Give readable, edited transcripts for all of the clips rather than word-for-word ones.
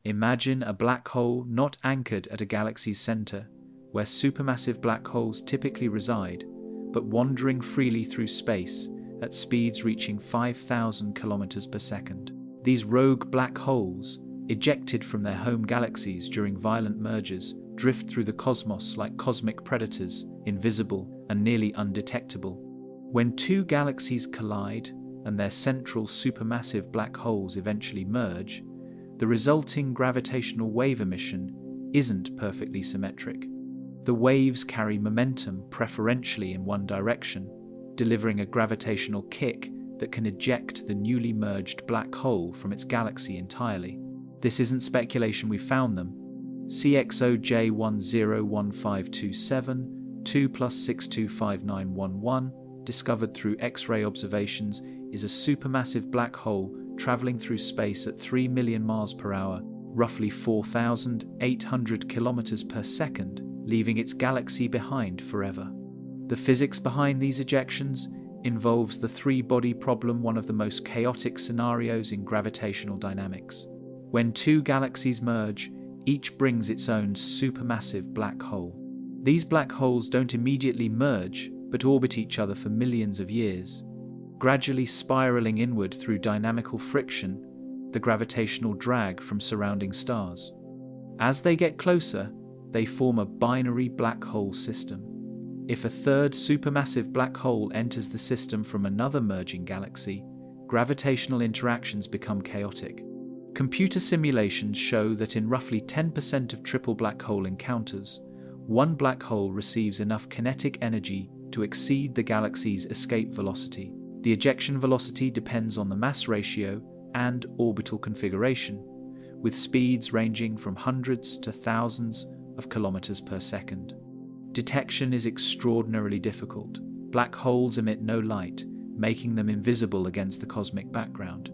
Imagine a black hole not anchored at a galaxy's center, where supermassive black holes typically reside, but wandering freely through space at speeds reaching 5,000 kilometers per second. These rogue black holes, ejected from their home galaxies during violent mergers, drift through the cosmos like cosmic predators, invisible and nearly undetectable. When two galaxies collide and their central supermassive black holes eventually merge, the resulting gravitational wave emission isn't perfectly symmetric. The waves carry momentum preferentially in one direction, delivering a gravitational kick that can eject the newly merged black hole from its galaxy entirely. This isn't speculation, we found them. CXO J101527.2+625911, discovered through X-ray observations, is a supermassive black hole traveling through space at 3 million miles per hour, roughly 4,800 kilometers per second, leaving its galaxy behind forever. The physics behind these ejections involves the three-body problem, one of the most chaotic scenarios in gravitational dynamics. When two galaxies merge, each brings its own supermassive black hole. These black holes don't immediately merge, but orbit each other for millions of years, gradually spiraling inward through dynamical friction, the gravitational drag from surrounding stars. As they get closer, they form a binary black hole system. If a third supermassive black hole enters the system from another merging galaxy, gravitational interactions become chaotic. Computer simulations show that in roughly 10% of triple black hole encounters, one black hole receives enough kinetic energy to exceed the galaxy's escape velocity. The ejection velocity depends on the mass ratio and orbital configuration, with speeds ranging from hundreds to thousands of kilometers per second. Detection is extraordinarily difficult. Black holes emit no light, making them invisible against the cosmic background.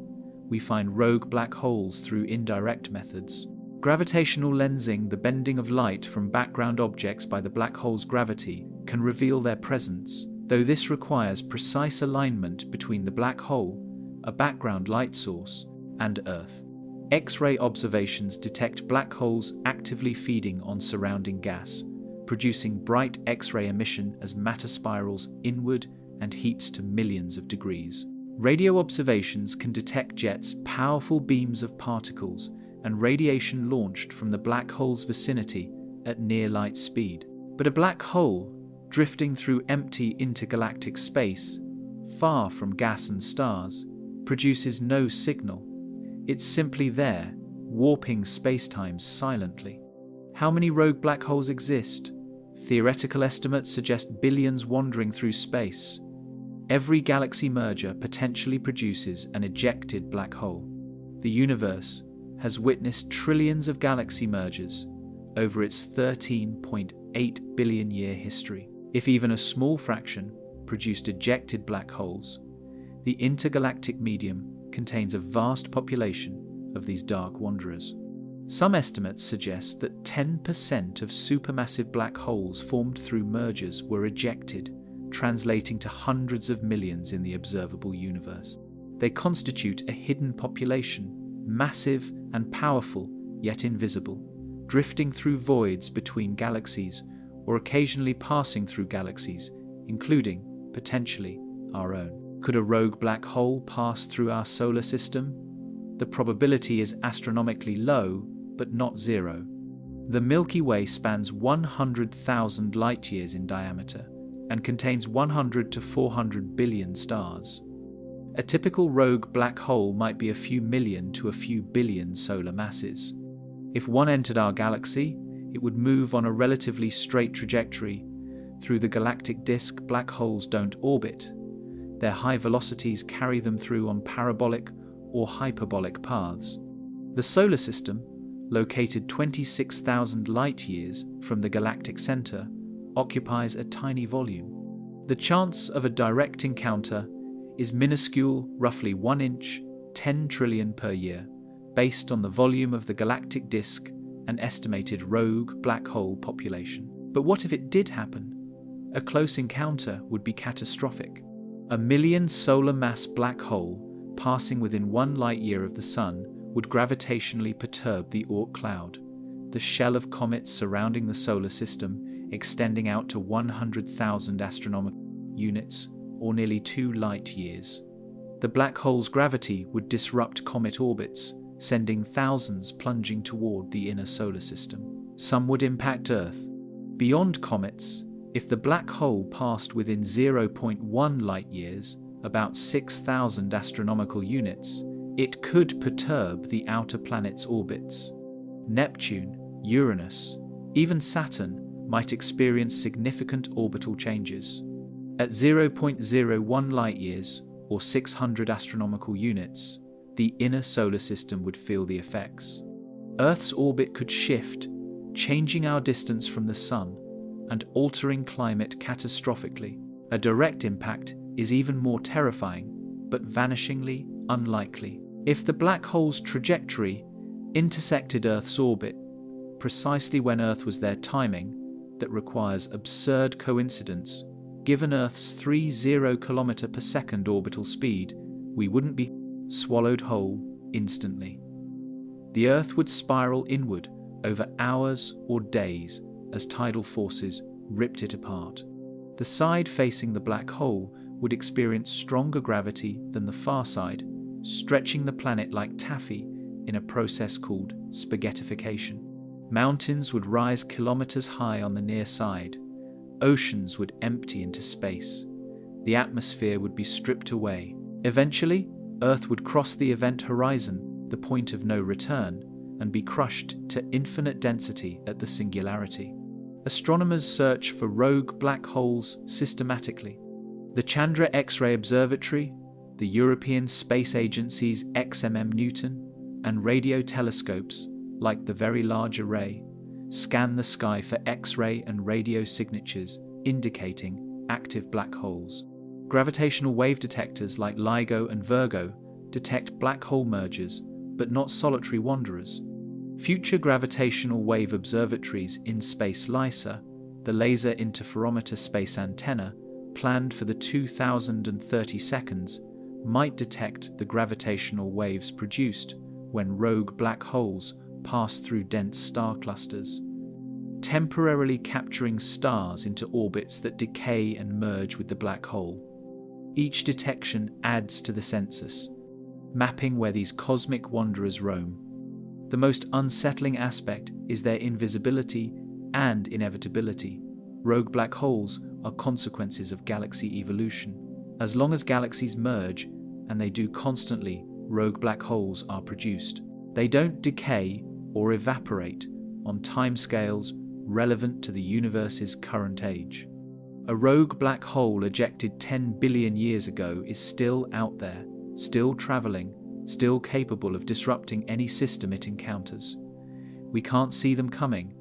We find rogue black holes through indirect methods. Gravitational lensing, the bending of light from background objects by the black hole's gravity, can reveal their presence, though this requires precise alignment between the black hole, a background light source, and Earth. X-ray observations detect black holes actively feeding on surrounding gas, producing bright X-ray emission as matter spirals inward and heats to millions of degrees. Radio observations can detect jets, powerful beams of particles, and radiation launched from the black hole's vicinity at near light speed. But a black hole, drifting through empty intergalactic space, far from gas and stars, produces no signal. It's simply there, warping spacetime silently. How many rogue black holes exist? Theoretical estimates suggest billions wandering through space. Every galaxy merger potentially produces an ejected black hole. The universe has witnessed trillions of galaxy mergers over its 13.8 billion year history. If even a small fraction produced ejected black holes, the intergalactic medium contains a vast population of these dark wanderers. Some estimates suggest that 10% of supermassive black holes formed through mergers were ejected, translating to hundreds of millions in the observable universe. They constitute a hidden population, massive and powerful, yet invisible, drifting through voids between galaxies or occasionally passing through galaxies, including, potentially, our own. Could a rogue black hole pass through our solar system? The probability is astronomically low, but not zero. The Milky Way spans 100,000 light-years in diameter and contains 100 to 400 billion stars. A typical rogue black hole might be a few million to a few billion solar masses. If one entered our galaxy, it would move on a relatively straight trajectory. Through the galactic disk, black holes don't orbit. Their high velocities carry them through on parabolic or hyperbolic paths. The solar system, located 26,000 light-years from the galactic center, occupies a tiny volume. The chance of a direct encounter is minuscule, roughly 1 inch, 10 trillion per year, based on the volume of the galactic disk and estimated rogue black hole population. But what if it did happen? A close encounter would be catastrophic. A million solar mass black hole passing within 1 light-year of the Sun would gravitationally perturb the Oort cloud, the shell of comets surrounding the solar system, extending out to 100,000 astronomical units, or nearly 2 light-years. The black hole's gravity would disrupt comet orbits, sending thousands plunging toward the inner solar system. Some would impact Earth. Beyond comets, if the black hole passed within 0.1 light-years, about 6,000 astronomical units, it could perturb the outer planets' orbits. Neptune, Uranus, even Saturn might experience significant orbital changes. At 0.01 light-years, or 600 astronomical units, the inner solar system would feel the effects. Earth's orbit could shift, changing our distance from the Sun and altering climate catastrophically. A direct impact is even more terrifying, but vanishingly unlikely. If the black hole's trajectory intersected Earth's orbit, precisely when Earth was there, timing that requires absurd coincidence. Given Earth's 30 km per second orbital speed, we wouldn't be swallowed whole instantly. The Earth would spiral inward over hours or days as tidal forces ripped it apart. The side facing the black hole would experience stronger gravity than the far side, stretching the planet like taffy in a process called spaghettification. Mountains would rise kilometers high on the near side. Oceans would empty into space. The atmosphere would be stripped away. Eventually, Earth would cross the event horizon, the point of no return, and be crushed to infinite density at the singularity. Astronomers search for rogue black holes systematically. The Chandra X-ray Observatory, the European Space Agency's XMM Newton, and radio telescopes, like the Very Large Array, scan the sky for X-ray and radio signatures indicating active black holes. Gravitational wave detectors like LIGO and Virgo detect black hole mergers, but not solitary wanderers. Future gravitational wave observatories in space LISA, the Laser Interferometer Space Antenna, planned for the 2030 seconds, might detect the gravitational waves produced when rogue black holes pass through dense star clusters, temporarily capturing stars into orbits that decay and merge with the black hole. Each detection adds to the census, mapping where these cosmic wanderers roam. The most unsettling aspect is their invisibility and inevitability. Rogue black holes are consequences of galaxy evolution. As long as galaxies merge, and they do constantly, rogue black holes are produced. They don't decay or evaporate on timescales relevant to the universe's current age. A rogue black hole ejected 10 billion years ago is still out there, still traveling, still capable of disrupting any system it encounters. We can't see them coming.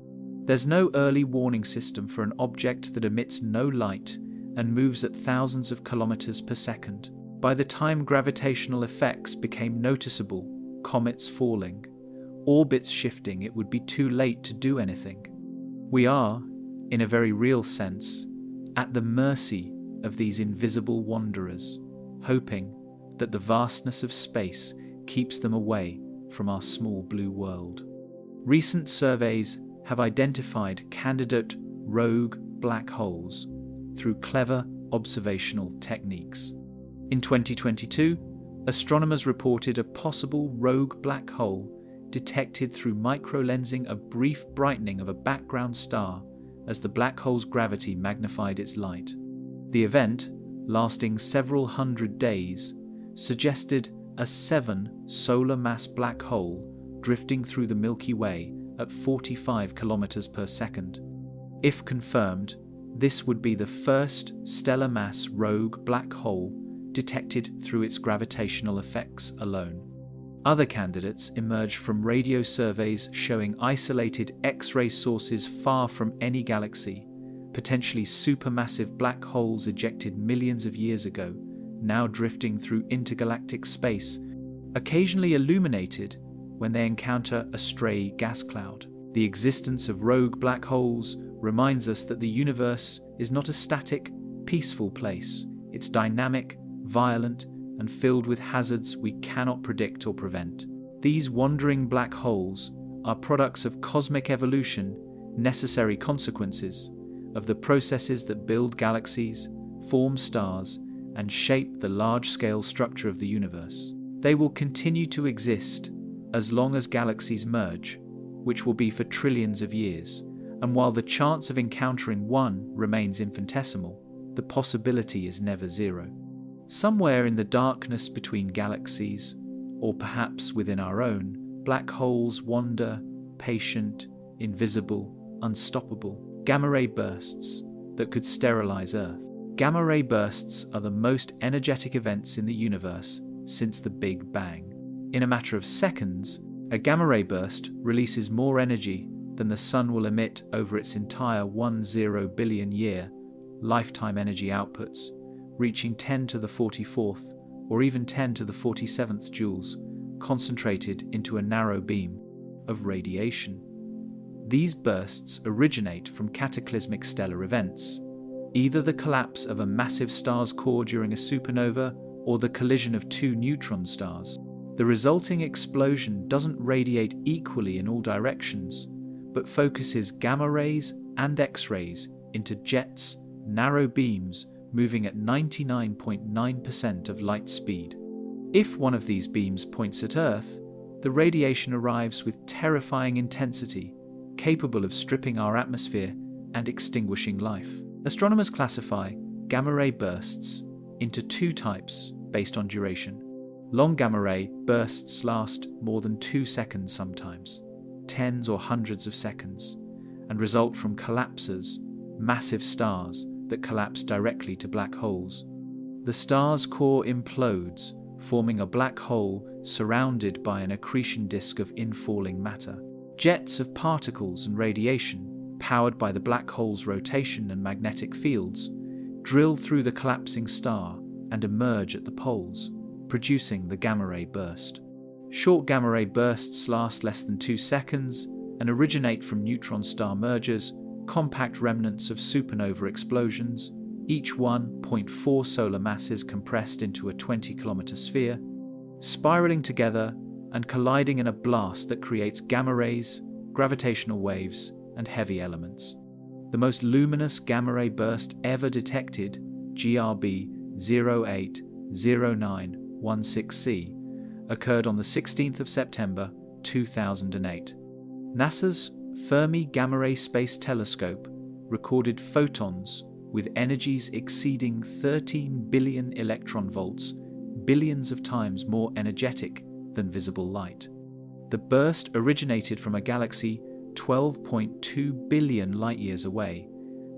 There's no early warning system for an object that emits no light and moves at thousands of kilometers per second. By the time gravitational effects became noticeable, comets falling, orbits shifting, it would be too late to do anything. We are, in a very real sense, at the mercy of these invisible wanderers, hoping that the vastness of space keeps them away from our small blue world. Recent surveys have identified candidate rogue black holes through clever observational techniques. In 2022, astronomers reported a possible rogue black hole detected through microlensing a brief brightening of a background star as the black hole's gravity magnified its light. The event, lasting several hundred days, suggested a 7 solar mass black hole drifting through the Milky Way at 45 kilometers per second. If confirmed, this would be the first stellar mass rogue black hole detected through its gravitational effects alone. Other candidates emerged from radio surveys showing isolated X-ray sources far from any galaxy, potentially supermassive black holes ejected millions of years ago, now drifting through intergalactic space, occasionally illuminated when they encounter a stray gas cloud. The existence of rogue black holes reminds us that the universe is not a static, peaceful place. It's dynamic, violent, and filled with hazards we cannot predict or prevent. These wandering black holes are products of cosmic evolution, necessary consequences of the processes that build galaxies, form stars, and shape the large-scale structure of the universe. They will continue to exist as long as galaxies merge, which will be for trillions of years, and while the chance of encountering one remains infinitesimal, the possibility is never zero. Somewhere in the darkness between galaxies, or perhaps within our own, black holes wander, patient, invisible, unstoppable, gamma-ray bursts that could sterilize Earth. Gamma-ray bursts are the most energetic events in the universe since the Big Bang. In a matter of seconds, a gamma-ray burst releases more energy than the Sun will emit over its entire 10 billion year lifetime energy outputs, reaching 10 to the 44th or even 10 to the 47th joules, concentrated into a narrow beam of radiation. These bursts originate from cataclysmic stellar events, either the collapse of a massive star's core during a supernova or the collision of two neutron stars. The resulting explosion doesn't radiate equally in all directions, but focuses gamma rays and X-rays into jets, narrow beams moving at 99.9% of light speed. If one of these beams points at Earth, the radiation arrives with terrifying intensity, capable of stripping our atmosphere and extinguishing life. Astronomers classify gamma-ray bursts into two types based on duration. Long gamma-ray bursts last more than 2 seconds sometimes, tens or hundreds of seconds, and result from collapses, massive stars that collapse directly to black holes. The star's core implodes, forming a black hole surrounded by an accretion disk of infalling matter. Jets of particles and radiation, powered by the black hole's rotation and magnetic fields, drill through the collapsing star and emerge at the poles, producing the gamma-ray burst. Short gamma-ray bursts last less than 2 seconds and originate from neutron star mergers, compact remnants of supernova explosions, each 1.4 solar masses compressed into a 20-kilometer sphere, spiraling together and colliding in a blast that creates gamma rays, gravitational waves, and heavy elements. The most luminous gamma-ray burst ever detected, GRB 080916C, occurred on the 16th of September 2008. NASA's Fermi Gamma-Ray Space Telescope recorded photons with energies exceeding 13 billion electron volts, billions of times more energetic than visible light. The burst originated from a galaxy 12.2 billion light-years away,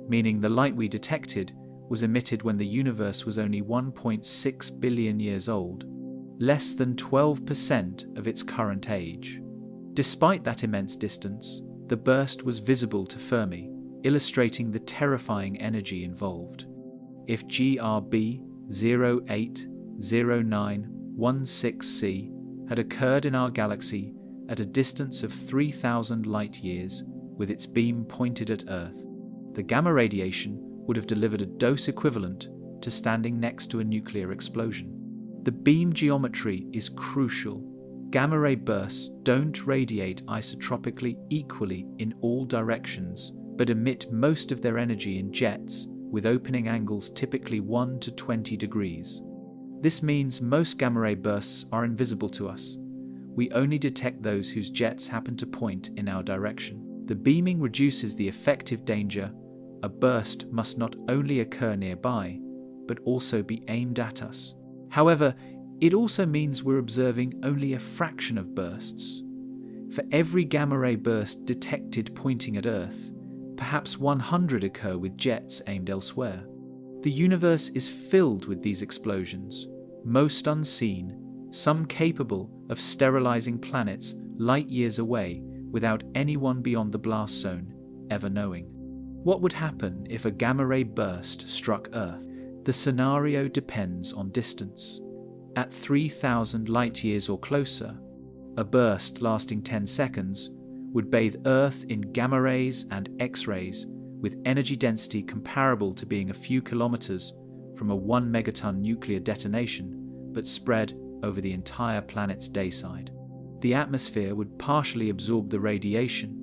meaning the light we detected was emitted when the universe was only 1.6 billion years old, less than 12% of its current age. Despite that immense distance, the burst was visible to Fermi, illustrating the terrifying energy involved. If GRB 080916C had occurred in our galaxy at a distance of 3,000 light-years with its beam pointed at Earth, the gamma radiation would have delivered a dose equivalent to standing next to a nuclear explosion. The beam geometry is crucial. Gamma-ray bursts don't radiate isotropically equally in all directions, but emit most of their energy in jets, with opening angles typically 1 to 20 degrees. This means most gamma-ray bursts are invisible to us. We only detect those whose jets happen to point in our direction. The beaming reduces the effective danger. A burst must not only occur nearby, but also be aimed at us. However, it also means we're observing only a fraction of bursts. For every gamma-ray burst detected pointing at Earth, perhaps 100 occur with jets aimed elsewhere. The universe is filled with these explosions, most unseen, some capable of sterilizing planets light-years away without anyone beyond the blast zone ever knowing. What would happen if a gamma-ray burst struck Earth? The scenario depends on distance. At 3,000 light-years or closer, a burst lasting 10 seconds would bathe Earth in gamma rays and X-rays with energy density comparable to being a few kilometers from a 1 megaton nuclear detonation, but spread over the entire planet's dayside. The atmosphere would partially absorb the radiation,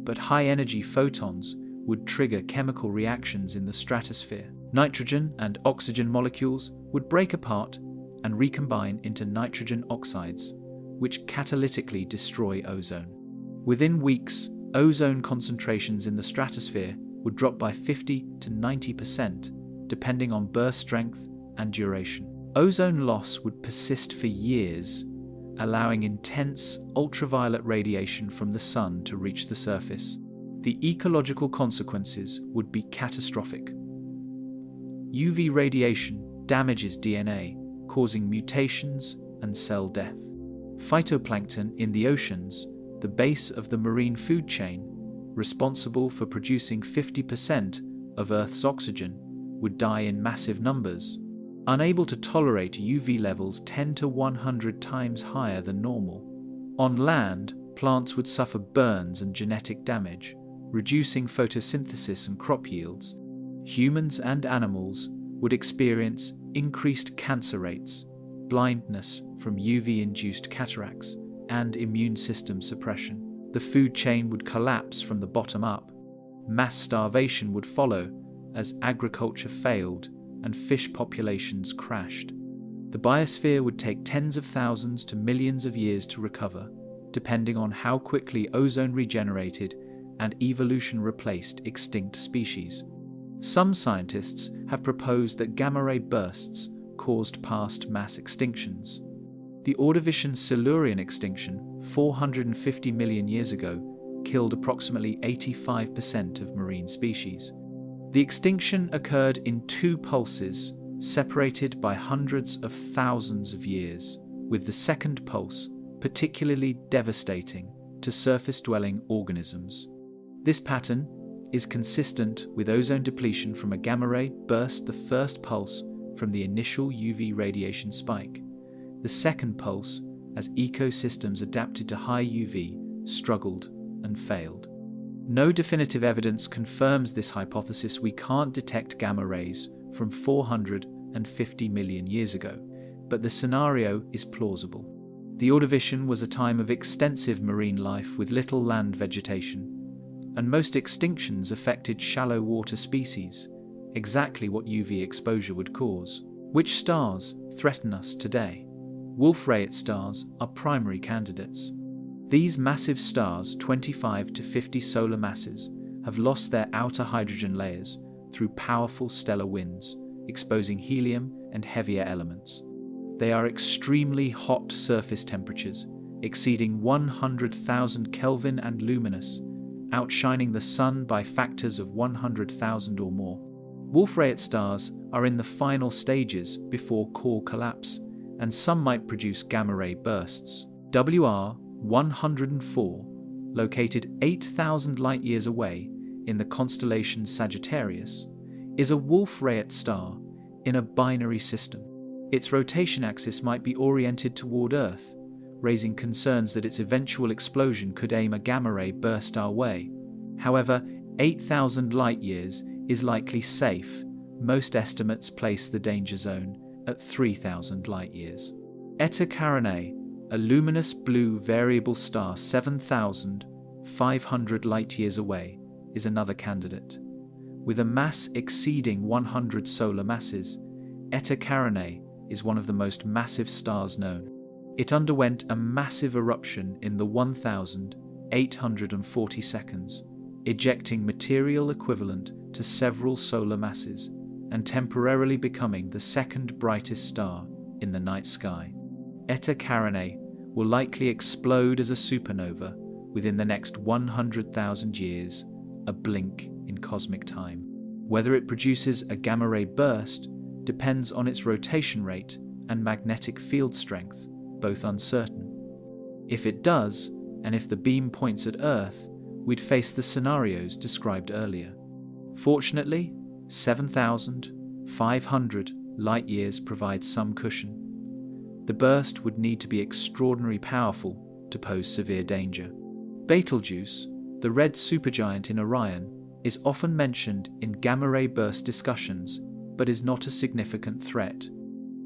but high-energy photons would trigger chemical reactions in the stratosphere. Nitrogen and oxygen molecules would break apart and recombine into nitrogen oxides, which catalytically destroy ozone. Within weeks, ozone concentrations in the stratosphere would drop by 50 to 90%, depending on burst strength and duration. Ozone loss would persist for years, allowing intense ultraviolet radiation from the sun to reach the surface. The ecological consequences would be catastrophic. UV radiation damages DNA, causing mutations and cell death. Phytoplankton in the oceans, the base of the marine food chain, responsible for producing 50% of Earth's oxygen, would die in massive numbers. Unable to tolerate UV levels 10 to 100 times higher than normal. On land, plants would suffer burns and genetic damage, reducing photosynthesis and crop yields. Humans and animals would experience increased cancer rates, blindness from UV-induced cataracts, and immune system suppression. The food chain would collapse from the bottom up. Mass starvation would follow as agriculture failed and fish populations crashed. The biosphere would take tens of thousands to millions of years to recover, depending on how quickly ozone regenerated and evolution replaced extinct species. Some scientists have proposed that gamma-ray bursts caused past mass extinctions. The Ordovician Silurian extinction, 450 million years ago, killed approximately 85% of marine species. The extinction occurred in two pulses, separated by hundreds of thousands of years, with the second pulse particularly devastating to surface-dwelling organisms. This pattern is consistent with ozone depletion from a gamma-ray burst, the first pulse from the initial UV radiation spike. The second pulse, as ecosystems adapted to high UV, struggled and failed. No definitive evidence confirms this hypothesis. We can't detect gamma rays from 450 million years ago, but the scenario is plausible. The Ordovician was a time of extensive marine life with little land vegetation, and most extinctions affected shallow water species, exactly what UV exposure would cause. Which stars threaten us today? Wolf-Rayet stars are primary candidates. These massive stars, 25 to 50 solar masses, have lost their outer hydrogen layers through powerful stellar winds, exposing helium and heavier elements. They are extremely hot surface temperatures, exceeding 100,000 Kelvin and luminous, outshining the Sun by factors of 100,000 or more. Wolf-Rayet stars are in the final stages before core collapse, and some might produce gamma-ray bursts. WR-104, located 8,000 light-years away in the constellation Sagittarius, is a Wolf-Rayet star in a binary system. Its rotation axis might be oriented toward Earth, raising concerns that its eventual explosion could aim a gamma-ray burst our way. However, 8,000 light-years is likely safe. Most estimates place the danger zone at 3,000 light-years. Eta Carinae, a luminous blue variable star 7,500 light-years away, is another candidate. With a mass exceeding 100 solar masses, Eta Carinae is one of the most massive stars known. It underwent a massive eruption in the 1,840 seconds, ejecting material equivalent to several solar masses and temporarily becoming the second brightest star in the night sky. Eta Carinae will likely explode as a supernova within the next 100,000 years, a blink in cosmic time. Whether it produces a gamma-ray burst depends on its rotation rate and magnetic field strength, both uncertain. If it does, and if the beam points at Earth, we'd face the scenarios described earlier. Fortunately, 7,500 light-years provides some cushion. The burst would need to be extraordinarily powerful to pose severe danger. Betelgeuse, the red supergiant in Orion, is often mentioned in gamma-ray burst discussions, but is not a significant threat.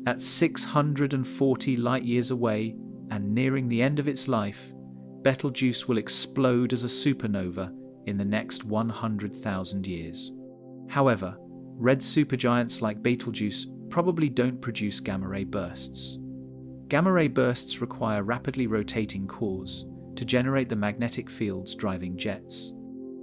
At 640 light-years away and nearing the end of its life, Betelgeuse will explode as a supernova in the next 100,000 years. However, red supergiants like Betelgeuse probably don't produce gamma-ray bursts. Gamma-ray bursts require rapidly rotating cores to generate the magnetic fields driving jets.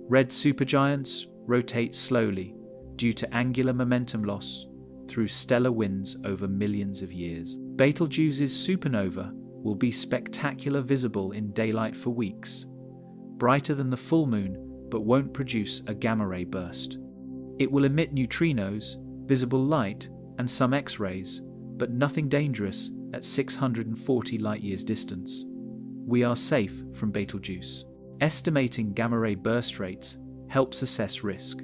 Red supergiants rotate slowly due to angular momentum loss through stellar winds over millions of years. Betelgeuse's supernova will be spectacular, visible in daylight for weeks, brighter than the full moon, but won't produce a gamma-ray burst. It will emit neutrinos, visible light, and some X-rays, but nothing dangerous at 640 light-years distance. We are safe from Betelgeuse. Estimating gamma-ray burst rates helps assess risk.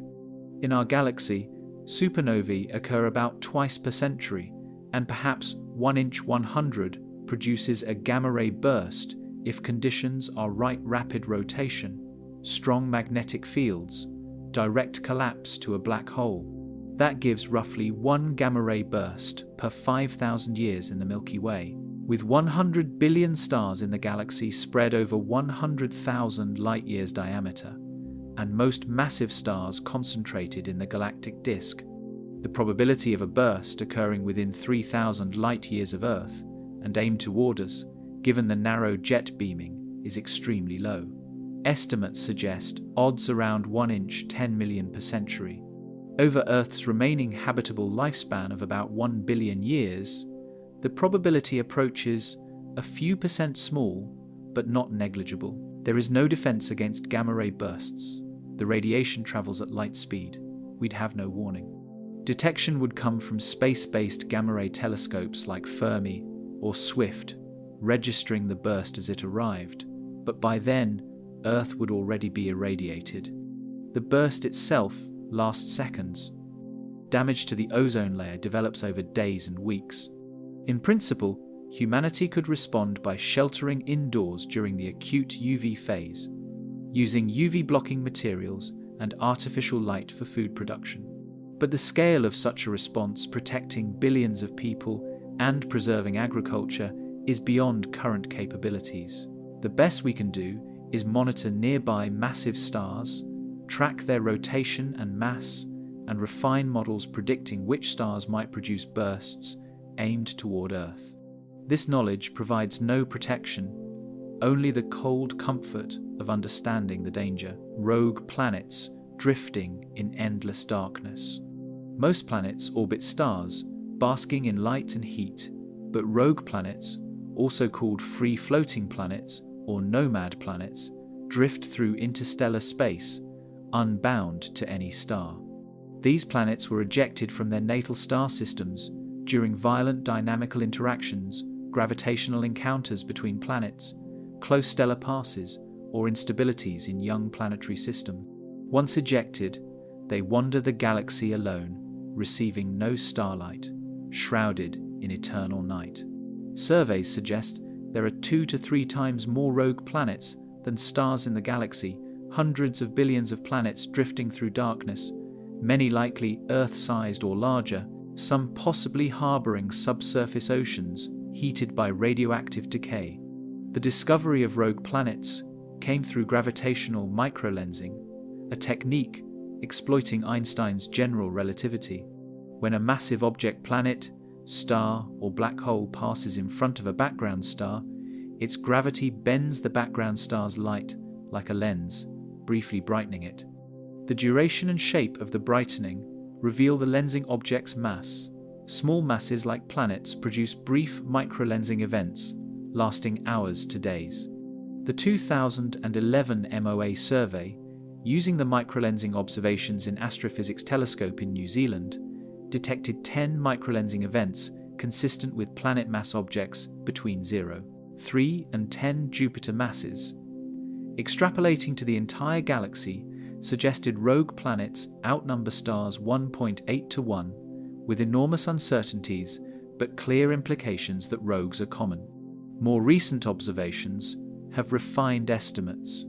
In our galaxy, supernovae occur about twice per century, and perhaps 1 inch 100 produces a gamma-ray burst if conditions are right: rapid rotation, strong magnetic fields, direct collapse to a black hole. That gives roughly 1 gamma-ray burst per 5,000 years in the Milky Way. With 100 billion stars in the galaxy spread over 100,000 light-years diameter, and most massive stars concentrated in the galactic disk, the probability of a burst occurring within 3,000 light-years of Earth and aimed toward us, given the narrow jet beaming, is extremely low. Estimates suggest odds around 1 inch 10 million per century. Over Earth's remaining habitable lifespan of about 1 billion years, the probability approaches a few percent small, but not negligible. There is no defense against gamma-ray bursts. The radiation travels at light speed. We'd have no warning. Detection would come from space-based gamma-ray telescopes like Fermi or Swift, registering the burst as it arrived, but by then, Earth would already be irradiated. The burst itself lasts seconds. Damage to the ozone layer develops over days and weeks. In principle, humanity could respond by sheltering indoors during the acute UV phase, using UV-blocking materials and artificial light for food production. But the scale of such a response, protecting billions of people and preserving agriculture, is beyond current capabilities. The best we can do is monitor nearby massive stars, track their rotation and mass, and refine models predicting which stars might produce bursts aimed toward Earth. This knowledge provides no protection, only the cold comfort of understanding the danger. Rogue planets drifting in endless darkness. Most planets orbit stars, basking in light and heat, but rogue planets, also called free-floating planets or nomad planets, drift through interstellar space, unbound to any star. These planets were ejected from their natal star systems during violent dynamical interactions, gravitational encounters between planets, close stellar passes, or instabilities in young planetary system. Once ejected, they wander the galaxy alone, receiving no starlight, shrouded in eternal night. Surveys suggest there are 2 to 3 times more rogue planets than stars in the galaxy, hundreds of billions of planets drifting through darkness, many likely Earth-sized or larger, some possibly harboring subsurface oceans heated by radioactive decay. The discovery of rogue planets came through gravitational microlensing, a technique exploiting Einstein's general relativity. When a massive object, planet, star, or black hole passes in front of a background star, its gravity bends the background star's light like a lens, briefly brightening it. The duration and shape of the brightening reveal the lensing object's mass. Small masses like planets produce brief microlensing events, lasting hours to days. The 2011 MOA survey, using the microlensing observations in Astrophysics Telescope in New Zealand, detected 10 microlensing events consistent with planet mass objects between 0, 3 and 10 Jupiter masses. Extrapolating to the entire galaxy suggested rogue planets outnumber stars 1.8 to 1, with enormous uncertainties but clear implications that rogues are common. More recent observations have refined estimates.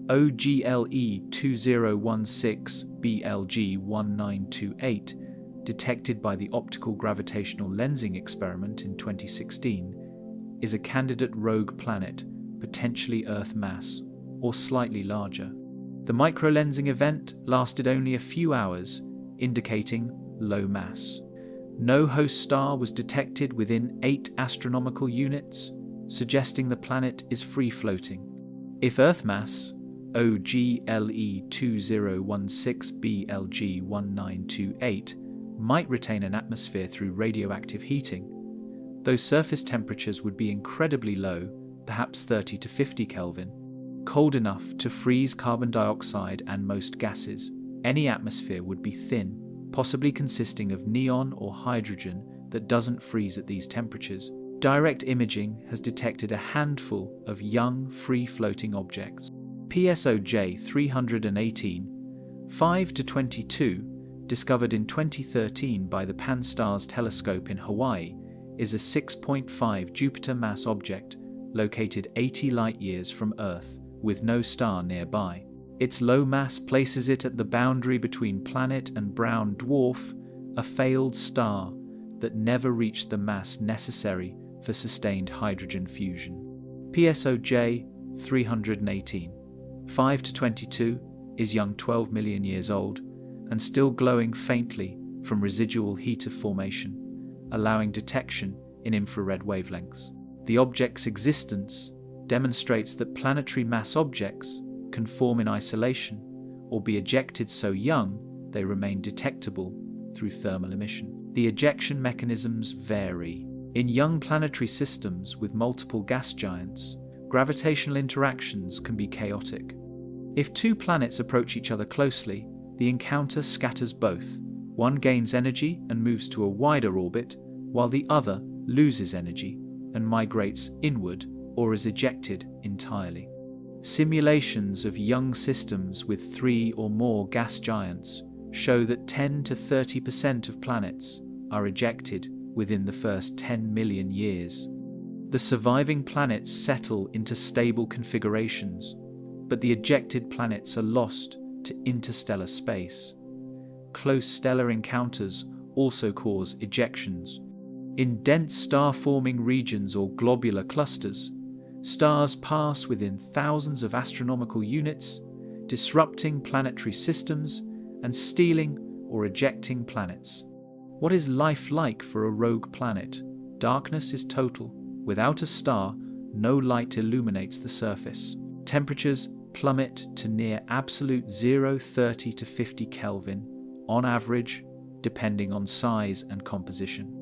OGLE 2016-BLG1928, detected by the optical gravitational lensing experiment in 2016, is a candidate rogue planet, potentially Earth mass, or slightly larger. The microlensing event lasted only a few hours, indicating low mass. No host star was detected within 8 astronomical units, suggesting the planet is free-floating. If Earth mass, OGLE2016BLG1928, might retain an atmosphere through radioactive heating, those surface temperatures would be incredibly low, perhaps 30 to 50 Kelvin, cold enough to freeze carbon dioxide and most gases. Any atmosphere would be thin, possibly consisting of neon or hydrogen that doesn't freeze at these temperatures. Direct imaging has detected a handful of young, free-floating objects. CXO J101527.2+625911, discovered in 2013 by the Pan-STARRS telescope in Hawaii, is a 6.5 Jupiter mass object located 80 light-years from Earth, with no star nearby. Its low mass places it at the boundary between planet and brown dwarf, a failed star that never reached the mass necessary for sustained hydrogen fusion. CXO J101527.2+625911 is young 12 million years old and still glowing faintly from residual heat of formation, allowing detection in infrared wavelengths. The object's existence demonstrates that planetary mass objects can form in isolation or be ejected so young they remain detectable through thermal emission. The ejection mechanisms vary. In young planetary systems with multiple gas giants, gravitational interactions can be chaotic. If two planets approach each other closely, the encounter scatters both. One gains energy and moves to a wider orbit, while the other loses energy and migrates inward or is ejected entirely. Simulations of young systems with 3 or more gas giants show that 10 to 30% of planets are ejected within the first 10 million years. The surviving planets settle into stable configurations, but the ejected planets are lost to interstellar space. Close stellar encounters also cause ejections. In dense star-forming regions or globular clusters, stars pass within thousands of astronomical units, disrupting planetary systems and stealing or ejecting planets. What is life like for a rogue planet? Darkness is total. Without a star, no light illuminates the surface. Temperatures plummet to near absolute 0, 30 to 50 Kelvin, on average, depending on size and composition.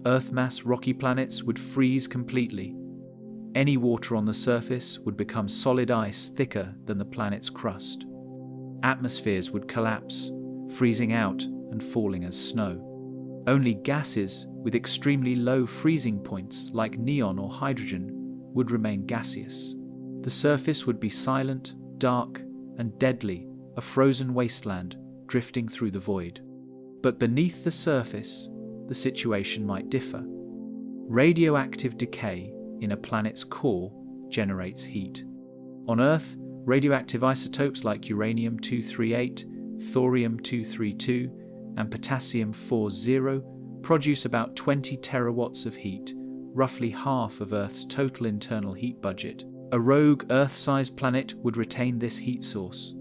Earth-mass rocky planets would freeze completely. Any water on the surface would become solid ice thicker than the planet's crust. Atmospheres would collapse, freezing out and falling as snow. Only gases with extremely low freezing points like neon or hydrogen would remain gaseous. The surface would be silent, dark, and deadly, a frozen wasteland drifting through the void. But beneath the surface, the situation might differ. Radioactive decay in a planet's core generates heat. On Earth, radioactive isotopes like uranium-238, thorium-232, and potassium-40 produce about 20 terawatts of heat, roughly half of Earth's total internal heat budget. A rogue Earth-sized planet would retain this heat source.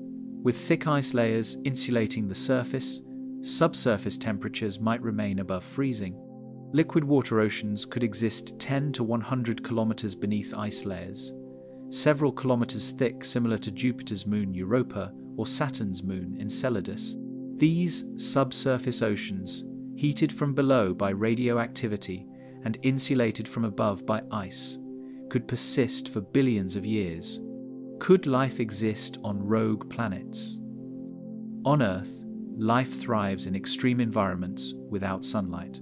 With thick ice layers insulating the surface, subsurface temperatures might remain above freezing. Liquid water oceans could exist 10 to 100 kilometers beneath ice layers, several kilometers thick, similar to Jupiter's moon Europa or Saturn's moon Enceladus. These subsurface oceans, heated from below by radioactivity and insulated from above by ice, could persist for billions of years. Could life exist on rogue planets? On Earth, life thrives in extreme environments without sunlight.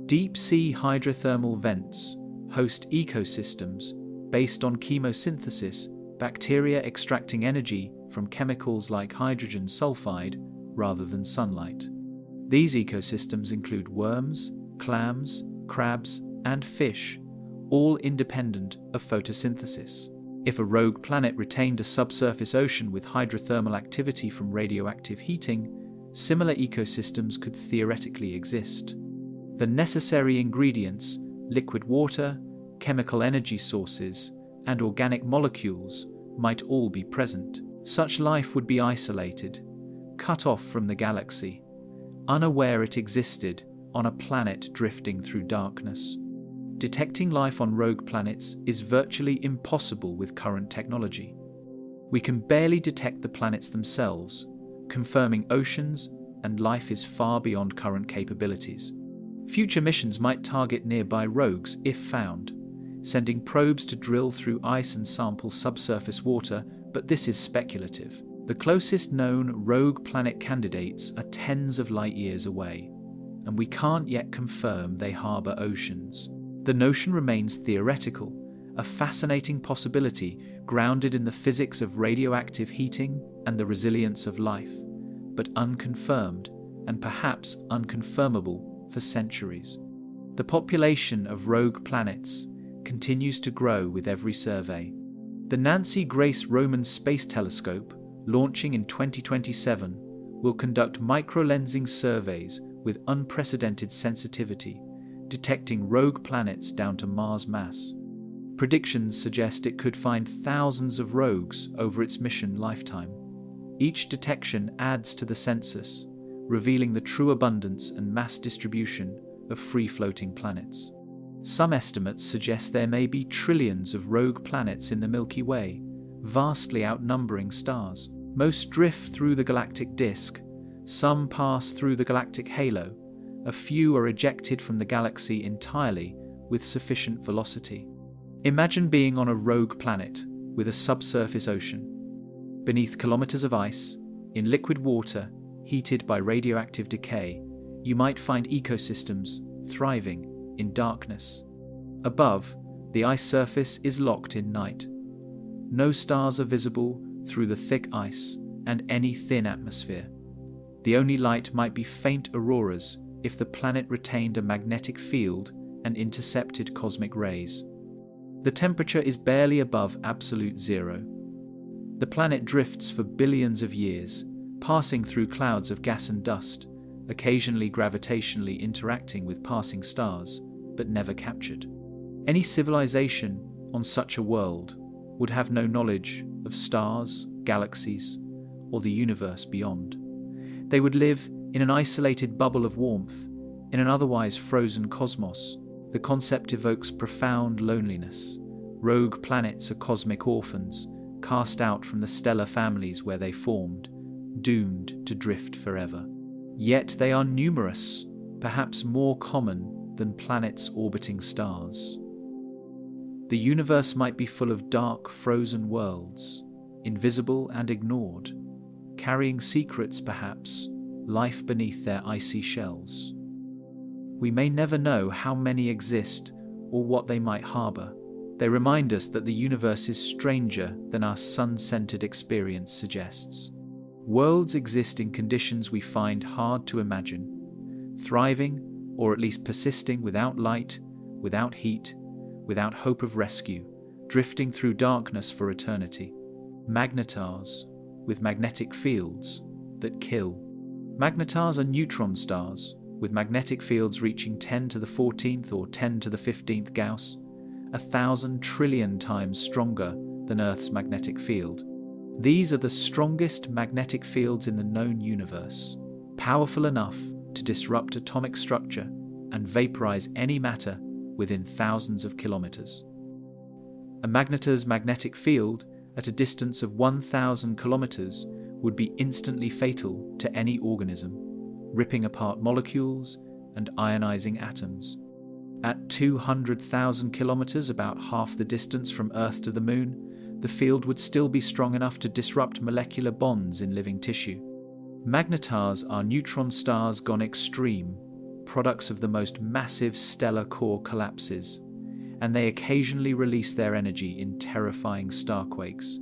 Deep-sea hydrothermal vents host ecosystems based on chemosynthesis, bacteria extracting energy from chemicals like hydrogen sulfide rather than sunlight. These ecosystems include worms, clams, crabs, and fish, all independent of photosynthesis. If a rogue planet retained a subsurface ocean with hydrothermal activity from radioactive heating, similar ecosystems could theoretically exist. The necessary ingredients, liquid water, chemical energy sources, and organic molecules might all be present. Such life would be isolated, cut off from the galaxy, unaware it existed on a planet drifting through darkness. Detecting life on rogue planets is virtually impossible with current technology. We can barely detect the planets themselves, confirming oceans and life is far beyond current capabilities. Future missions might target nearby rogues if found, sending probes to drill through ice and sample subsurface water, but this is speculative. The closest known rogue planet candidates are tens of light years away, and we can't yet confirm they harbour oceans. The notion remains theoretical, a fascinating possibility grounded in the physics of radioactive heating and the resilience of life, but unconfirmed and perhaps unconfirmable for centuries. The population of rogue planets continues to grow with every survey. The Nancy Grace Roman Space Telescope, launching in 2027, will conduct microlensing surveys with unprecedented sensitivity, detecting rogue planets down to Mars mass. Predictions suggest it could find thousands of rogues over its mission lifetime. Each detection adds to the census, revealing the true abundance and mass distribution of free-floating planets. Some estimates suggest there may be trillions of rogue planets in the Milky Way, vastly outnumbering stars. Most drift through the galactic disk, some pass through the galactic halo, a few are ejected from the galaxy entirely with sufficient velocity. Imagine being on a rogue planet with a subsurface ocean. Beneath kilometers of ice, in liquid water, heated by radioactive decay, you might find ecosystems thriving in darkness. Above, the ice surface is locked in night. No stars are visible through the thick ice and any thin atmosphere. The only light might be faint auroras if the planet retained a magnetic field and intercepted cosmic rays. The temperature is barely above absolute zero. The planet drifts for billions of years, passing through clouds of gas and dust, occasionally gravitationally interacting with passing stars, but never captured. Any civilization on such a world would have no knowledge of stars, galaxies, or the universe beyond. They would live in an isolated bubble of warmth, in an otherwise frozen cosmos. The concept evokes profound loneliness. Rogue planets are cosmic orphans, cast out from the stellar families where they formed, doomed to drift forever. Yet they are numerous, perhaps more common than planets orbiting stars. The universe might be full of dark, frozen worlds, invisible and ignored, carrying secrets perhaps, life beneath their icy shells. We may never know how many exist or what they might harbour. They remind us that the universe is stranger than our sun-centered experience suggests. Worlds exist in conditions we find hard to imagine, thriving or at least persisting without light, without heat, without hope of rescue, drifting through darkness for eternity. Magnetars, with magnetic fields that kill. Magnetars are neutron stars, with magnetic fields reaching 10 to the 14th or 10 to the 15th Gauss, 1,000 trillion times stronger than Earth's magnetic field. These are the strongest magnetic fields in the known universe, powerful enough to disrupt atomic structure and vaporize any matter within thousands of kilometers. A magnetar's magnetic field at a distance of 1,000 kilometers would be instantly fatal to any organism, ripping apart molecules and ionizing atoms. At 200,000 kilometers, about half the distance from Earth to the Moon, the field would still be strong enough to disrupt molecular bonds in living tissue. Magnetars are neutron stars gone extreme, products of the most massive stellar core collapses, and they occasionally release their energy in terrifying starquakes.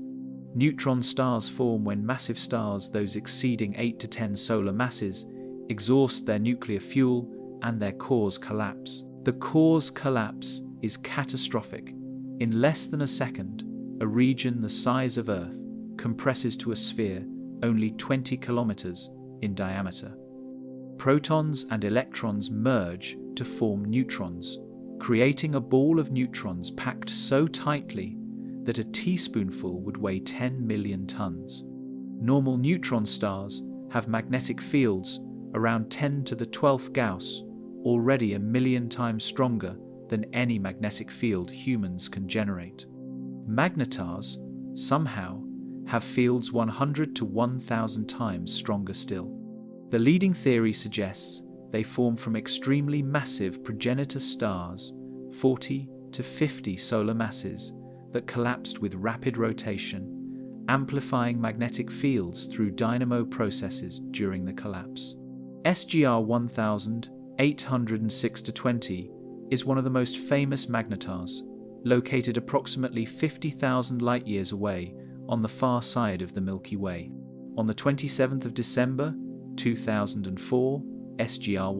Neutron stars form when massive stars, those exceeding 8 to 10 solar masses, exhaust their nuclear fuel and their cores collapse. The core's collapse is catastrophic. In less than a second, a region the size of Earth compresses to a sphere only 20 kilometers in diameter. Protons and electrons merge to form neutrons, creating a ball of neutrons packed so tightly that a teaspoonful would weigh 10 million tons. Normal neutron stars have magnetic fields around 10 to the 12th Gauss, already 1,000,000 times stronger than any magnetic field humans can generate. Magnetars, somehow, have fields 100 to 1,000 times stronger still. The leading theory suggests they form from extremely massive progenitor stars, 40 to 50 solar masses, that collapsed with rapid rotation, amplifying magnetic fields through dynamo processes during the collapse. SGR 10806-20 is one of the most famous magnetars, located approximately 50,000 light-years away on the far side of the Milky Way. On the 27th of December, 2004, SGR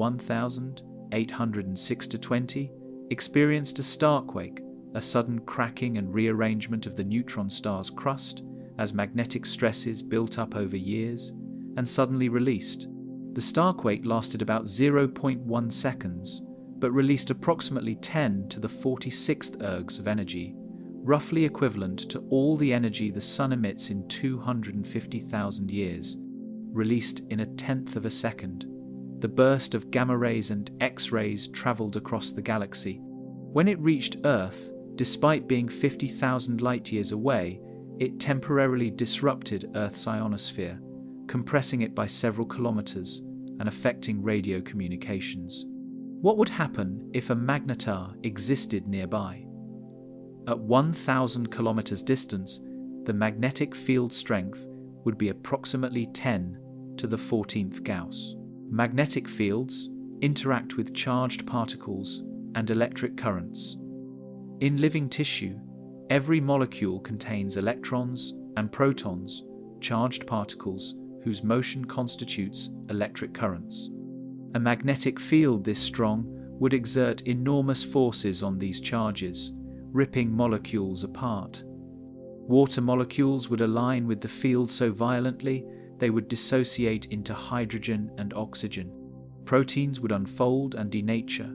10806-20 experienced a starquake, a sudden cracking and rearrangement of the neutron star's crust as magnetic stresses built up over years and suddenly released. The starquake lasted about 0.1 seconds, but released approximately 10 to the 46th ergs of energy, roughly equivalent to all the energy the Sun emits in 250,000 years, released in 1/10 of a second. The burst of gamma rays and X-rays traveled across the galaxy. When it reached Earth, despite being 50,000 light-years away, it temporarily disrupted Earth's ionosphere, compressing it by several kilometers and affecting radio communications. What would happen if a magnetar existed nearby? At 1,000 kilometers distance, the magnetic field strength would be approximately 10 to the 14th Gauss. Magnetic fields interact with charged particles and electric currents. In living tissue, every molecule contains electrons and protons, charged particles whose motion constitutes electric currents. A magnetic field this strong would exert enormous forces on these charges, ripping molecules apart. Water molecules would align with the field so violently they would dissociate into hydrogen and oxygen. Proteins would unfold and denature.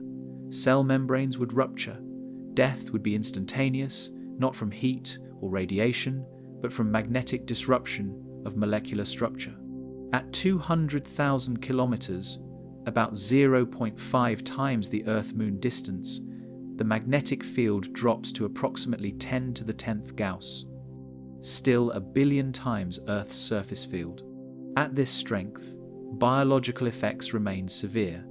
Cell membranes would rupture. Death would be instantaneous, not from heat or radiation, but from magnetic disruption of molecular structure. At 200,000 kilometers, about 0.5 times the Earth-Moon distance, the magnetic field drops to approximately 10 to the 10th Gauss, still 1 billion times Earth's surface field. At this strength, biological effects remain severe.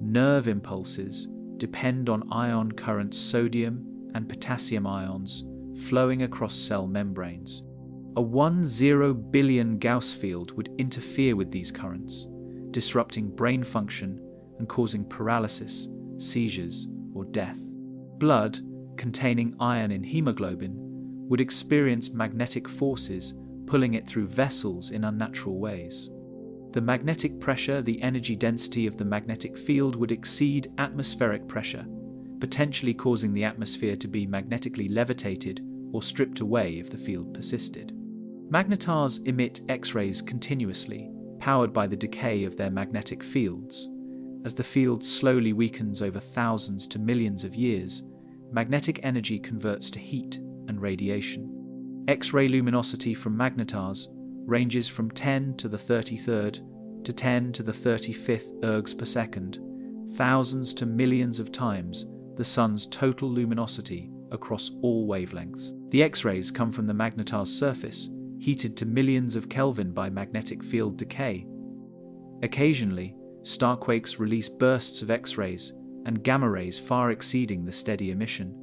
Nerve impulses depend on ion currents, sodium and potassium ions flowing across cell membranes. A 10 billion Gauss field would interfere with these currents, disrupting brain function and causing paralysis, seizures, or death. Blood, containing iron in hemoglobin, would experience magnetic forces pulling it through vessels in unnatural ways. The magnetic pressure, the energy density of the magnetic field would exceed atmospheric pressure, potentially causing the atmosphere to be magnetically levitated or stripped away if the field persisted. Magnetars emit X-rays continuously, powered by the decay of their magnetic fields. As the field slowly weakens over thousands to millions of years, magnetic energy converts to heat and radiation. X-ray luminosity from magnetars ranges from 10 to the 33rd to 10 to the 35th ergs per second, thousands to millions of times the Sun's total luminosity across all wavelengths. The X-rays come from the magnetar's surface, heated to millions of Kelvin by magnetic field decay. Occasionally, starquakes release bursts of X-rays and gamma rays far exceeding the steady emission.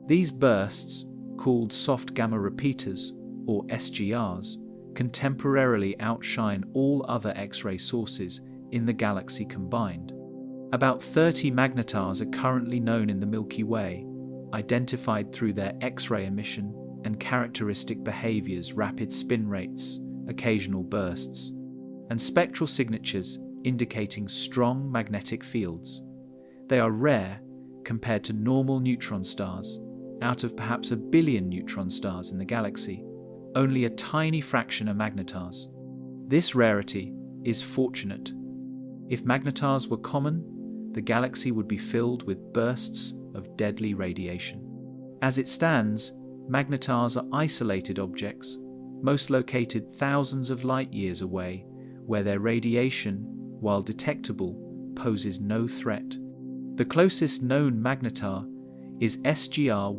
These bursts, called soft gamma repeaters, or SGRs, can temporarily outshine all other X-ray sources in the galaxy combined. About 30 magnetars are currently known in the Milky Way, identified through their X-ray emission and characteristic behaviors, rapid spin rates, occasional bursts, and spectral signatures indicating strong magnetic fields. They are rare compared to normal neutron stars. Out of perhaps 1 billion neutron stars in the galaxy, only a tiny fraction are magnetars. This rarity is fortunate. If magnetars were common, the galaxy would be filled with bursts of deadly radiation. As it stands, magnetars are isolated objects, most located thousands of light years away, where their radiation, while detectable, poses no threat. The closest known magnetar is SGR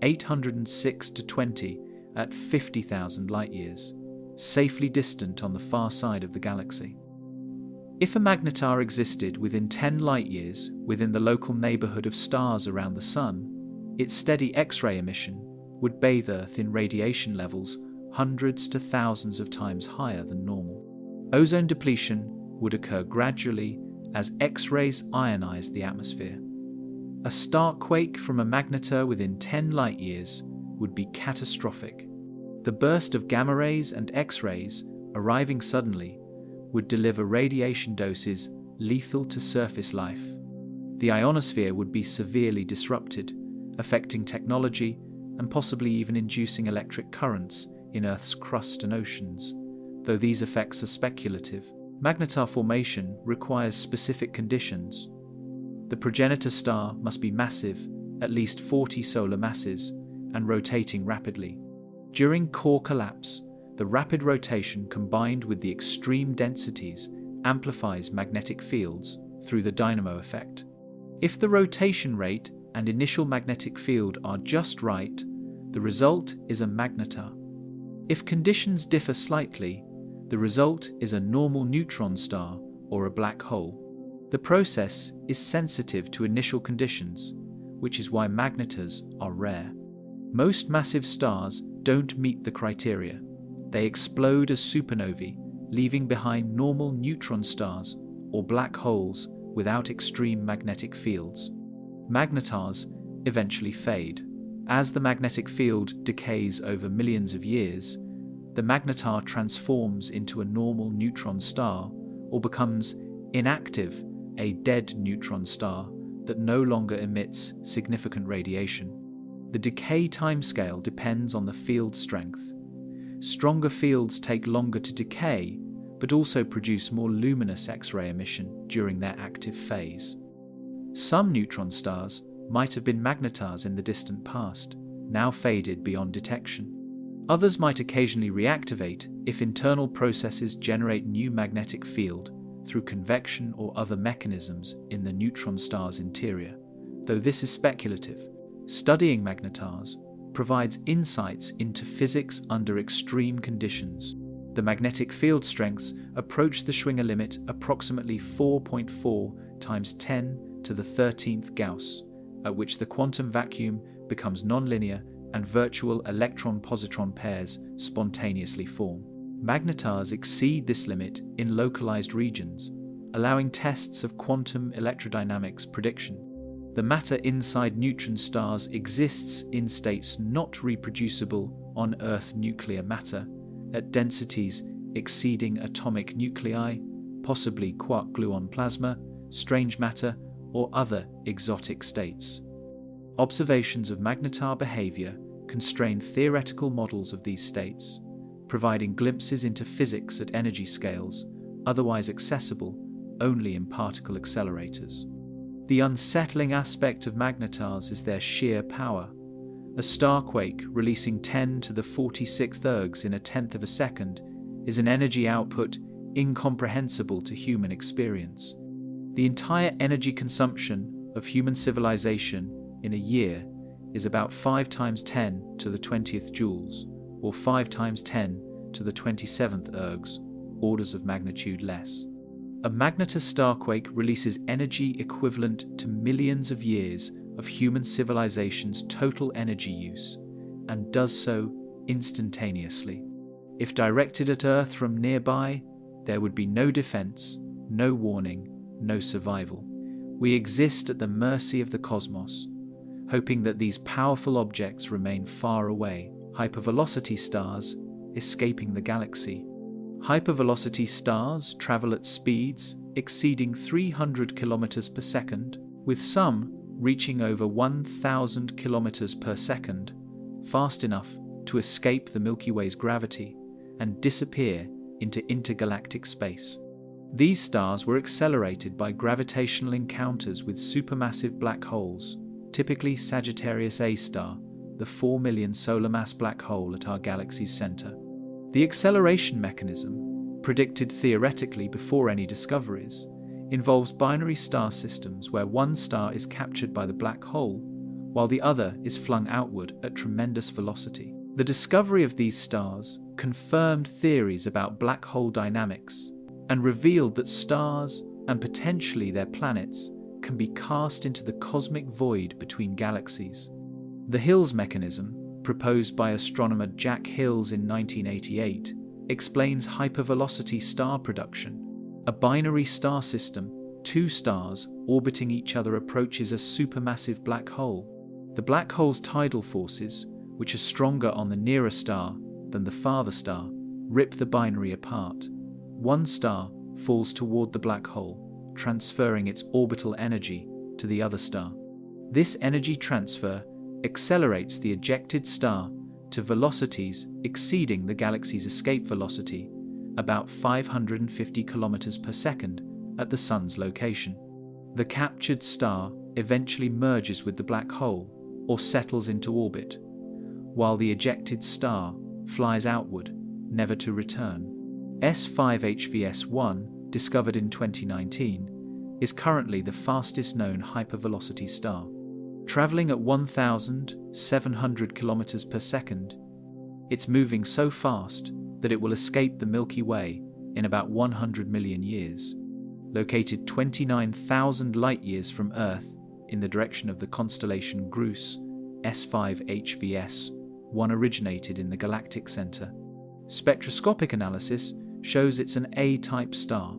10806-20 at 50,000 light-years, safely distant on the far side of the galaxy. If a magnetar existed within 10 light-years within the local neighborhood of stars around the Sun, its steady X-ray emission would bathe Earth in radiation levels hundreds to thousands of times higher than normal. Ozone depletion would occur gradually as X-rays ionize the atmosphere. A star quake from a magnetar within 10 light-years would be catastrophic. The burst of gamma rays and X-rays, arriving suddenly, would deliver radiation doses lethal to surface life. The ionosphere would be severely disrupted, affecting technology and possibly even inducing electric currents in Earth's crust and oceans. Though these effects are speculative, magnetar formation requires specific conditions. The progenitor star must be massive, at least 40 solar masses, and rotating rapidly. During core collapse, the rapid rotation combined with the extreme densities amplifies magnetic fields through the dynamo effect. If the rotation rate and initial magnetic field are just right, the result is a magnetar. If conditions differ slightly, the result is a normal neutron star or a black hole. The process is sensitive to initial conditions, which is why magnetars are rare. Most massive stars don't meet the criteria. They explode as supernovae, leaving behind normal neutron stars or black holes without extreme magnetic fields. Magnetars eventually fade. As the magnetic field decays over millions of years, the magnetar transforms into a normal neutron star or becomes inactive, a dead neutron star that no longer emits significant radiation. The decay timescale depends on the field strength. Stronger fields take longer to decay, but also produce more luminous X-ray emission during their active phase. Some neutron stars might have been magnetars in the distant past, now faded beyond detection. Others might occasionally reactivate if internal processes generate new magnetic field through convection or other mechanisms in the neutron star's interior. Though this is speculative, studying magnetars provides insights into physics under extreme conditions. The magnetic field strengths approach the Schwinger limit approximately 4.4 times 10 to the 13th Gauss, at which the quantum vacuum becomes nonlinear and virtual electron-positron pairs spontaneously form. Magnetars exceed this limit in localized regions, allowing tests of quantum electrodynamics prediction. The matter inside neutron stars exists in states not reproducible on Earth nuclear matter, at densities exceeding atomic nuclei, possibly quark-gluon plasma, strange matter, or other exotic states. Observations of magnetar behavior constrain theoretical models of these states, providing glimpses into physics at energy scales otherwise accessible only in particle accelerators. The unsettling aspect of magnetars is their sheer power. A starquake releasing 10 to the 46th ergs in a tenth of a second is an energy output incomprehensible to human experience. The entire energy consumption of human civilization in a year is about 5 times 10 to the 20th joules, or 5 times 10 to the 27th ergs, orders of magnitude less. A magnetar starquake releases energy equivalent to millions of years of human civilization's total energy use, and does so instantaneously. If directed at Earth from nearby, there would be no defense, no warning, no survival. We exist at the mercy of the cosmos, hoping that these powerful objects remain far away. Hypervelocity stars escaping the galaxy. Hypervelocity stars travel at speeds exceeding 300 kilometers per second, with some reaching over 1,000 kilometers per second, fast enough to escape the Milky Way's gravity and disappear into intergalactic space. These stars were accelerated by gravitational encounters with supermassive black holes, typically Sagittarius A star, the 4 million solar mass black hole at our galaxy's center. The acceleration mechanism, predicted theoretically before any discoveries, involves binary star systems where one star is captured by the black hole, while the other is flung outward at tremendous velocity. The discovery of these stars confirmed theories about black hole dynamics and revealed that stars, and potentially their planets, can be cast into the cosmic void between galaxies. The Hills mechanism, proposed by astronomer Jack Hills in 1988, explains hypervelocity star production. A binary star system, two stars orbiting each other, approaches a supermassive black hole. The black hole's tidal forces, which are stronger on the nearer star than the farther star, rip the binary apart. One star falls toward the black hole, transferring its orbital energy to the other star. This energy transfer accelerates the ejected star to velocities exceeding the galaxy's escape velocity, about 550 kilometers per second at the Sun's location. The captured star eventually merges with the black hole or settles into orbit, while the ejected star flies outward, never to return. S5HVS1, discovered in 2019, is currently the fastest known hypervelocity star. Traveling at 1,700 kilometers per second, it's moving so fast that it will escape the Milky Way in about 100 million years. Located 29,000 light-years from Earth in the direction of the constellation Grus, S5HVS1 originated in the galactic center. Spectroscopic analysis shows it's an A-type star,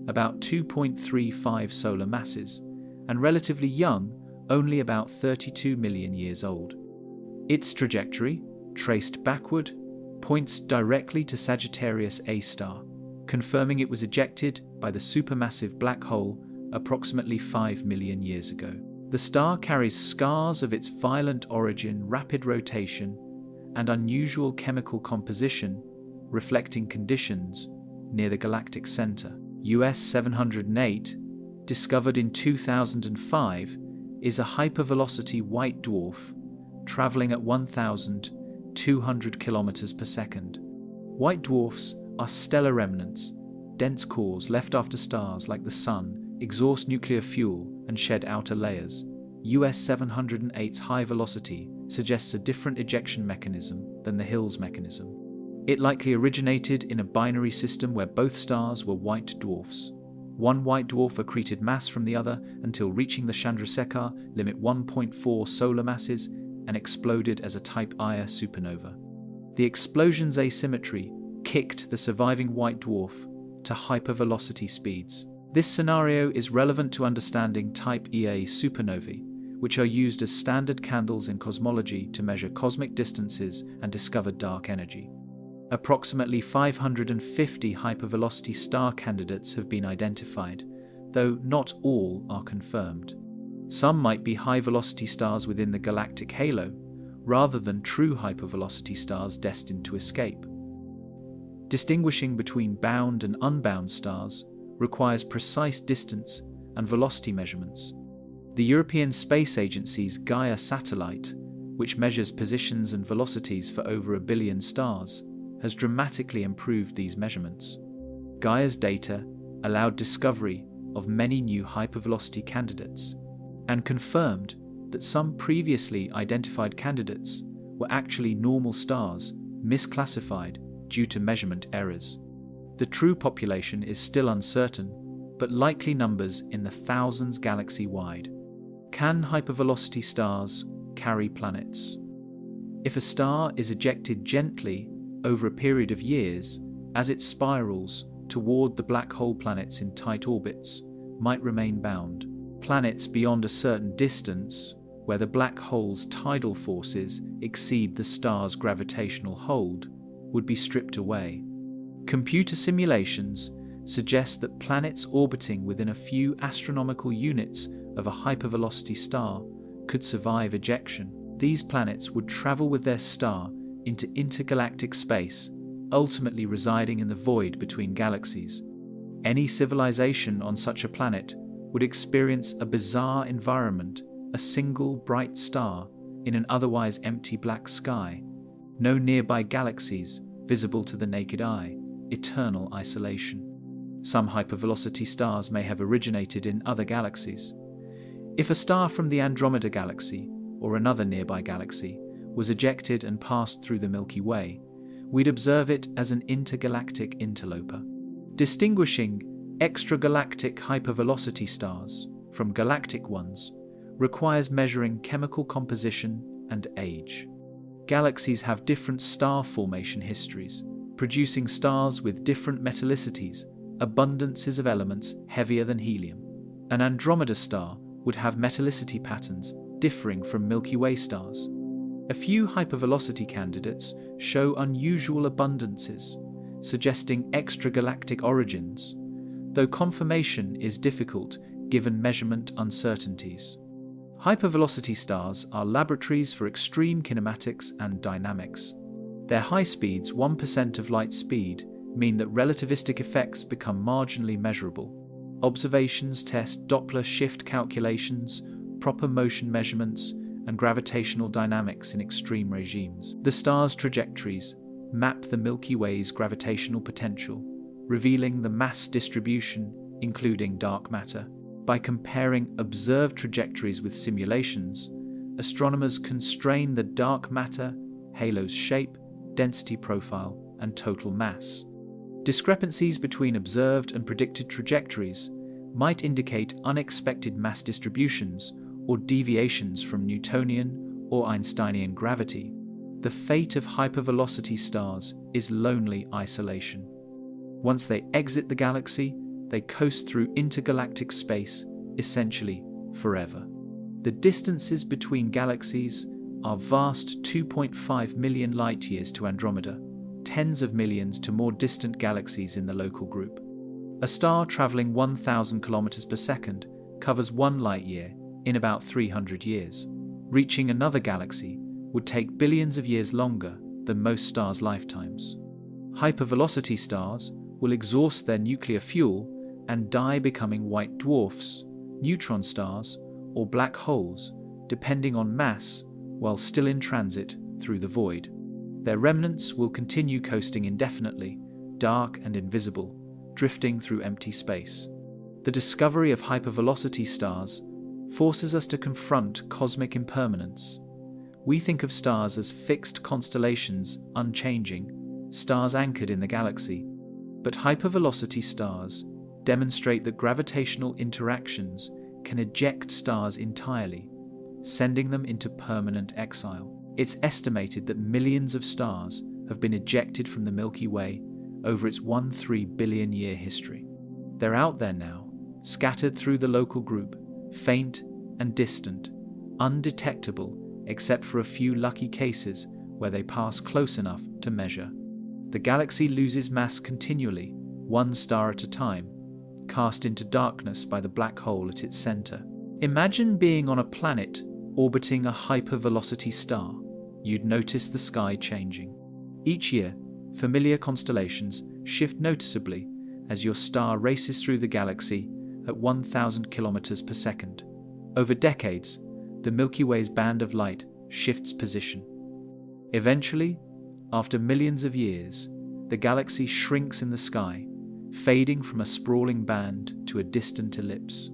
about 2.35 solar masses, and relatively young, only about 32 million years old. Its trajectory, traced backward, points directly to Sagittarius A star, confirming it was ejected by the supermassive black hole approximately 5 million years ago. The star carries scars of its violent origin, rapid rotation, and unusual chemical composition, reflecting conditions near the galactic center. US 708, discovered in 2005, is a hypervelocity white dwarf, traveling at 1,200 kilometers per second. White dwarfs are stellar remnants, dense cores left after stars like the Sun exhaust nuclear fuel and shed outer layers. US 708's high velocity suggests a different ejection mechanism than the Hills mechanism. It likely originated in a binary system where both stars were white dwarfs. One white dwarf accreted mass from the other until reaching the Chandrasekhar limit 1.4 solar masses and exploded as a type Ia supernova. The explosion's asymmetry kicked the surviving white dwarf to hypervelocity speeds. This scenario is relevant to understanding type Ia supernovae, which are used as standard candles in cosmology to measure cosmic distances and discover dark energy. Approximately 550 hypervelocity star candidates have been identified, though not all are confirmed. Some might be high-velocity stars within the galactic halo, rather than true hypervelocity stars destined to escape. Distinguishing between bound and unbound stars requires precise distance and velocity measurements. The European Space Agency's Gaia satellite, which measures positions and velocities for over 1 billion stars, has dramatically improved these measurements. Gaia's data allowed discovery of many new hypervelocity candidates and confirmed that some previously identified candidates were actually normal stars misclassified due to measurement errors. The true population is still uncertain, but likely numbers in the thousands galaxy-wide. Can hypervelocity stars carry planets? If a star is ejected gently over a period of years, as it spirals toward the black hole, planets in tight orbits might remain bound. Planets beyond a certain distance, where the black hole's tidal forces exceed the star's gravitational hold, would be stripped away. Computer simulations suggest that planets orbiting within a few astronomical units of a hypervelocity star could survive ejection. These planets would travel with their star into intergalactic space, ultimately residing in the void between galaxies. Any civilization on such a planet would experience a bizarre environment, a single bright star in an otherwise empty black sky, no nearby galaxies visible to the naked eye, eternal isolation. Some hypervelocity stars may have originated in other galaxies. If a star from the Andromeda galaxy, or another nearby galaxy, was ejected and passed through the Milky Way, we'd observe it as an intergalactic interloper. Distinguishing extragalactic hypervelocity stars from galactic ones requires measuring chemical composition and age. Galaxies have different star formation histories, producing stars with different metallicities, abundances of elements heavier than helium. An Andromeda star would have metallicity patterns differing from Milky Way stars. A few hypervelocity candidates show unusual abundances, suggesting extragalactic origins, though confirmation is difficult given measurement uncertainties. Hypervelocity stars are laboratories for extreme kinematics and dynamics. Their high speeds, 1% of light speed, mean that relativistic effects become marginally measurable. Observations test Doppler shift calculations, proper motion measurements, and gravitational dynamics in extreme regimes. The star's trajectories map the Milky Way's gravitational potential, revealing the mass distribution, including dark matter. By comparing observed trajectories with simulations, astronomers constrain the dark matter halo's shape, density profile, and total mass. Discrepancies between observed and predicted trajectories might indicate unexpected mass distributions or deviations from Newtonian or Einsteinian gravity. The fate of hypervelocity stars is lonely isolation. Once they exit the galaxy, they coast through intergalactic space, essentially forever. The distances between galaxies are vast, 2.5 million light-years to Andromeda, tens of millions to more distant galaxies in the local group. A star traveling 1,000 kilometers per second covers 1 light-year in about 300 years. Reaching another galaxy would take billions of years longer than most stars' lifetimes. Hypervelocity stars will exhaust their nuclear fuel and die, becoming white dwarfs, neutron stars, or black holes, depending on mass, while still in transit through the void. Their remnants will continue coasting indefinitely, dark and invisible, drifting through empty space. The discovery of hypervelocity stars forces us to confront cosmic impermanence. We think of stars as fixed constellations, unchanging, stars anchored in the galaxy. But hypervelocity stars demonstrate that gravitational interactions can eject stars entirely, sending them into permanent exile. It's estimated that millions of stars have been ejected from the Milky Way over its 13 billion year history. They're out there now, scattered through the local group, faint and distant, undetectable except for a few lucky cases where they pass close enough to measure. The galaxy loses mass continually, one star at a time, cast into darkness by the black hole at its center. Imagine being on a planet orbiting a hypervelocity star. You'd notice the sky changing. Each year, familiar constellations shift noticeably as your star races through the galaxy at 1,000 kilometers per second. Over decades, the Milky Way's band of light shifts position. Eventually, after millions of years, the galaxy shrinks in the sky, fading from a sprawling band to a distant ellipse.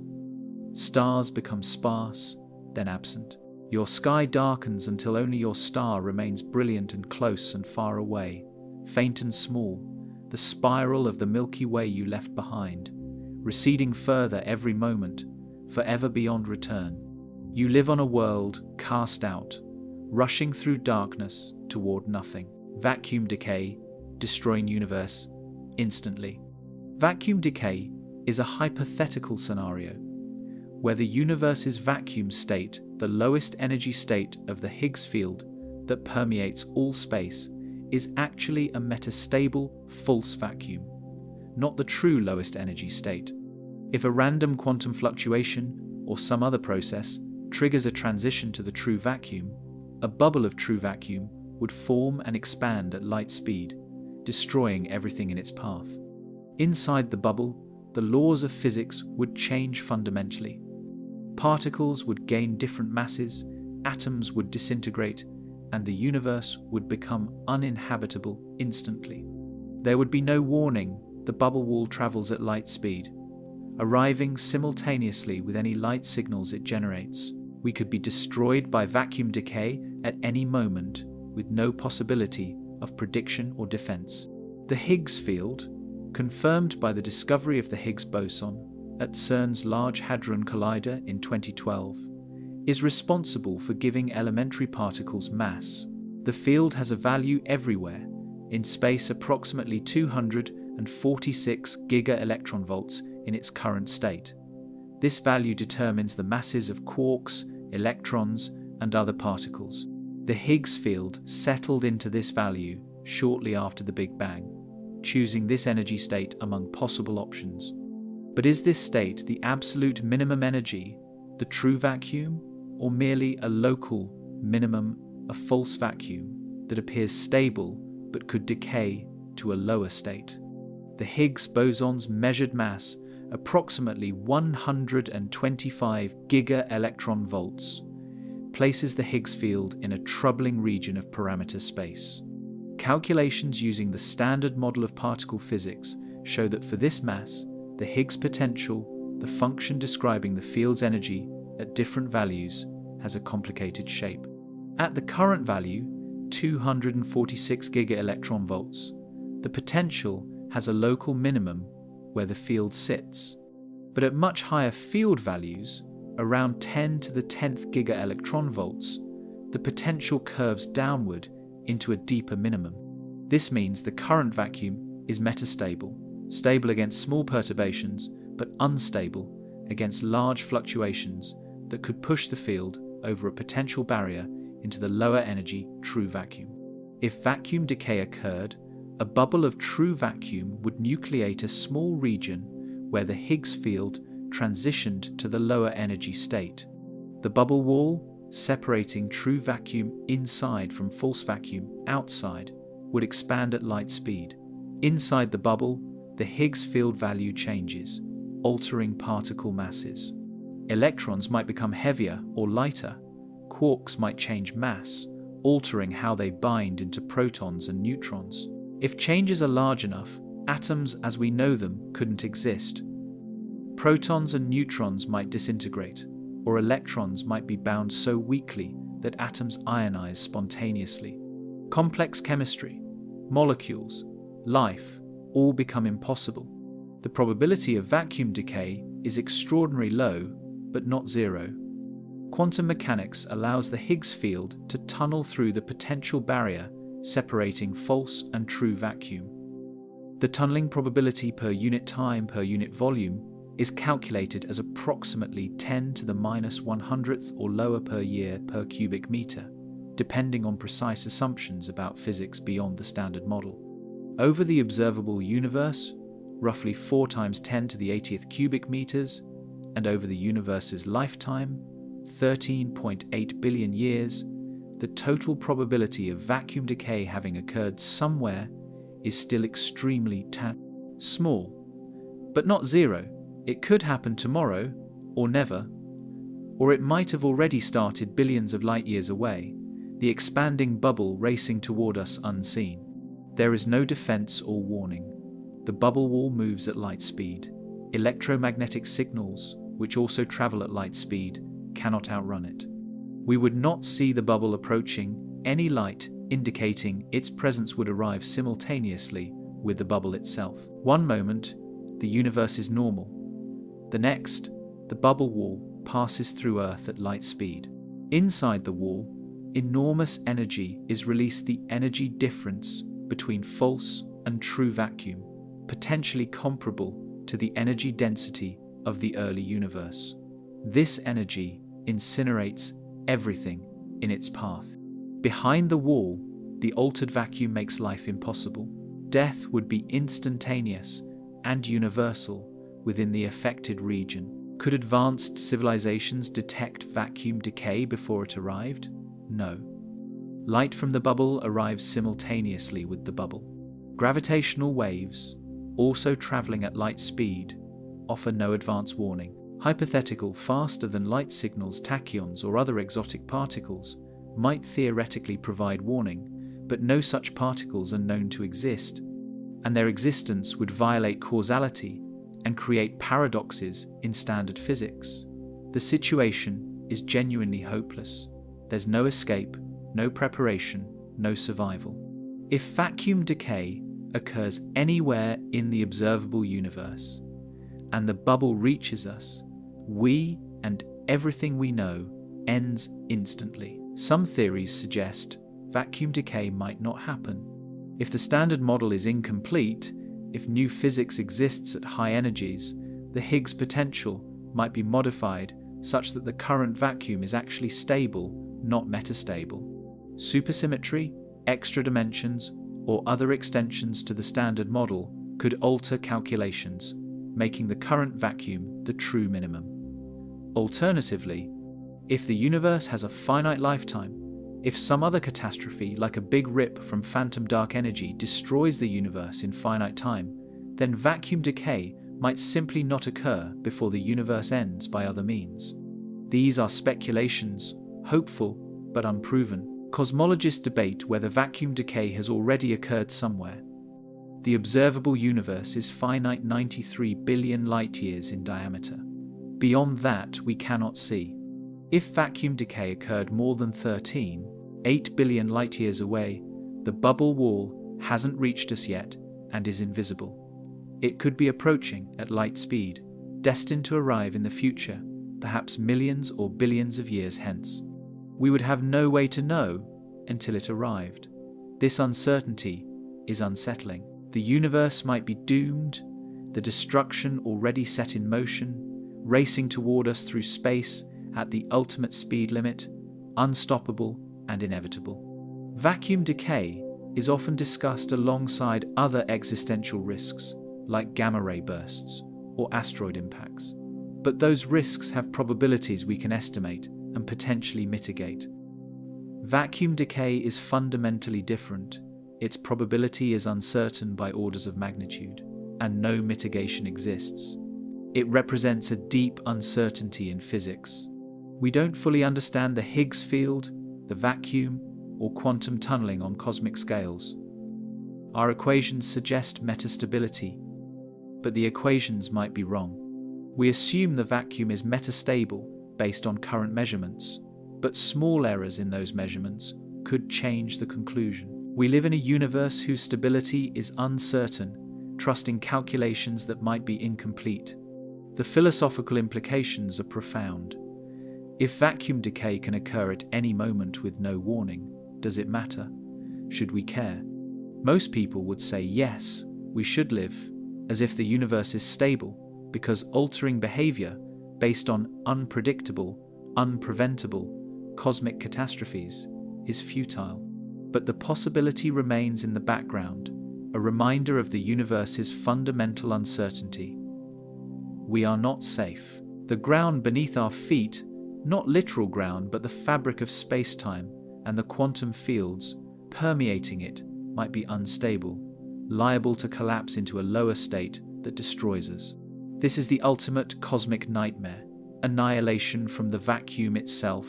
Stars become sparse, then absent. Your sky darkens until only your star remains brilliant and close and far away, faint and small, the spiral of the Milky Way you left behind, receding further every moment, forever beyond return. You live on a world cast out, rushing through darkness toward nothing. Vacuum decay, destroying universe instantly. Vacuum decay is a hypothetical scenario where the universe's vacuum state, the lowest energy state of the Higgs field that permeates all space, is actually a metastable false vacuum, not the true lowest energy state. If a random quantum fluctuation or some other process triggers a transition to the true vacuum, a bubble of true vacuum would form and expand at light speed, destroying everything in its path. Inside the bubble, the laws of physics would change fundamentally. Particles would gain different masses, atoms would disintegrate, and the universe would become uninhabitable instantly. There would be no warning. The bubble wall travels at light speed, arriving simultaneously with any light signals it generates. We could be destroyed by vacuum decay at any moment, with no possibility of prediction or defense. The Higgs field, confirmed by the discovery of the Higgs boson at CERN's Large Hadron Collider in 2012, is responsible for giving elementary particles mass. The field has a value everywhere, in space approximately 246 giga-electronvolts in its current state. This value determines the masses of quarks, electrons, and other particles. The Higgs field settled into this value shortly after the Big Bang, choosing this energy state among possible options. But is this state the absolute minimum energy, the true vacuum, or merely a local minimum, a false vacuum that appears stable but could decay to a lower state? The Higgs boson's measured mass, approximately 125 giga-electronvolts, places the Higgs field in a troubling region of parameter space. Calculations using the standard model of particle physics show that for this mass, the Higgs potential, the function describing the field's energy at different values, has a complicated shape. At the current value, 246 giga-electronvolts, the potential has a local minimum where the field sits. But at much higher field values, around 10 to the 10th giga-electronvolts, the potential curves downward into a deeper minimum. This means the current vacuum is metastable, stable against small perturbations, but unstable against large fluctuations that could push the field over a potential barrier into the lower energy true vacuum. If vacuum decay occurred, a bubble of true vacuum would nucleate a small region where the Higgs field transitioned to the lower energy state. The bubble wall, separating true vacuum inside from false vacuum outside, would expand at light speed. Inside the bubble, the Higgs field value changes, altering particle masses. Electrons might become heavier or lighter. Quarks might change mass, altering how they bind into protons and neutrons. If changes are large enough, atoms as we know them couldn't exist. Protons and neutrons might disintegrate, or electrons might be bound so weakly that atoms ionize spontaneously. Complex chemistry, molecules, life, all become impossible. The probability of vacuum decay is extraordinarily low, but not zero. Quantum mechanics allows the Higgs field to tunnel through the potential barrier separating false and true vacuum. The tunneling probability per unit time per unit volume is calculated as approximately 10 to the minus 100th or lower per year per cubic meter, depending on precise assumptions about physics beyond the standard model. Over the observable universe, roughly 4 times 10 to the 80th cubic meters, and over the universe's lifetime, 13.8 billion years, the total probability of vacuum decay having occurred somewhere is still extremely small. But not zero. It could happen tomorrow, or never. Or it might have already started billions of light years away, the expanding bubble racing toward us unseen. There is no defense or warning. The bubble wall moves at light speed. Electromagnetic signals, which also travel at light speed, cannot outrun it. We would not see the bubble approaching any light indicating its presence would arrive simultaneously with the bubble itself. One moment, the universe is normal. The next, the bubble wall passes through Earth at light speed. Inside the wall, enormous energy is released, the energy difference between false and true vacuum, potentially comparable to the energy density of the early universe. This energy incinerates everything in its path. Behind the wall, the altered vacuum makes life impossible. Death would be instantaneous and universal within the affected region. Could advanced civilizations detect vacuum decay before it arrived? No. Light from the bubble arrives simultaneously with the bubble. Gravitational waves, also traveling at light speed, offer no advance warning. Hypothetical faster-than-light signals, tachyons, or other exotic particles might theoretically provide warning, but no such particles are known to exist, and their existence would violate causality and create paradoxes in standard physics. The situation is genuinely hopeless. There's no escape, no preparation, no survival. If vacuum decay occurs anywhere in the observable universe, and the bubble reaches us, we and everything we know ends instantly. Some theories suggest vacuum decay might not happen. If the standard model is incomplete, if new physics exists at high energies, the Higgs potential might be modified such that the current vacuum is actually stable, not metastable. Supersymmetry, extra dimensions, or other extensions to the standard model could alter calculations, making the current vacuum the true minimum. Alternatively, if the universe has a finite lifetime, if some other catastrophe, like a big rip from phantom dark energy, destroys the universe in finite time, then vacuum decay might simply not occur before the universe ends by other means. These are speculations, hopeful but unproven. Cosmologists debate whether vacuum decay has already occurred somewhere. The observable universe is finite 93 billion light-years in diameter. Beyond that, we cannot see. If vacuum decay occurred more than 8 billion light-years away, the bubble wall hasn't reached us yet and is invisible. It could be approaching at light speed, destined to arrive in the future, perhaps millions or billions of years hence. We would have no way to know until it arrived. This uncertainty is unsettling. The universe might be doomed, the destruction already set in motion, racing toward us through space at the ultimate speed limit, unstoppable and inevitable. Vacuum decay is often discussed alongside other existential risks, like gamma-ray bursts or asteroid impacts. But those risks have probabilities we can estimate and potentially mitigate. Vacuum decay is fundamentally different. Its probability is uncertain by orders of magnitude, and no mitigation exists. It represents a deep uncertainty in physics. We don't fully understand the Higgs field, the vacuum, or quantum tunneling on cosmic scales. Our equations suggest metastability, but the equations might be wrong. We assume the vacuum is metastable based on current measurements, but small errors in those measurements could change the conclusion. We live in a universe whose stability is uncertain, trusting calculations that might be incomplete. The philosophical implications are profound. If vacuum decay can occur at any moment with no warning, does it matter? Should we care? Most people would say yes, we should live, as if the universe is stable, because altering behavior based on unpredictable, unpreventable cosmic catastrophes is futile. But the possibility remains in the background, a reminder of the universe's fundamental uncertainty. We are not safe. The ground beneath our feet, not literal ground, but the fabric of space-time and the quantum fields permeating it, might be unstable, liable to collapse into a lower state that destroys us. This is the ultimate cosmic nightmare, annihilation from the vacuum itself,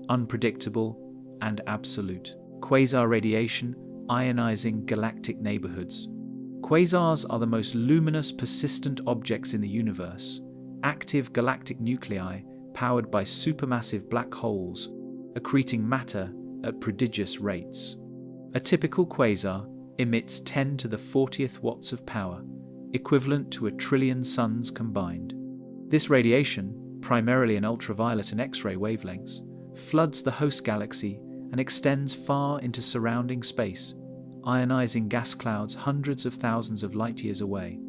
unpredictable and absolute. Quasar radiation ionizing galactic neighborhoods. Quasars are the most luminous, persistent objects in the universe, active galactic nuclei powered by supermassive black holes, accreting matter at prodigious rates. A typical quasar emits 10 to the 40th watts of power, equivalent to 1 trillion suns combined. This radiation, primarily in ultraviolet and X-ray wavelengths, floods the host galaxy and extends far into surrounding space, ionizing gas clouds hundreds of thousands of light-years away.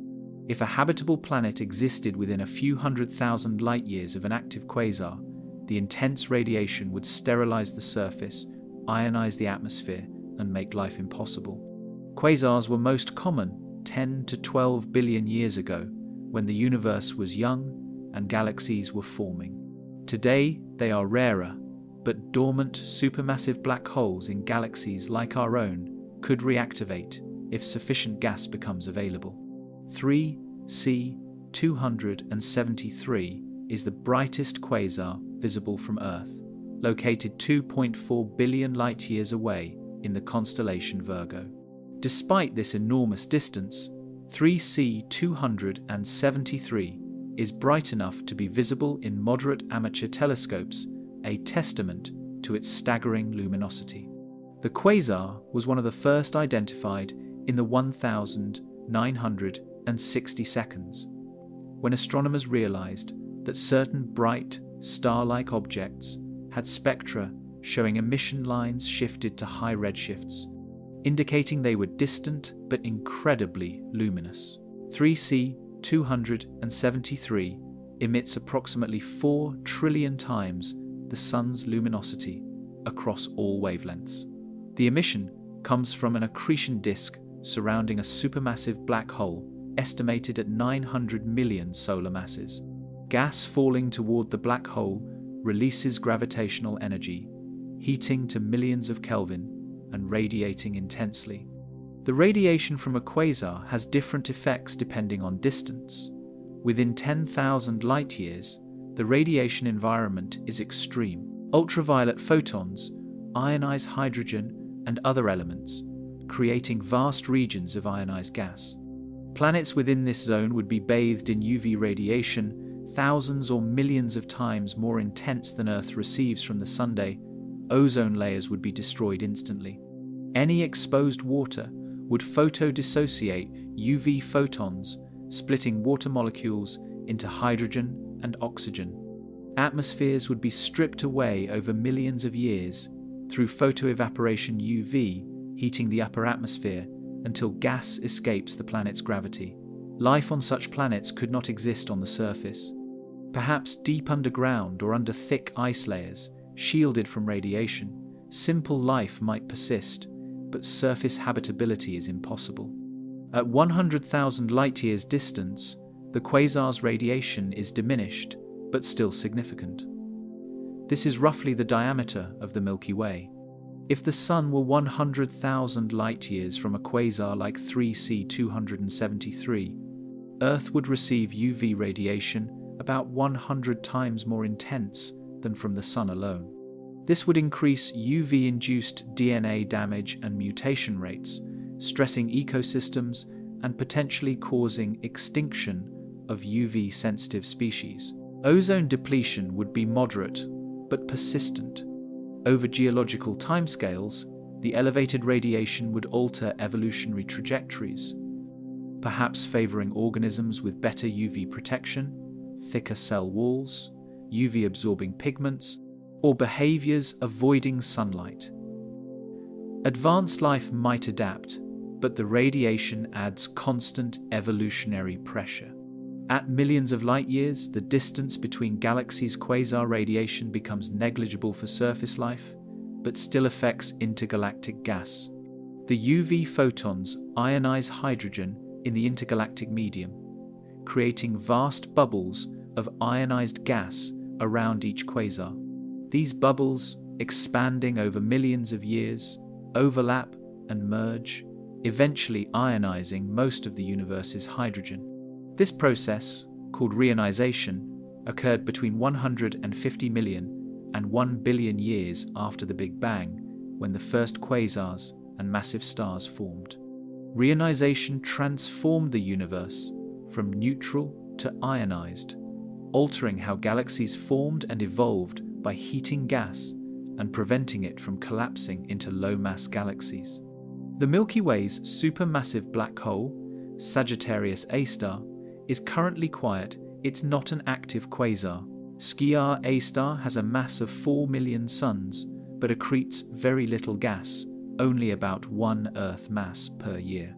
If a habitable planet existed within a few 100,000 light-years of an active quasar, the intense radiation would sterilize the surface, ionize the atmosphere, and make life impossible. Quasars were most common 10 to 12 billion years ago, when the universe was young and galaxies were forming. Today, they are rarer, but dormant supermassive black holes in galaxies like our own could reactivate if sufficient gas becomes available. 3C J101527.2+625911 is the brightest quasar visible from Earth, located 2.4 billion light-years away in the constellation Virgo. Despite this enormous distance, 3C273 is bright enough to be visible in moderate amateur telescopes, a testament to its staggering luminosity. The quasar was one of the first identified in the 1960 seconds, when astronomers realized that certain bright, star-like objects had spectra showing emission lines shifted to high redshifts, indicating they were distant but incredibly luminous. 3C273 emits approximately 4 trillion times the Sun's luminosity across all wavelengths. The emission comes from an accretion disk surrounding a supermassive black hole estimated at 900 million solar masses. Gas falling toward the black hole releases gravitational energy, heating to millions of Kelvin and radiating intensely. The radiation from a quasar has different effects depending on distance. Within 10,000 light-years, the radiation environment is extreme. Ultraviolet photons ionize hydrogen and other elements, creating vast regions of ionized gas. Planets within this zone would be bathed in UV radiation, thousands or millions of times more intense than Earth receives from the Sunday. Ozone layers would be destroyed instantly. Any exposed water would photodissociate UV photons, splitting water molecules into hydrogen and oxygen. Atmospheres would be stripped away over millions of years through photoevaporation UV, heating the upper atmosphere until gas escapes the planet's gravity. Life on such planets could not exist on the surface. Perhaps deep underground or under thick ice layers, shielded from radiation, simple life might persist, but surface habitability is impossible. At 100,000 light-years distance, the quasar's radiation is diminished, but still significant. This is roughly the diameter of the Milky Way. If the Sun were 100,000 light-years from a quasar like 3C273, Earth would receive UV radiation about 100 times more intense than from the Sun alone. This would increase UV-induced DNA damage and mutation rates, stressing ecosystems and potentially causing extinction of UV-sensitive species. Ozone depletion would be moderate but persistent. Over geological timescales, the elevated radiation would alter evolutionary trajectories, perhaps favoring organisms with better UV protection, thicker cell walls, UV-absorbing pigments, or behaviors avoiding sunlight. Advanced life might adapt, but the radiation adds constant evolutionary pressure. At millions of light-years, the distance between galaxies' quasar radiation becomes negligible for surface life, but still affects intergalactic gas. The UV photons ionize hydrogen in the intergalactic medium, creating vast bubbles of ionized gas around each quasar. These bubbles, expanding over millions of years, overlap and merge, eventually ionizing most of the universe's hydrogen. This process, called reionization, occurred between 150 million and 1 billion years after the Big Bang, when the first quasars and massive stars formed. Reionization transformed the universe from neutral to ionized, altering how galaxies formed and evolved by heating gas and preventing it from collapsing into low-mass galaxies. The Milky Way's supermassive black hole, Sagittarius A star, is currently quiet. It's not an active quasar. Skiar A star has a mass of 4 million suns, but accretes very little gas, only about 1 Earth mass per year.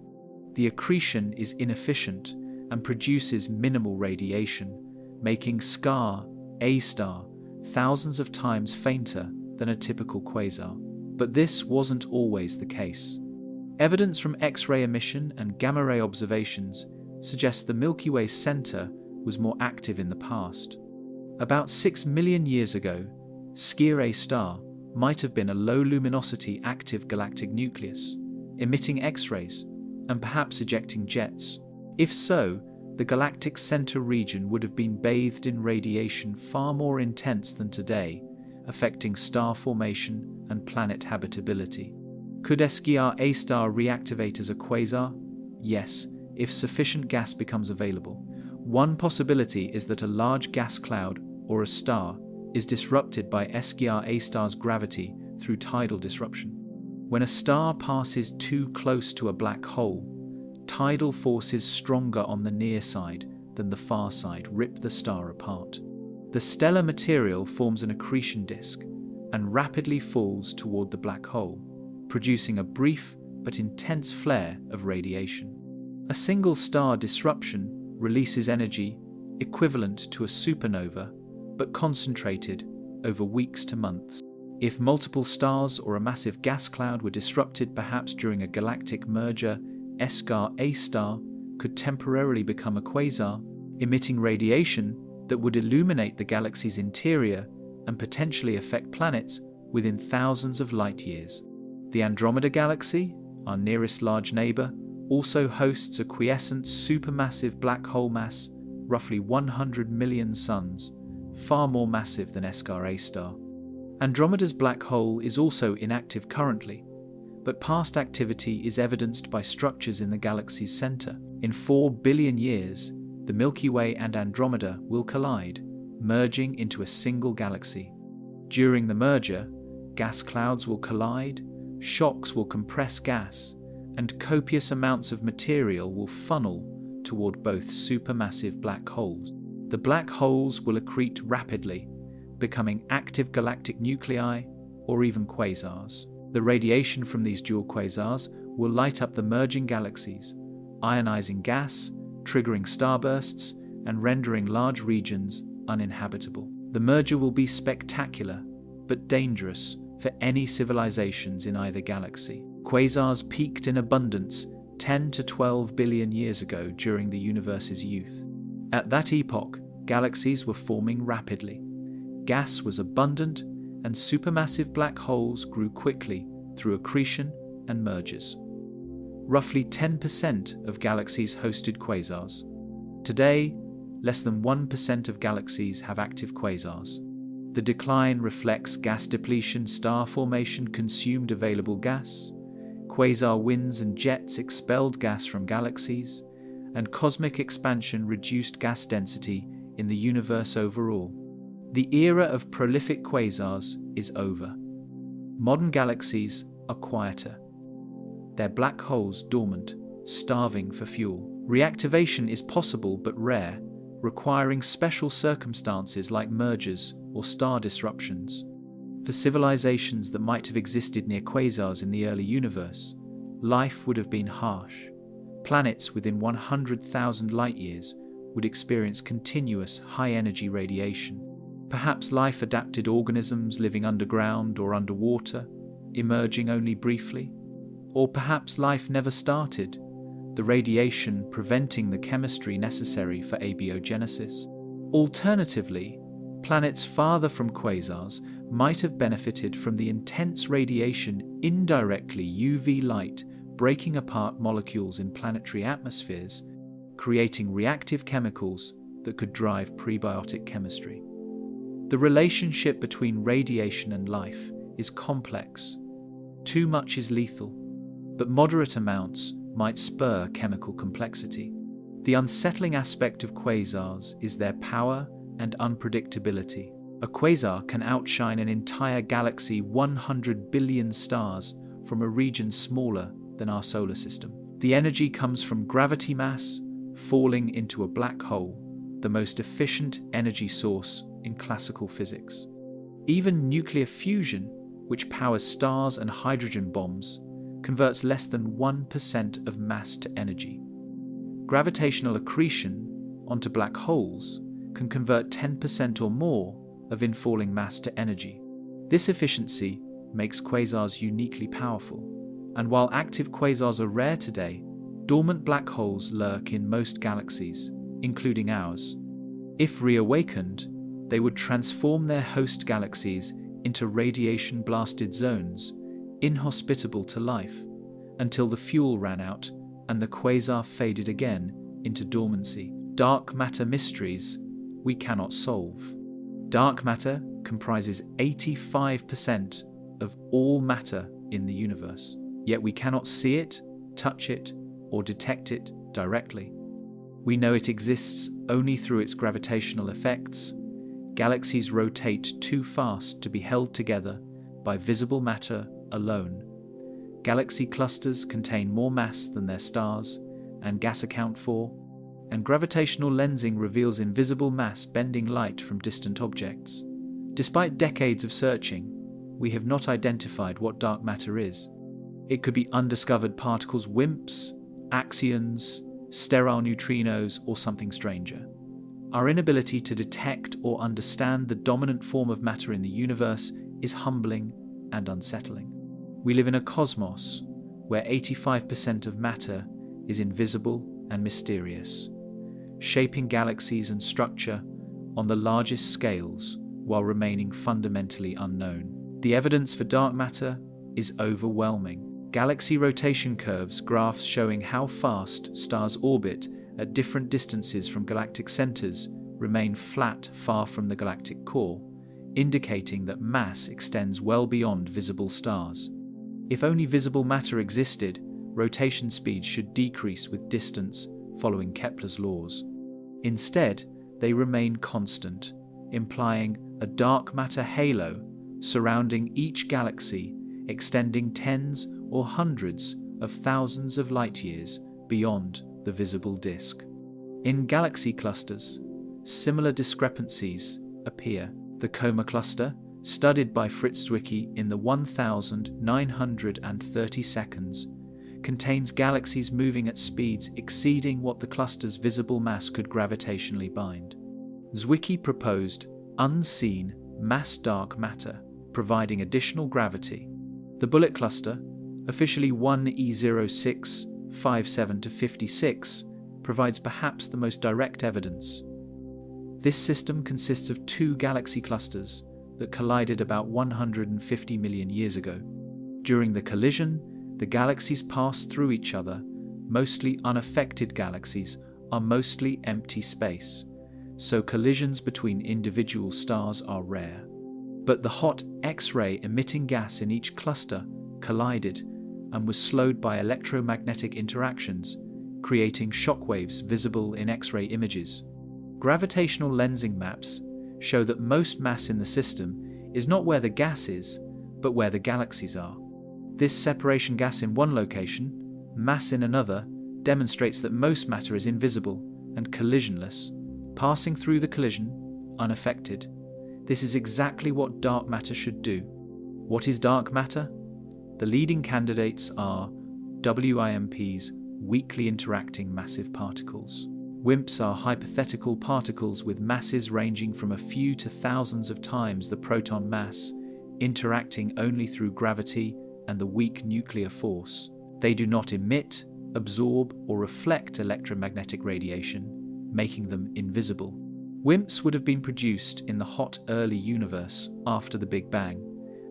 The accretion is inefficient and produces minimal radiation, making Scar A star thousands of times fainter than a typical quasar. But this wasn't always the case. Evidence from X-ray emission and gamma-ray observations suggests the Milky Way's center was more active in the past. About 6 million years ago, Skiar A star might have been a low-luminosity active galactic nucleus, emitting X-rays and perhaps ejecting jets. If so, the galactic center region would have been bathed in radiation far more intense than today, affecting star formation and planet habitability. Could SGR A star reactivate as a quasar? Yes, if sufficient gas becomes available. One possibility is that a large gas cloud, or a star, is disrupted by SGR A star's gravity through tidal disruption. When a star passes too close to a black hole, tidal forces stronger on the near side than the far side rip the star apart. The stellar material forms an accretion disk and rapidly falls toward the black hole, producing a brief but intense flare of radiation. A single star disruption releases energy equivalent to a supernova, but concentrated over weeks to months. If multiple stars or a massive gas cloud were disrupted, perhaps during a galactic merger, SGR A star could temporarily become a quasar, emitting radiation that would illuminate the galaxy's interior and potentially affect planets within thousands of light years. The Andromeda Galaxy, our nearest large neighbor, also hosts a quiescent supermassive black hole mass, roughly 100 million suns, far more massive than SGR A star. Andromeda's black hole is also inactive currently, but past activity is evidenced by structures in the galaxy's center. In 4 billion years, the Milky Way and Andromeda will collide, merging into a single galaxy. During the merger, gas clouds will collide, shocks will compress gas, and copious amounts of material will funnel toward both supermassive black holes. The black holes will accrete rapidly, becoming active galactic nuclei or even quasars. The radiation from these dual quasars will light up the merging galaxies, ionizing gas, triggering starbursts, and rendering large regions uninhabitable. The merger will be spectacular, but dangerous for any civilizations in either galaxy. Quasars peaked in abundance 10 to 12 billion years ago during the universe's youth. At that epoch, galaxies were forming rapidly. Gas was abundant, and supermassive black holes grew quickly through accretion and mergers. Roughly 10% of galaxies hosted quasars. Today, less than 1% of galaxies have active quasars. The decline reflects gas depletion, star formation consumed available gas, quasar winds and jets expelled gas from galaxies, and cosmic expansion reduced gas density in the universe overall. The era of prolific quasars is over. Modern galaxies are quieter. Their black holes dormant, starving for fuel. Reactivation is possible but rare, requiring special circumstances like mergers or star disruptions. For civilizations that might have existed near quasars in the early universe, life would have been harsh. Planets within 100,000 light-years would experience continuous high-energy radiation. Perhaps life-adapted organisms living underground or underwater, emerging only briefly. Or perhaps life never started, the radiation preventing the chemistry necessary for abiogenesis. Alternatively, planets farther from quasars might have benefited from the intense radiation indirectly UV light breaking apart molecules in planetary atmospheres, creating reactive chemicals that could drive prebiotic chemistry. The relationship between radiation and life is complex. Too much is lethal, but moderate amounts might spur chemical complexity. The unsettling aspect of quasars is their power and unpredictability. A quasar can outshine an entire galaxy 100 billion stars from a region smaller than our solar system. The energy comes from gravity mass falling into a black hole, the most efficient energy source in classical physics. Even nuclear fusion, which powers stars and hydrogen bombs, converts less than 1% of mass to energy. Gravitational accretion onto black holes can convert 10% or more of infalling mass to energy. This efficiency makes quasars uniquely powerful, and while active quasars are rare today, dormant black holes lurk in most galaxies, including ours. If reawakened, they would transform their host galaxies into radiation-blasted zones, inhospitable to life, until the fuel ran out and the quasar faded again into dormancy. dark matter mysteries we cannot solve. Dark matter comprises 85% of all matter in the universe, yet we cannot see it, touch it, or detect it directly. We know it exists only through its gravitational effects. Galaxies rotate too fast to be held together by visible matter alone. Galaxy clusters contain more mass than their stars and gas account for, and gravitational lensing reveals invisible mass bending light from distant objects. Despite decades of searching, we have not identified what dark matter is. It could be undiscovered particles, WIMPs, axions, sterile neutrinos, or something stranger. Our inability to detect or understand the dominant form of matter in the universe is humbling and unsettling. We live in a cosmos where 85% of matter is invisible and mysterious, shaping galaxies and structure on the largest scales while remaining fundamentally unknown. The evidence for dark matter is overwhelming. Galaxy rotation curves, graphs showing how fast stars orbit at different distances from galactic centers, remain flat far from the galactic core, indicating that mass extends well beyond visible stars. If only visible matter existed, rotation speeds should decrease with distance following Kepler's laws. Instead, they remain constant, implying a dark matter halo surrounding each galaxy, extending tens or hundreds of thousands of light years beyond the visible disk. In galaxy clusters, similar discrepancies appear. The Coma cluster, studied by Fritz Zwicky in the 1930 seconds, contains galaxies moving at speeds exceeding what the cluster's visible mass could gravitationally bind. Zwicky proposed unseen mass dark matter, providing additional gravity. The Bullet cluster, officially 1E0657.2+56, provides perhaps the most direct evidence. This system consists of two galaxy clusters that collided about 150 million years ago. During the collision, the galaxies passed through each other. Mostly unaffected galaxies are mostly empty space, so collisions between individual stars are rare. But the hot X-ray emitting gas in each cluster collided and was slowed by electromagnetic interactions, creating shockwaves visible in X-ray images. Gravitational lensing maps show that most mass in the system is not where the gas is, but where the galaxies are. This separation gas in one location, mass in another, demonstrates that most matter is invisible and collisionless, passing through the collision unaffected. This is exactly what dark matter should do. What is dark matter? The leading candidates are WIMPs, weakly interacting massive particles. WIMPs are hypothetical particles with masses ranging from a few to thousands of times the proton mass, interacting only through gravity and the weak nuclear force. They do not emit, absorb, or reflect electromagnetic radiation, making them invisible. WIMPs would have been produced in the hot early universe after the Big Bang,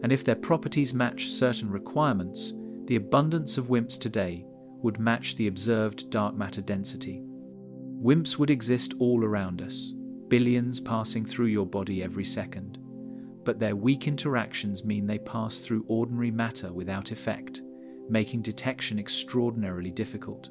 and if their properties match certain requirements, the abundance of WIMPs today would match the observed dark matter density. WIMPs would exist all around us, billions passing through your body every second. But their weak interactions mean they pass through ordinary matter without effect, making detection extraordinarily difficult.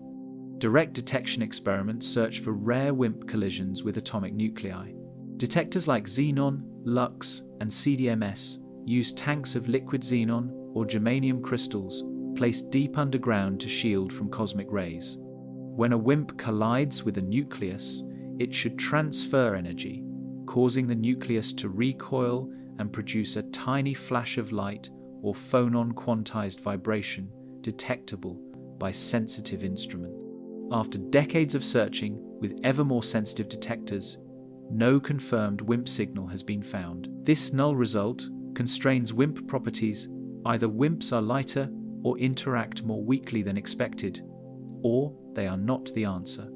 Direct detection experiments search for rare WIMP collisions with atomic nuclei. Detectors like xenon, lux, and CDMS use tanks of liquid xenon or germanium crystals placed deep underground to shield from cosmic rays. When a WIMP collides with a nucleus, it should transfer energy, causing the nucleus to recoil and produce a tiny flash of light or phonon quantized vibration detectable by sensitive instrument. After decades of searching with ever more sensitive detectors, no confirmed WIMP signal has been found. This null result constrains WIMP properties. Either WIMPs are lighter or interact more weakly than expected, or they are not the answer.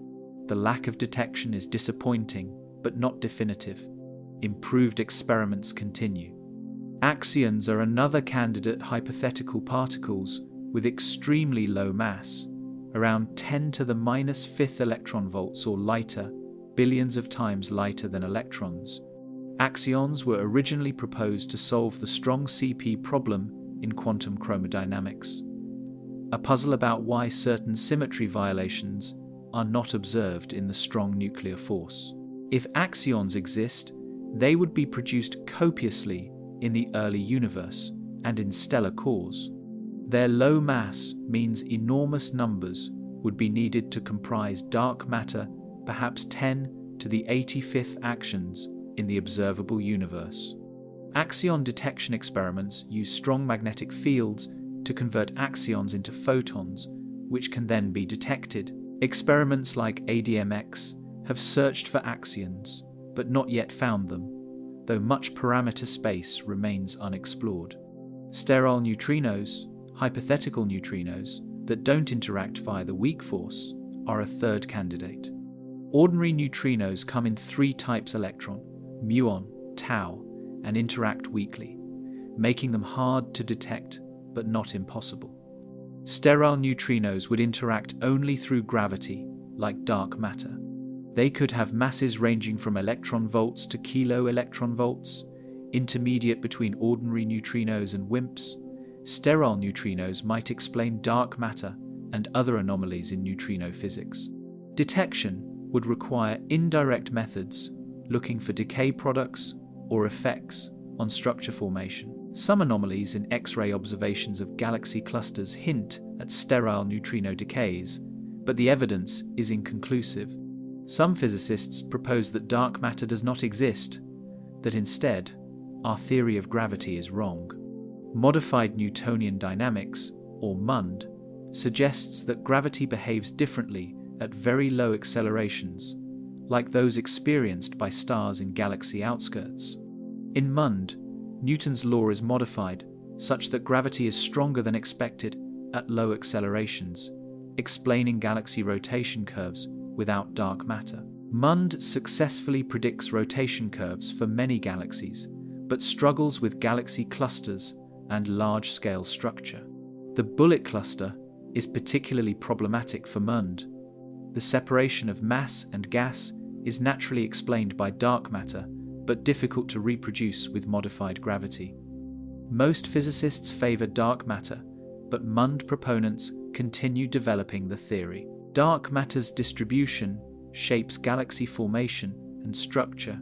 The lack of detection is disappointing, but not definitive. Improved experiments continue. Axions are another candidate hypothetical particles with extremely low mass, around 10 to the -5 electron volts or lighter, billions of times lighter than electrons. Axions were originally proposed to solve the strong CP problem in quantum chromodynamics, a puzzle about why certain symmetry violations are not observed in the strong nuclear force. If axions exist, they would be produced copiously in the early universe and in stellar cores. Their low mass means enormous numbers would be needed to comprise dark matter, perhaps 10 to the 85th axions in the observable universe. Axion detection experiments use strong magnetic fields to convert axions into photons, which can then be detected. Experiments like ADMX have searched for axions, but not yet found them, though much parameter space remains unexplored. Sterile neutrinos, hypothetical neutrinos that don't interact via the weak force, are a third candidate. Ordinary neutrinos come in three types: electron, muon, tau, and interact weakly, making them hard to detect but not impossible. Sterile neutrinos would interact only through gravity, like dark matter. They could have masses ranging from electron volts to kilo electron volts, intermediate between ordinary neutrinos and WIMPs. Sterile neutrinos might explain dark matter and other anomalies in neutrino physics. Detection would require indirect methods, looking for decay products or effects on structure formation. Some anomalies in X-ray observations of galaxy clusters hint at sterile neutrino decays, but the evidence is inconclusive. Some physicists propose that dark matter does not exist, that instead, our theory of gravity is wrong. Modified Newtonian dynamics, or MUND, suggests that gravity behaves differently at very low accelerations, like those experienced by stars in galaxy outskirts. In MUND, Newton's law is modified such that gravity is stronger than expected at low accelerations, explaining galaxy rotation curves without dark matter. MUND successfully predicts rotation curves for many galaxies, but struggles with galaxy clusters and large-scale structure. The bullet cluster is particularly problematic for MUND. The separation of mass and gas is naturally explained by dark matter, but difficult to reproduce with modified gravity. Most physicists favor dark matter, but MUND proponents continue developing the theory. Dark matter's distribution shapes galaxy formation and structure.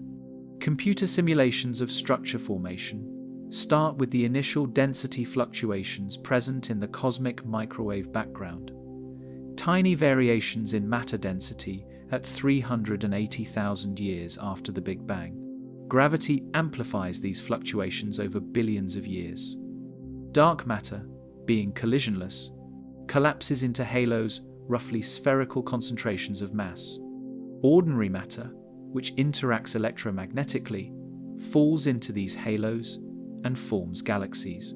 Computer simulations of structure formation start with the initial density fluctuations present in the cosmic microwave background. Tiny variations in matter density at 380,000 years after the Big Bang. Gravity amplifies these fluctuations over billions of years. Dark matter, being collisionless, collapses into halos, roughly spherical concentrations of mass. Ordinary matter, which interacts electromagnetically, falls into these halos and forms galaxies.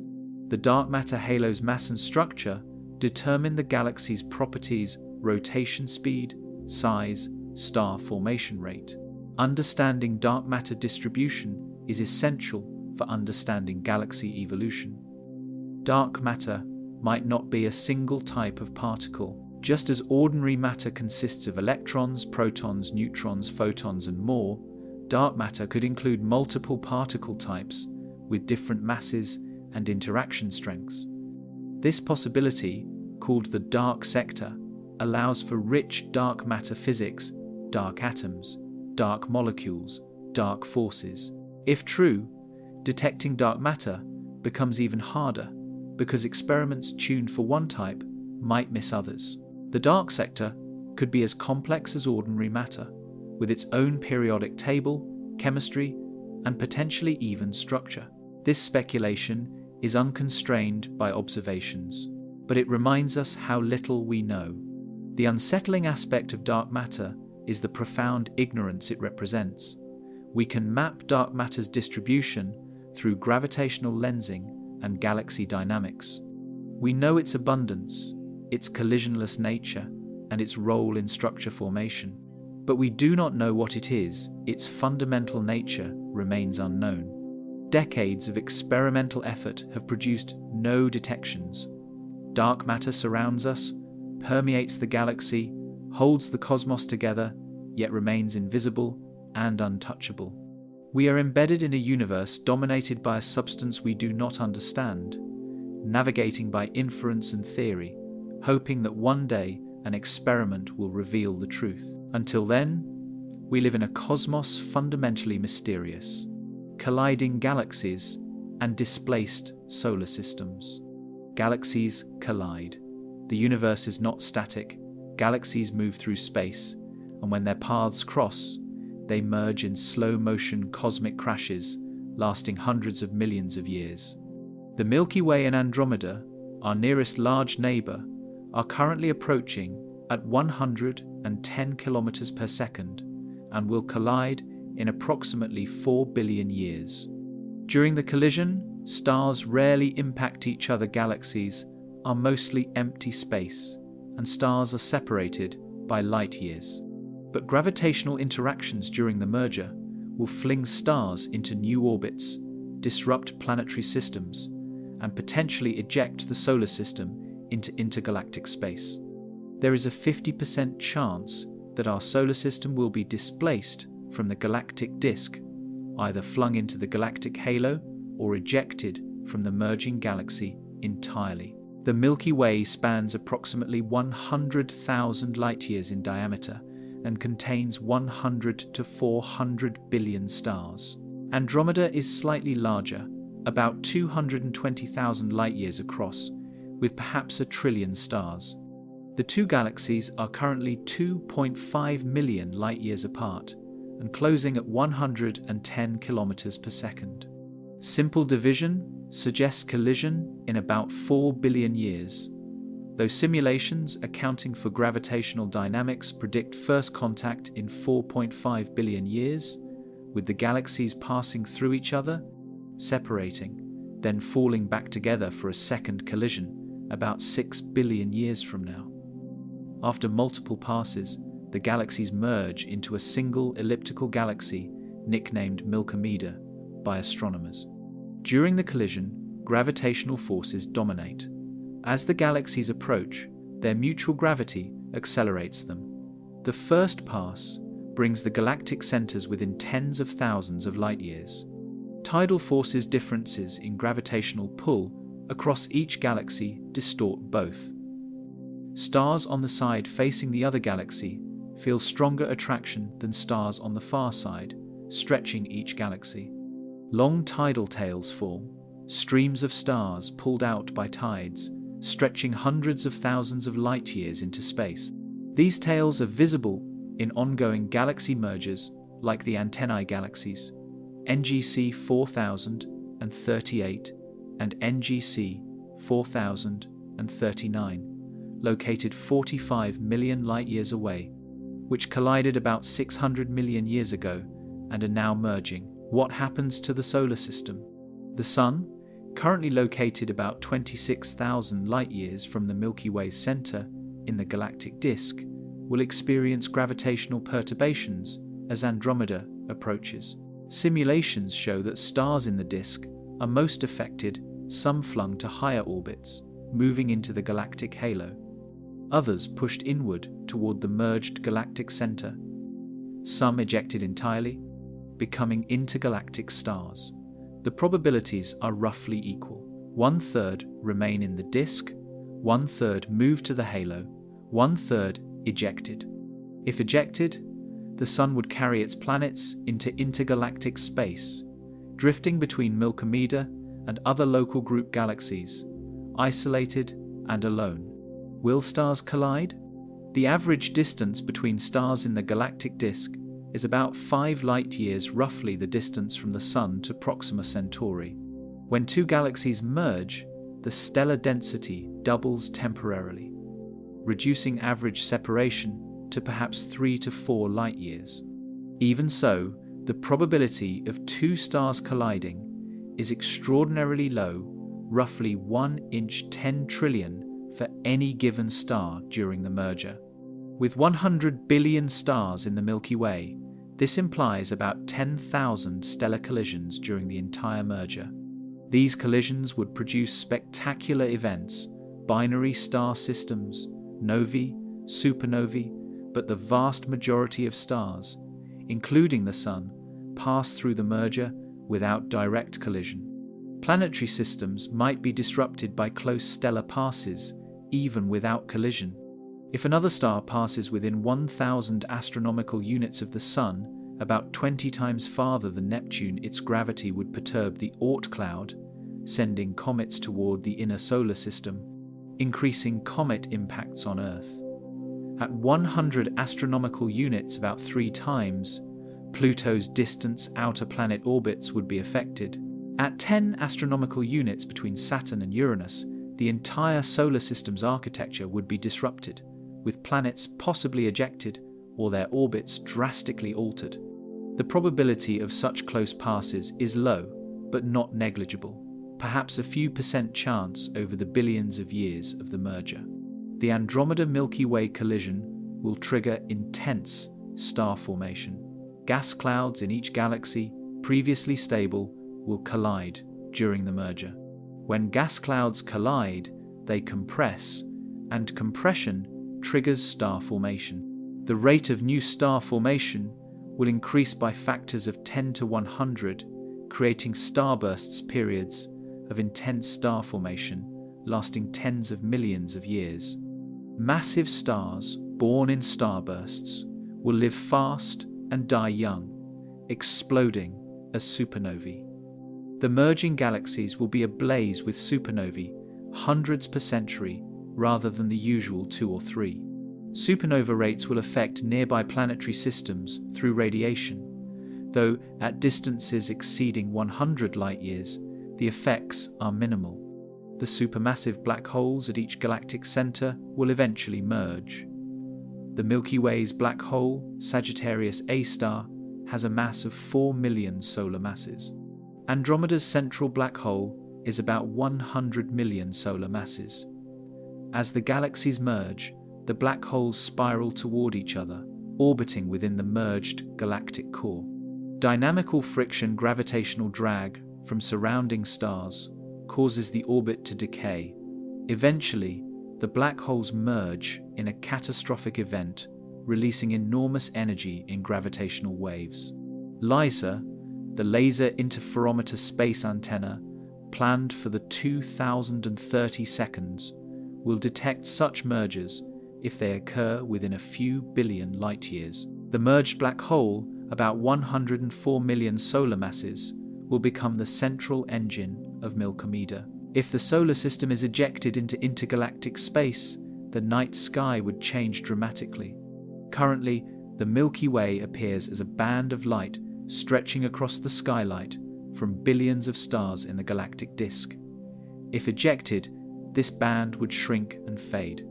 The dark matter halo's mass and structure determine the galaxy's properties: rotation speed, size, star formation rate. Understanding dark matter distribution is essential for understanding galaxy evolution. Dark matter might not be a single type of particle. Just as ordinary matter consists of electrons, protons, neutrons, photons, and more, dark matter could include multiple particle types with different masses and interaction strengths. This possibility, called the dark sector, allows for rich dark matter physics: dark atoms, dark molecules, dark forces. If true, detecting dark matter becomes even harder because experiments tuned for one type might miss others. The dark sector could be as complex as ordinary matter, with its own periodic table, chemistry, and potentially even structure. This speculation is unconstrained by observations, but it reminds us how little we know. The unsettling aspect of dark matter is the profound ignorance it represents. We can map dark matter's distribution through gravitational lensing and galaxy dynamics. We know its abundance, its collisionless nature, and its role in structure formation. But we do not know what it is. Its fundamental nature remains unknown. Decades of experimental effort have produced no detections. Dark matter surrounds us, permeates the galaxy, holds the cosmos together, yet remains invisible and untouchable. We are embedded in a universe dominated by a substance we do not understand, navigating by inference and theory, hoping that one day an experiment will reveal the truth. Until then, we live in a cosmos fundamentally mysterious, colliding galaxies and displaced solar systems. Galaxies collide. The universe is not static. Galaxies move through space, and when their paths cross, they merge in slow-motion cosmic crashes lasting hundreds of millions of years. The Milky Way and Andromeda, our nearest large neighbor, are currently approaching at 110 kilometers per second and will collide in approximately 4 billion years. During the collision, stars rarely impact each other. Galaxies are mostly empty space, and stars are separated by light years. But gravitational interactions during the merger will fling stars into new orbits, disrupt planetary systems, and potentially eject the solar system into intergalactic space. There is a 50% chance that our solar system will be displaced from the galactic disk, either flung into the galactic halo or ejected from the merging galaxy entirely. The Milky Way spans approximately 100,000 light-years in diameter and contains 100 to 400 billion stars. Andromeda is slightly larger, about 220,000 light-years across, with perhaps 1 trillion stars. The two galaxies are currently 2.5 million light-years apart and closing at 110 kilometers per second. Simple division suggests collision in about 4 billion years, though simulations accounting for gravitational dynamics predict first contact in 4.5 billion years, with the galaxies passing through each other, separating, then falling back together for a second collision about 6 billion years from now. After multiple passes, the galaxies merge into a single elliptical galaxy nicknamed Milkomeda by astronomers. During the collision, gravitational forces dominate. As the galaxies approach, their mutual gravity accelerates them. The first pass brings the galactic centers within tens of thousands of light-years. Tidal forces differences in gravitational pull across each galaxy distort both. Stars on the side facing the other galaxy feel stronger attraction than stars on the far side, stretching each galaxy. Long tidal tails form, streams of stars pulled out by tides, stretching hundreds of thousands of light-years into space. These tails are visible in ongoing galaxy mergers like the antennae galaxies, NGC 4038 and NGC 4039, located 45 million light-years away, which collided about 600 million years ago and are now merging. What happens to the solar system? The Sun, currently located about 26,000 light-years from the Milky Way's center in the galactic disk, will experience gravitational perturbations as Andromeda approaches. Simulations show that stars in the disk are most affected, some flung to higher orbits, moving into the galactic halo. Others pushed inward toward the merged galactic center. Some ejected entirely, becoming intergalactic stars. The probabilities are roughly equal. 1/3 remain in the disk, 1/3 move to the halo, 1/3 ejected. If ejected, the Sun would carry its planets into intergalactic space, drifting between Milkomeda and other local group galaxies, isolated and alone. Will stars collide? The average distance between stars in the galactic disk is about 5 light-years, roughly the distance from the Sun to Proxima Centauri. When two galaxies merge, the stellar density doubles temporarily, reducing average separation to perhaps 3 to 4 light-years. Even so, the probability of two stars colliding is extraordinarily low, roughly 1 in 10 trillion for any given star during the merger. With 100 billion stars in the Milky Way, this implies about 10,000 stellar collisions during the entire merger. These collisions would produce spectacular events: binary star systems, novae, supernovae, but the vast majority of stars, including the Sun, pass through the merger without direct collision. Planetary systems might be disrupted by close stellar passes, even without collision. If another star passes within 1,000 astronomical units of the Sun, about 20 times farther than Neptune, its gravity would perturb the Oort cloud, sending comets toward the inner solar system, increasing comet impacts on Earth. At 100 astronomical units, about 3 times, Pluto's distant outer planet orbits would be affected. At 10 astronomical units between Saturn and Uranus, the entire solar system's architecture would be disrupted, with planets possibly ejected or their orbits drastically altered. The probability of such close passes is low, but not negligible, perhaps a few % chance over the billions of years of the merger. The Andromeda Milky Way collision will trigger intense star formation. Gas clouds in each galaxy, previously stable, will collide during the merger. When gas clouds collide, they compress, and compression triggers star formation. The rate of new star formation will increase by factors of 10 to 100, creating starbursts, periods of intense star formation lasting tens of millions of years. Massive stars, born in starbursts, will live fast and die young, exploding as supernovae. The merging galaxies will be ablaze with supernovae, hundreds per century, rather than the usual 2 or 3. Supernova rates will affect nearby planetary systems through radiation, though at distances exceeding 100 light-years, the effects are minimal. The supermassive black holes at each galactic center will eventually merge. The Milky Way's black hole, Sagittarius A star, has a mass of 4 million solar masses. Andromeda's central black hole is about 100 million solar masses. As the galaxies merge, the black holes spiral toward each other, orbiting within the merged galactic core. Dynamical friction gravitational drag from surrounding stars causes the orbit to decay. Eventually, the black holes merge in a catastrophic event, releasing enormous energy in gravitational waves. LISA, the Laser Interferometer Space Antenna, planned for the 2030 seconds, will detect such mergers if they occur within a few billion light-years. The merged black hole, about 104 million solar masses, will become the central engine of Milkomeda. If the solar system is ejected into intergalactic space, the night sky would change dramatically. Currently, the Milky Way appears as a band of light stretching across the skylight from billions of stars in the galactic disk. If ejected, this band would shrink and fade.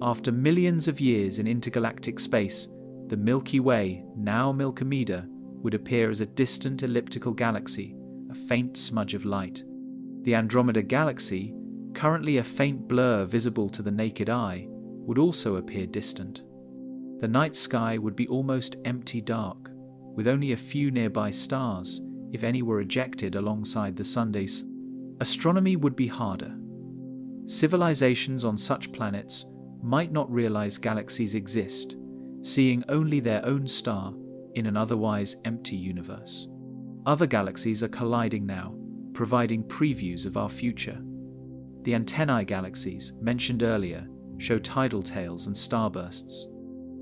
After millions of years in intergalactic space, the Milky Way, now Milkomeda, would appear as a distant elliptical galaxy, a faint smudge of light. The Andromeda Galaxy, currently a faint blur visible to the naked eye, would also appear distant. The night sky would be almost empty dark, with only a few nearby stars, if any were ejected alongside the Sunday's. Astronomy would be harder. Civilizations on such planets might not realize galaxies exist, seeing only their own star in an otherwise empty universe. Other galaxies are colliding now, providing previews of our future. The antennae galaxies, mentioned earlier, show tidal tails and starbursts.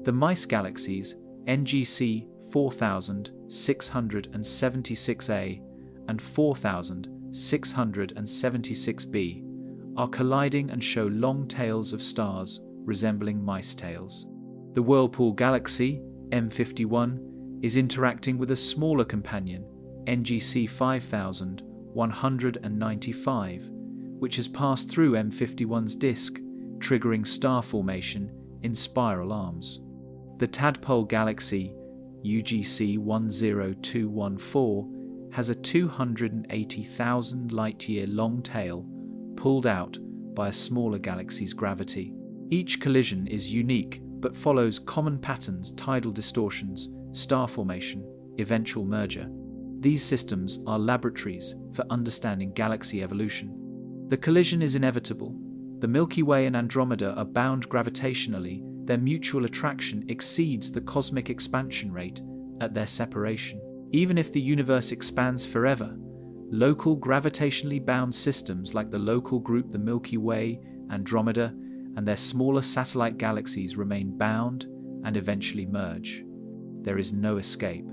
The mice galaxies, NGC 4676A and 4676b, are colliding and show long tails of stars resembling mice tails. The Whirlpool Galaxy, M51, is interacting with a smaller companion, NGC 5195, which has passed through M51's disk, triggering star formation in spiral arms. The Tadpole Galaxy, UGC 10214, has a 280,000 light-year long tail pulled out by a smaller galaxy's gravity. Each collision is unique but follows common patterns: tidal distortions, star formation, eventual merger. These systems are laboratories for understanding galaxy evolution. The collision is inevitable. The Milky Way and Andromeda are bound gravitationally their mutual attraction exceeds the cosmic expansion rate at their separation. Even if the universe expands forever, local gravitationally bound systems like the local group the Milky Way, Andromeda, and their smaller satellite galaxies remain bound and eventually merge. There is no escape.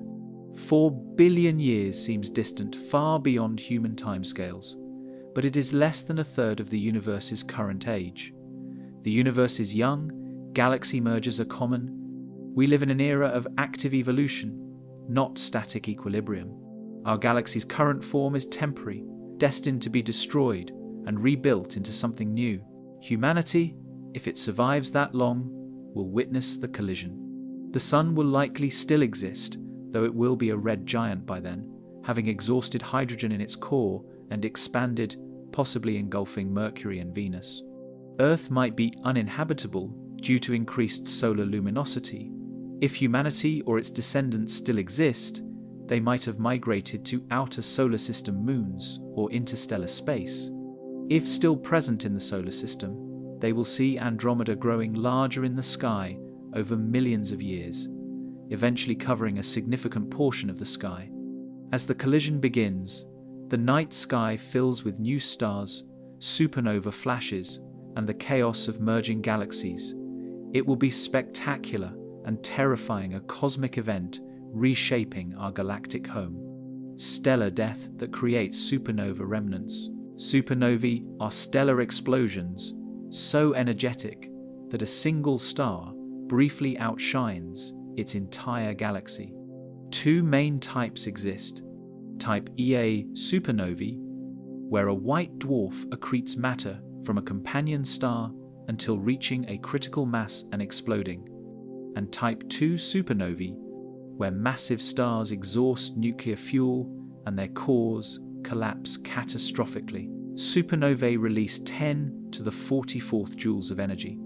4 billion years seems distant, far beyond human timescales, but it is less than a third of the universe's current age. The universe is young, galaxy mergers are common. We live in an era of active evolution, not static equilibrium. Our galaxy's current form is temporary, destined to be destroyed and rebuilt into something new. Humanity, if it survives that long, will witness the collision. The Sun will likely still exist, though it will be a red giant by then, having exhausted hydrogen in its core and expanded, possibly engulfing Mercury and Venus. Earth might be uninhabitable due to increased solar luminosity. If humanity or its descendants still exist, they might have migrated to outer solar system moons or interstellar space. If still present in the solar system, they will see Andromeda growing larger in the sky over millions of years, eventually covering a significant portion of the sky. As the collision begins, the night sky fills with new stars, supernova flashes, and the chaos of merging galaxies. It will be spectacular and terrifying, a cosmic event reshaping our galactic home. Stellar death that creates supernova remnants. Supernovae are stellar explosions so energetic that a single star briefly outshines its entire galaxy. Two main types exist. Type Ia supernovae, where a white dwarf accretes matter from a companion star until reaching a critical mass and exploding, and Type II supernovae, where massive stars exhaust nuclear fuel and their cores collapse catastrophically. Supernovae release 10 to the 44th joules of energy,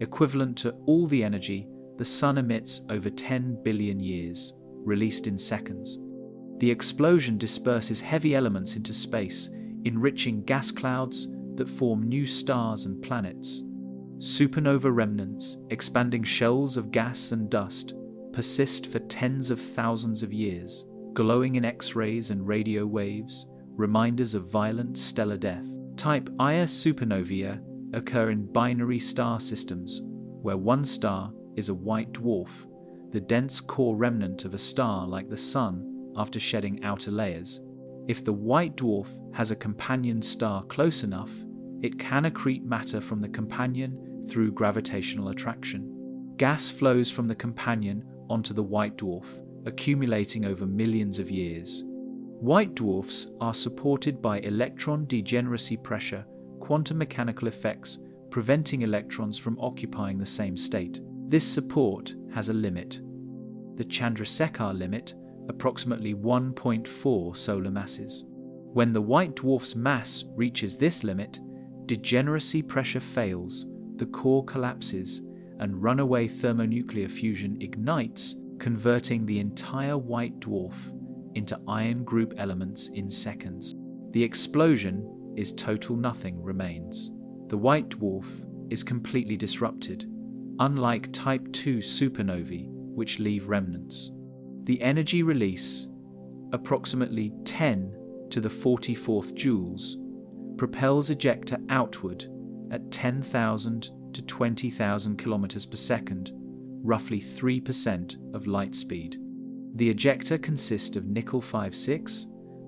equivalent to all the energy the Sun emits over 10 billion years, released in seconds. The explosion disperses heavy elements into space, enriching gas clouds that form new stars and planets. Supernova remnants, expanding shells of gas and dust, persist for tens of thousands of years, glowing in X-rays and radio waves, reminders of violent stellar death. Type Ia supernovae occur in binary star systems, where one star is a white dwarf, the dense core remnant of a star like the Sun after shedding outer layers. If the white dwarf has a companion star close enough, it can accrete matter from the companion through gravitational attraction. Gas flows from the companion onto the white dwarf, accumulating over millions of years. White dwarfs are supported by electron degeneracy pressure, quantum mechanical effects preventing electrons from occupying the same state. This support has a limit. The Chandrasekhar limit, approximately 1.4 solar masses. When the white dwarf's mass reaches this limit, degeneracy pressure fails, the core collapses, and runaway thermonuclear fusion ignites, converting the entire white dwarf into iron group elements in seconds. The explosion is total, nothing remains. The white dwarf is completely disrupted, unlike Type II supernovae, which leave remnants. The energy release, approximately 10 to the 44th joules, propels ejector outward at 10,000 to 20,000 kilometers per second, roughly 3% of light speed. The ejector consists of nickel 5-6,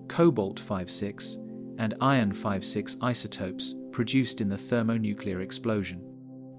cobalt 5-6, and iron 5-6 isotopes produced in the thermonuclear explosion.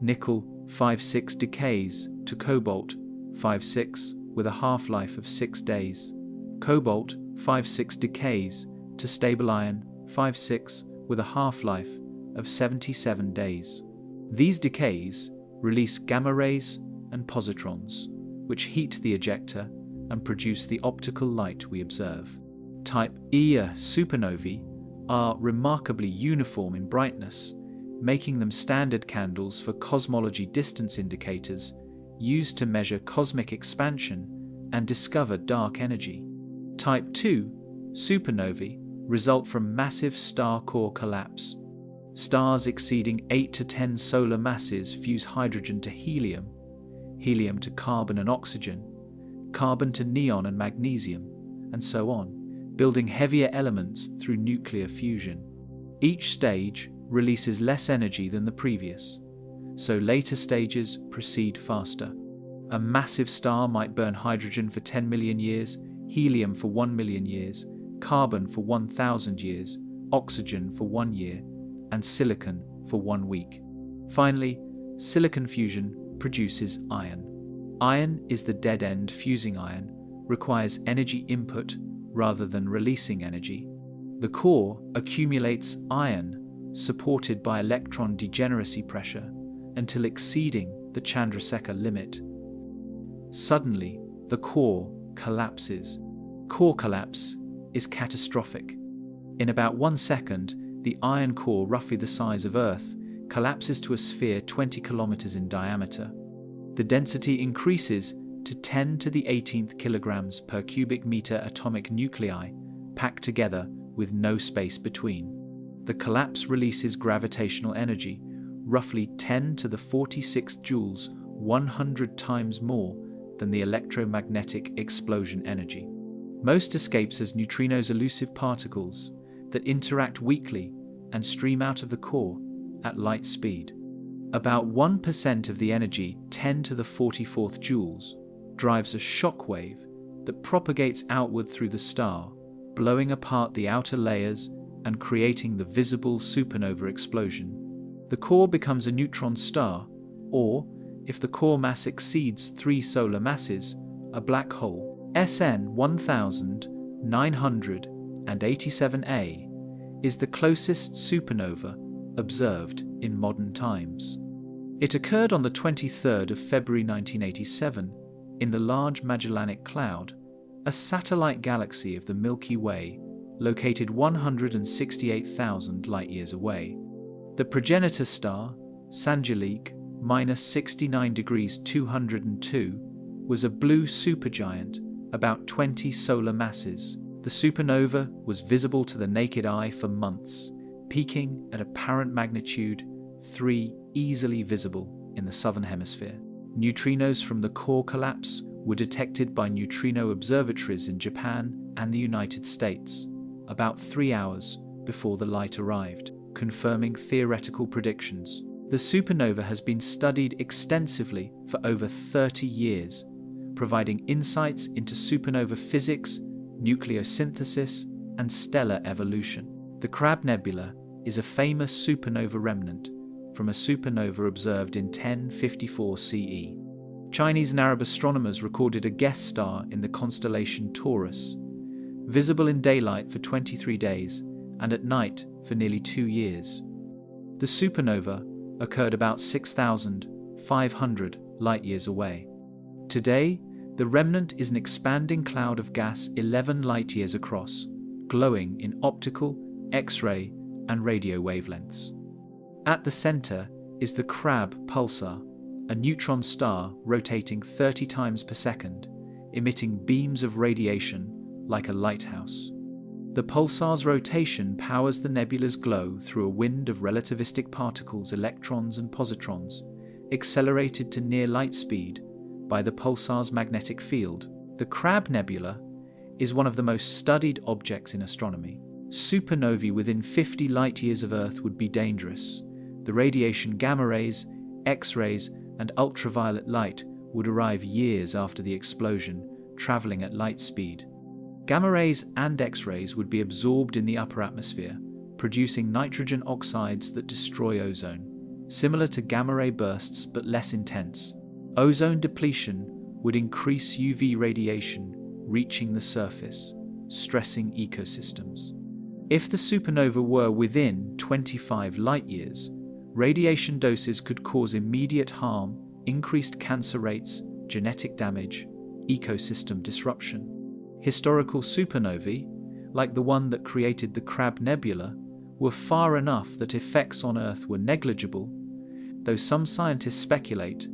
Nickel 5-6 decays to cobalt 5-6 with a half-life of 6 days. Cobalt 5-6 decays to stable iron 5-6 with a half-life of 77 days. These decays release gamma rays and positrons, which heat the ejector and produce the optical light we observe. Type Ia supernovae are remarkably uniform in brightness, making them standard candles for cosmology distance indicators used to measure cosmic expansion and discover dark energy. Type II supernovae result from massive star core collapse. Stars exceeding 8 to 10 solar masses fuse hydrogen to helium, helium to carbon and oxygen, carbon to neon and magnesium, and so on, building heavier elements through nuclear fusion. Each stage releases less energy than the previous, so later stages proceed faster. A massive star might burn hydrogen for 10 million years, helium for 1 million years, carbon for 1,000 years, oxygen for 1 year, and silicon for 1 week. Finally, silicon fusion produces iron. Iron is the dead-end fusing ion, requires energy input rather than releasing energy. The core accumulates iron, supported by electron degeneracy pressure, until exceeding the Chandrasekhar limit. Suddenly, the core collapses. Core collapse is catastrophic. In about 1 second, the iron core, roughly the size of Earth, collapses to a sphere 20 kilometers in diameter. The density increases to 10 to the 18th kilograms per cubic meter atomic nuclei, packed together with no space between. The collapse releases gravitational energy, roughly 10 to the 46 joules, 100 times more than the electromagnetic explosion energy. Most escapes as neutrinos, elusive particles that interact weakly and stream out of the core at light speed. About 1% of the energy, 10 to the 44th joules, drives a shock wave that propagates outward through the star, blowing apart the outer layers and creating the visible supernova explosion. The core becomes a neutron star, or, if the core mass exceeds 3 solar masses, a black hole. SN 1987A is the closest supernova observed in modern times. It occurred on the 23rd of February 1987 in the Large Magellanic Cloud, a satellite galaxy of the Milky Way located 168,000 light-years away. The progenitor star, Sanjalik -69 degrees 202, was a blue supergiant about 20 solar masses. The supernova was visible to the naked eye for months, peaking at apparent magnitude 3, easily visible in the southern hemisphere. Neutrinos from the core collapse were detected by neutrino observatories in Japan and the United States, about 3 hours before the light arrived, confirming theoretical predictions. The supernova has been studied extensively for over 30 years, providing insights into supernova physics, nucleosynthesis, and stellar evolution. The Crab Nebula is a famous supernova remnant from a supernova observed in 1054 CE. Chinese and Arab astronomers recorded a guest star in the constellation Taurus, visible in daylight for 23 days and at night for nearly 2 years. The supernova occurred about 6,500 light-years away. Today, the remnant is an expanding cloud of gas 11 light-years across, glowing in optical, X-ray, and radio wavelengths. At the center is the Crab pulsar, a neutron star rotating 30 times per second, emitting beams of radiation like a lighthouse. The pulsar's rotation powers the nebula's glow through a wind of relativistic particles, electrons and positrons, accelerated to near light speed by the pulsar's magnetic field. The Crab Nebula is one of the most studied objects in astronomy. Supernovae within 50 light-years of Earth would be dangerous. The radiation gamma rays, X-rays, and ultraviolet light would arrive years after the explosion, traveling at light speed. Gamma rays and X-rays would be absorbed in the upper atmosphere, producing nitrogen oxides that destroy ozone, similar to gamma ray bursts but less intense. Ozone depletion would increase UV radiation reaching the surface, stressing ecosystems. If the supernova were within 25 light-years, radiation doses could cause immediate harm, increased cancer rates, genetic damage, ecosystem disruption. Historical supernovae, like the one that created the Crab Nebula, were far enough that effects on Earth were negligible, though some scientists speculate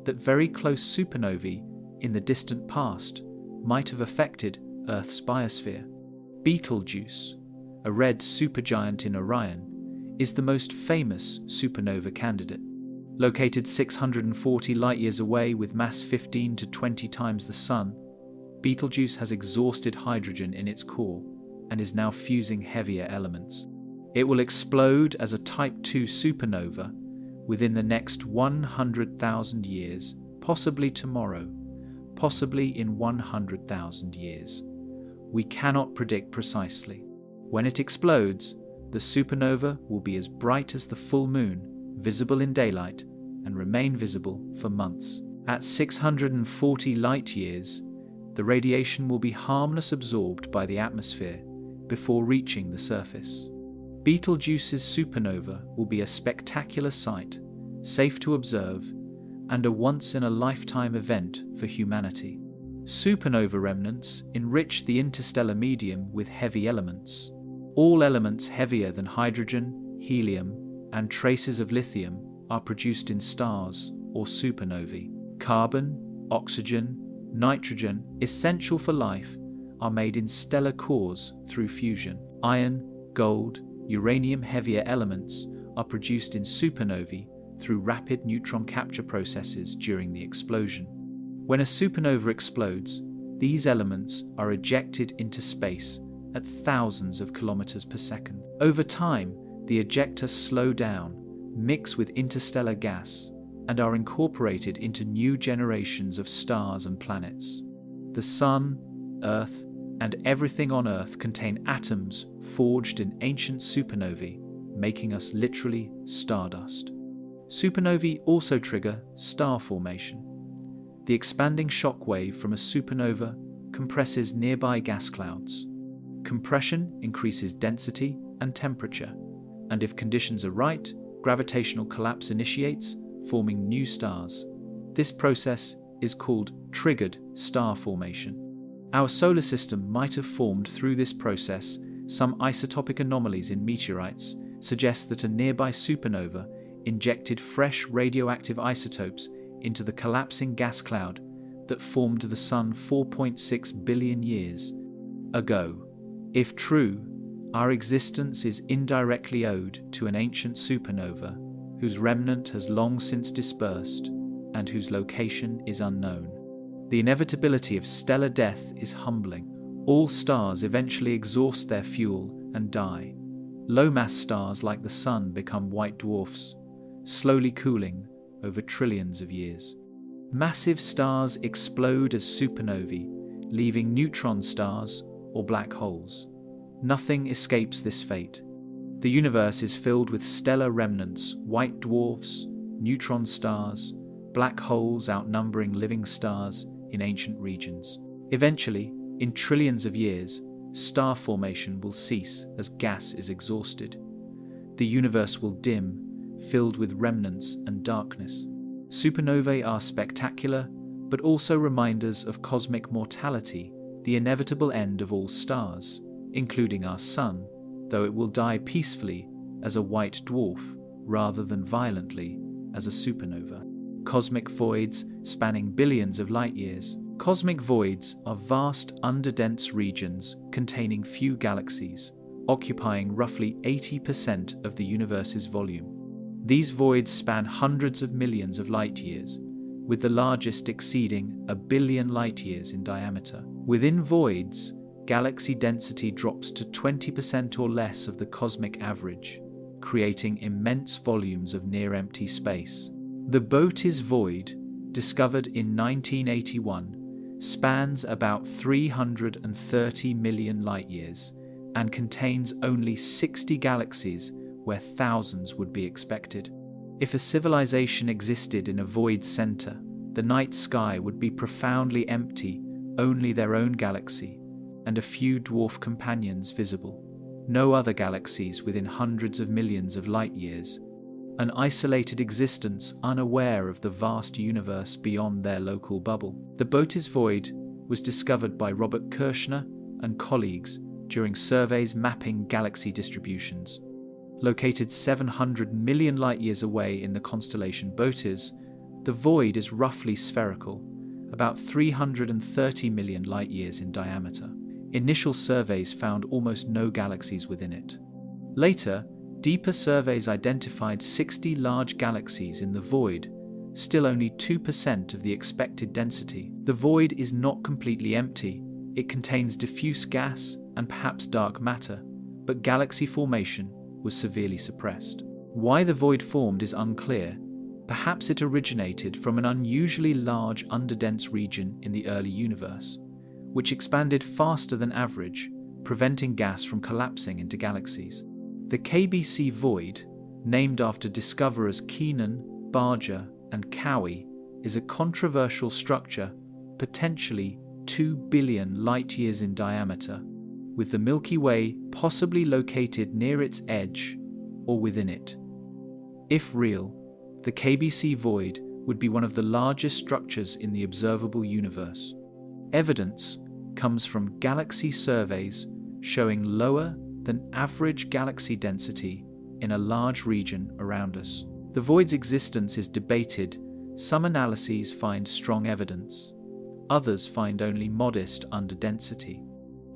that very close supernovae in the distant past might have affected Earth's biosphere. Betelgeuse, a red supergiant in Orion, is the most famous supernova candidate. Located 640 light-years away with mass 15 to 20 times the Sun, Betelgeuse has exhausted hydrogen in its core and is now fusing heavier elements. It will explode as a Type II supernova within the next 100,000 years, possibly tomorrow, possibly in 100,000 years. We cannot predict precisely. When it explodes, the supernova will be as bright as the full moon, visible in daylight, and remain visible for months. At 640 light-years, the radiation will be harmless absorbed by the atmosphere before reaching the surface. Betelgeuse's supernova will be a spectacular sight, safe to observe, and a once-in-a-lifetime event for humanity. Supernova remnants enrich the interstellar medium with heavy elements. All elements heavier than hydrogen, helium, and traces of lithium are produced in stars or supernovae. Carbon, oxygen, nitrogen, essential for life, are made in stellar cores through fusion. Iron, gold, uranium heavier elements are produced in supernovae through rapid neutron capture processes during the explosion. When a supernova explodes, these elements are ejected into space at thousands of kilometers per second. Over time, the ejectors slow down, mix with interstellar gas, and are incorporated into new generations of stars and planets. The Sun, Earth, and everything on Earth contain atoms forged in ancient supernovae, making us literally stardust. Supernovae also trigger star formation. The expanding shock wave from a supernova compresses nearby gas clouds. Compression increases density and temperature, and if conditions are right, gravitational collapse initiates, forming new stars. This process is called triggered star formation. Our solar system might have formed through this process. Some isotopic anomalies in meteorites suggest that a nearby supernova injected fresh radioactive isotopes into the collapsing gas cloud that formed the Sun 4.6 billion years ago. If true, our existence is indirectly owed to an ancient supernova whose remnant has long since dispersed and whose location is unknown. The inevitability of stellar death is humbling. All stars eventually exhaust their fuel and die. Low-mass stars like the Sun become white dwarfs, slowly cooling over trillions of years. Massive stars explode as supernovae, leaving neutron stars or black holes. Nothing escapes this fate. The universe is filled with stellar remnants, white dwarfs, neutron stars, black holes outnumbering living stars in ancient regions. Eventually, in trillions of years, star formation will cease as gas is exhausted. The universe will dim, filled with remnants and darkness. Supernovae are spectacular, but also reminders of cosmic mortality, the inevitable end of all stars, including our Sun, though it will die peacefully as a white dwarf rather than violently as a supernova. Cosmic voids spanning billions of light-years. Cosmic voids are vast underdense regions containing few galaxies, occupying roughly 80% of the universe's volume. These voids span hundreds of millions of light-years, with the largest exceeding 1 billion light-years in diameter. Within voids, galaxy density drops to 20% or less of the cosmic average, creating immense volumes of near-empty space. The Boötes void, discovered in 1981, spans about 330 million light-years and contains only 60 galaxies where thousands would be expected. If a civilization existed in a void center, the night sky would be profoundly empty, only their own galaxy, and a few dwarf companions visible. No other galaxies within hundreds of millions of light-years. An isolated existence unaware of the vast universe beyond their local bubble. The Boötes void was discovered by Robert Kirshner and colleagues during surveys mapping galaxy distributions. Located 700 million light-years away in the constellation Boötes, the void is roughly spherical, about 330 million light-years in diameter. Initial surveys found almost no galaxies within it. Later, Deeper surveys identified 60 large galaxies in the void, still only 2% of the expected density. The void is not completely empty. It contains diffuse gas and perhaps dark matter, but galaxy formation was severely suppressed. Why the void formed is unclear. Perhaps it originated from an unusually large underdense region in the early universe, which expanded faster than average, preventing gas from collapsing into galaxies. The KBC void, named after discoverers Keenan, Barger, and Cowie, is a controversial structure, potentially 2 billion light-years in diameter, with the Milky Way possibly located near its edge or within it. If real, the KBC void would be one of the largest structures in the observable universe. Evidence comes from galaxy surveys showing lower than average galaxy density in a large region around us. The void's existence is debated. Some analyses find strong evidence. Others find only modest underdensity.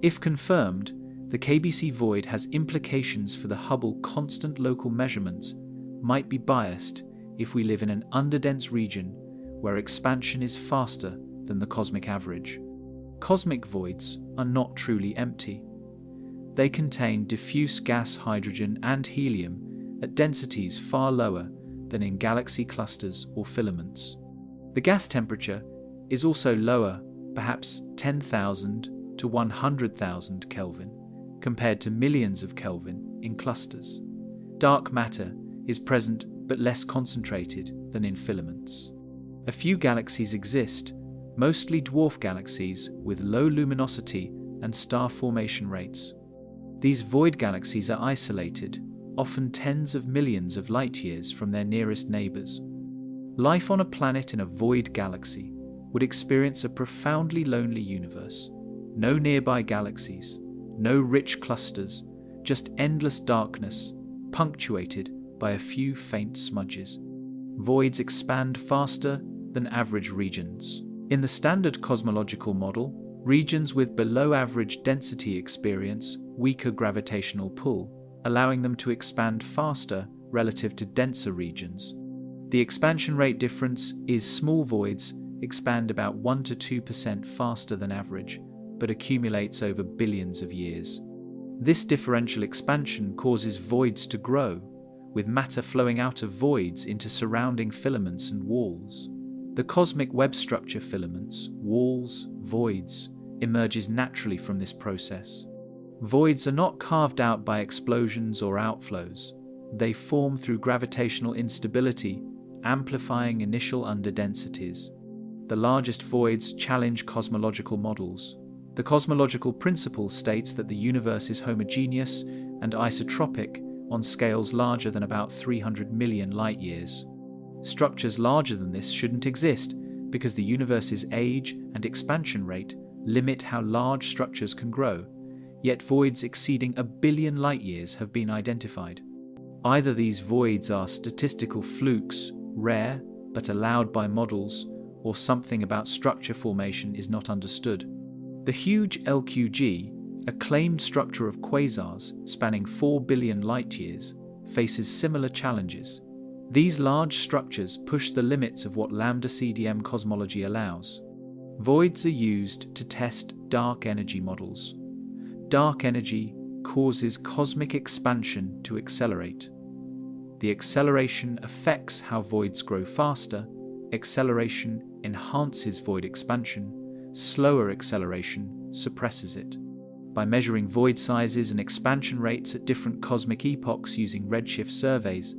If confirmed, the KBC void has implications for the Hubble constant local measurements might be biased if we live in an underdense region where expansion is faster than the cosmic average. Cosmic voids are not truly empty. They contain diffuse gas, hydrogen, and helium at densities far lower than in galaxy clusters or filaments. The gas temperature is also lower, perhaps 10,000 to 100,000 Kelvin, compared to millions of Kelvin in clusters. Dark matter is present but less concentrated than in filaments. A few galaxies exist, mostly dwarf galaxies with low luminosity and star formation rates. These void galaxies are isolated, often tens of millions of light-years from their nearest neighbors. Life on a planet in a void galaxy would experience a profoundly lonely universe. No nearby galaxies, no rich clusters, just endless darkness, punctuated by a few faint smudges. Voids expand faster than average regions. In the standard cosmological model, regions with below-average density experience weaker gravitational pull, allowing them to expand faster relative to denser regions. The expansion rate difference is small voids expand about 1 to 2% faster than average, but accumulates over billions of years. This differential expansion causes voids to grow, with matter flowing out of voids into surrounding filaments and walls. The cosmic web structure filaments, walls, voids, emerges naturally from this process. Voids are not carved out by explosions or outflows. They form through gravitational instability, amplifying initial underdensities. The largest voids challenge cosmological models. The cosmological principle states that the universe is homogeneous and isotropic on scales larger than about 300 million light-years. Structures larger than this shouldn't exist because the universe's age and expansion rate limit how large structures can grow, yet voids exceeding 1 billion light-years have been identified. Either these voids are statistical flukes, rare but allowed by models, or something about structure formation is not understood. The huge LQG, a claimed structure of quasars spanning 4 billion light-years, faces similar challenges. These large structures push the limits of what lambda CDM cosmology allows. Voids are used to test dark energy models. Dark energy causes cosmic expansion to accelerate. The acceleration affects how voids grow faster. Acceleration enhances void expansion. Slower acceleration suppresses it. By measuring void sizes and expansion rates at different cosmic epochs using redshift surveys,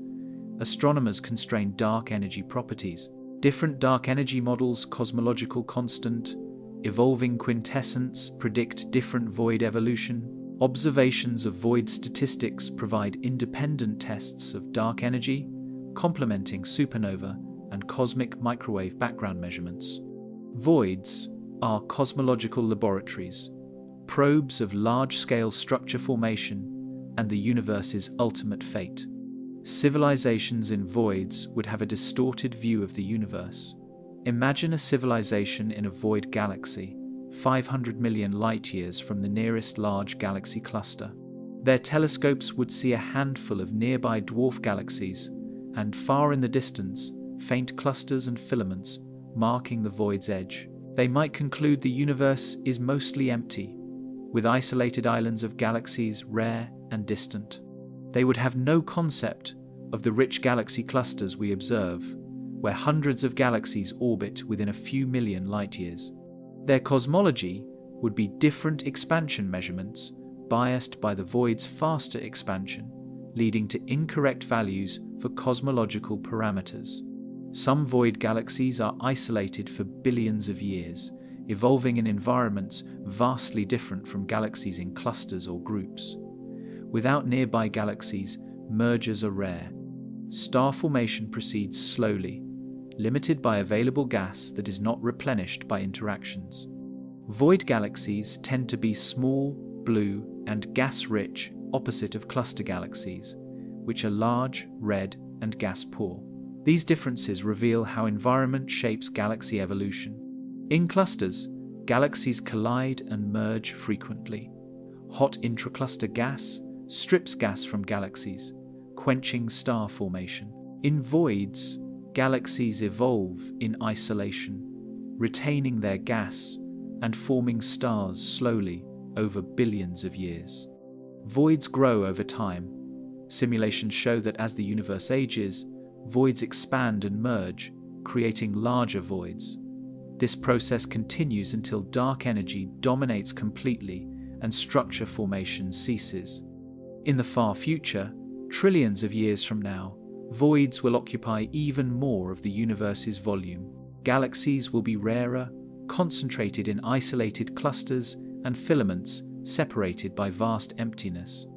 astronomers constrain dark energy properties. Different dark energy models, cosmological constant, evolving quintessence, predict different void evolution. Observations of void statistics provide independent tests of dark energy, complementing supernova and cosmic microwave background measurements. Voids are cosmological laboratories, probes of large-scale structure formation and the universe's ultimate fate. Civilizations in voids would have a distorted view of the universe. Imagine a civilization in a void galaxy, 500 million light-years from the nearest large galaxy cluster. Their telescopes would see a handful of nearby dwarf galaxies, and far in the distance, faint clusters and filaments marking the void's edge. They might conclude the universe is mostly empty, with isolated islands of galaxies rare and distant. They would have no concept of the rich galaxy clusters we observe, where hundreds of galaxies orbit within a few million light-years. Their cosmology would be different expansion measurements, biased by the void's faster expansion, leading to incorrect values for cosmological parameters. Some void galaxies are isolated for billions of years, evolving in environments vastly different from galaxies in clusters or groups. Without nearby galaxies, mergers are rare. Star formation proceeds slowly, limited by available gas that is not replenished by interactions. Void galaxies tend to be small, blue, and gas-rich, opposite of cluster galaxies, which are large, red, and gas-poor. These differences reveal how environment shapes galaxy evolution. In clusters, galaxies collide and merge frequently. Hot intracluster gas strips gas from galaxies, quenching star formation. In voids, galaxies evolve in isolation, retaining their gas and forming stars slowly over billions of years. Voids grow over time. Simulations show that as the universe ages, voids expand and merge, creating larger voids. This process continues until dark energy dominates completely and structure formation ceases. In the far future, trillions of years from now, voids will occupy even more of the universe's volume. Galaxies will be rarer, concentrated in isolated clusters and filaments separated by vast emptiness.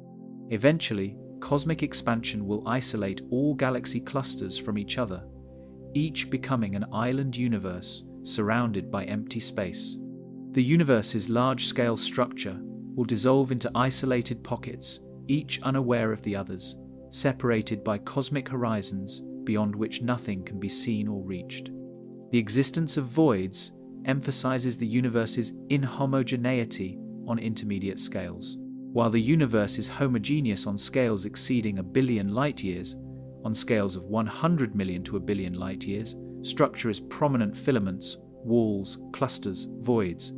Eventually, cosmic expansion will isolate all galaxy clusters from each other, each becoming an island universe surrounded by empty space. The universe's large-scale structure will dissolve into isolated pockets, each unaware of the others, separated by cosmic horizons beyond which nothing can be seen or reached. The existence of voids emphasizes the universe's inhomogeneity on intermediate scales. While the universe is homogeneous on scales exceeding 1 billion light-years, on scales of 100 million to 1 billion light-years, structure is prominent filaments, walls, clusters, voids.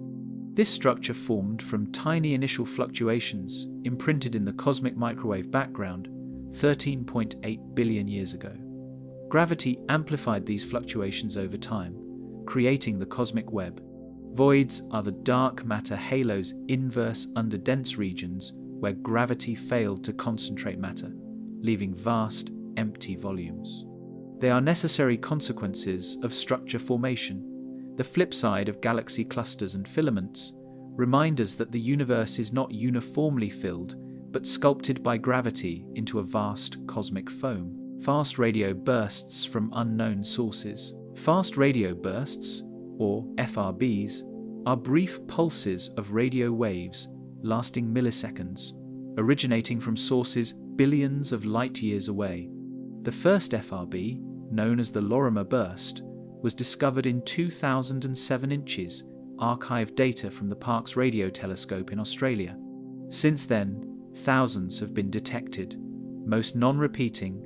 This structure formed from tiny initial fluctuations imprinted in the cosmic microwave background 13.8 billion years ago. Gravity amplified these fluctuations over time, creating the cosmic web. Voids are the dark matter halo's inverse under dense regions where gravity failed to concentrate matter, leaving vast, empty volumes. They are necessary consequences of structure formation, the flip side of galaxy clusters and filaments, remind us that the universe is not uniformly filled, but sculpted by gravity into a vast cosmic foam. Fast radio bursts from unknown sources. Fast radio bursts, or FRBs, are brief pulses of radio waves lasting milliseconds, originating from sources billions of light-years away. The first FRB, known as the Lorimer burst, was discovered in 2007 inches archived data from the Parkes Radio Telescope in Australia. Since then, thousands have been detected, most non-repeating,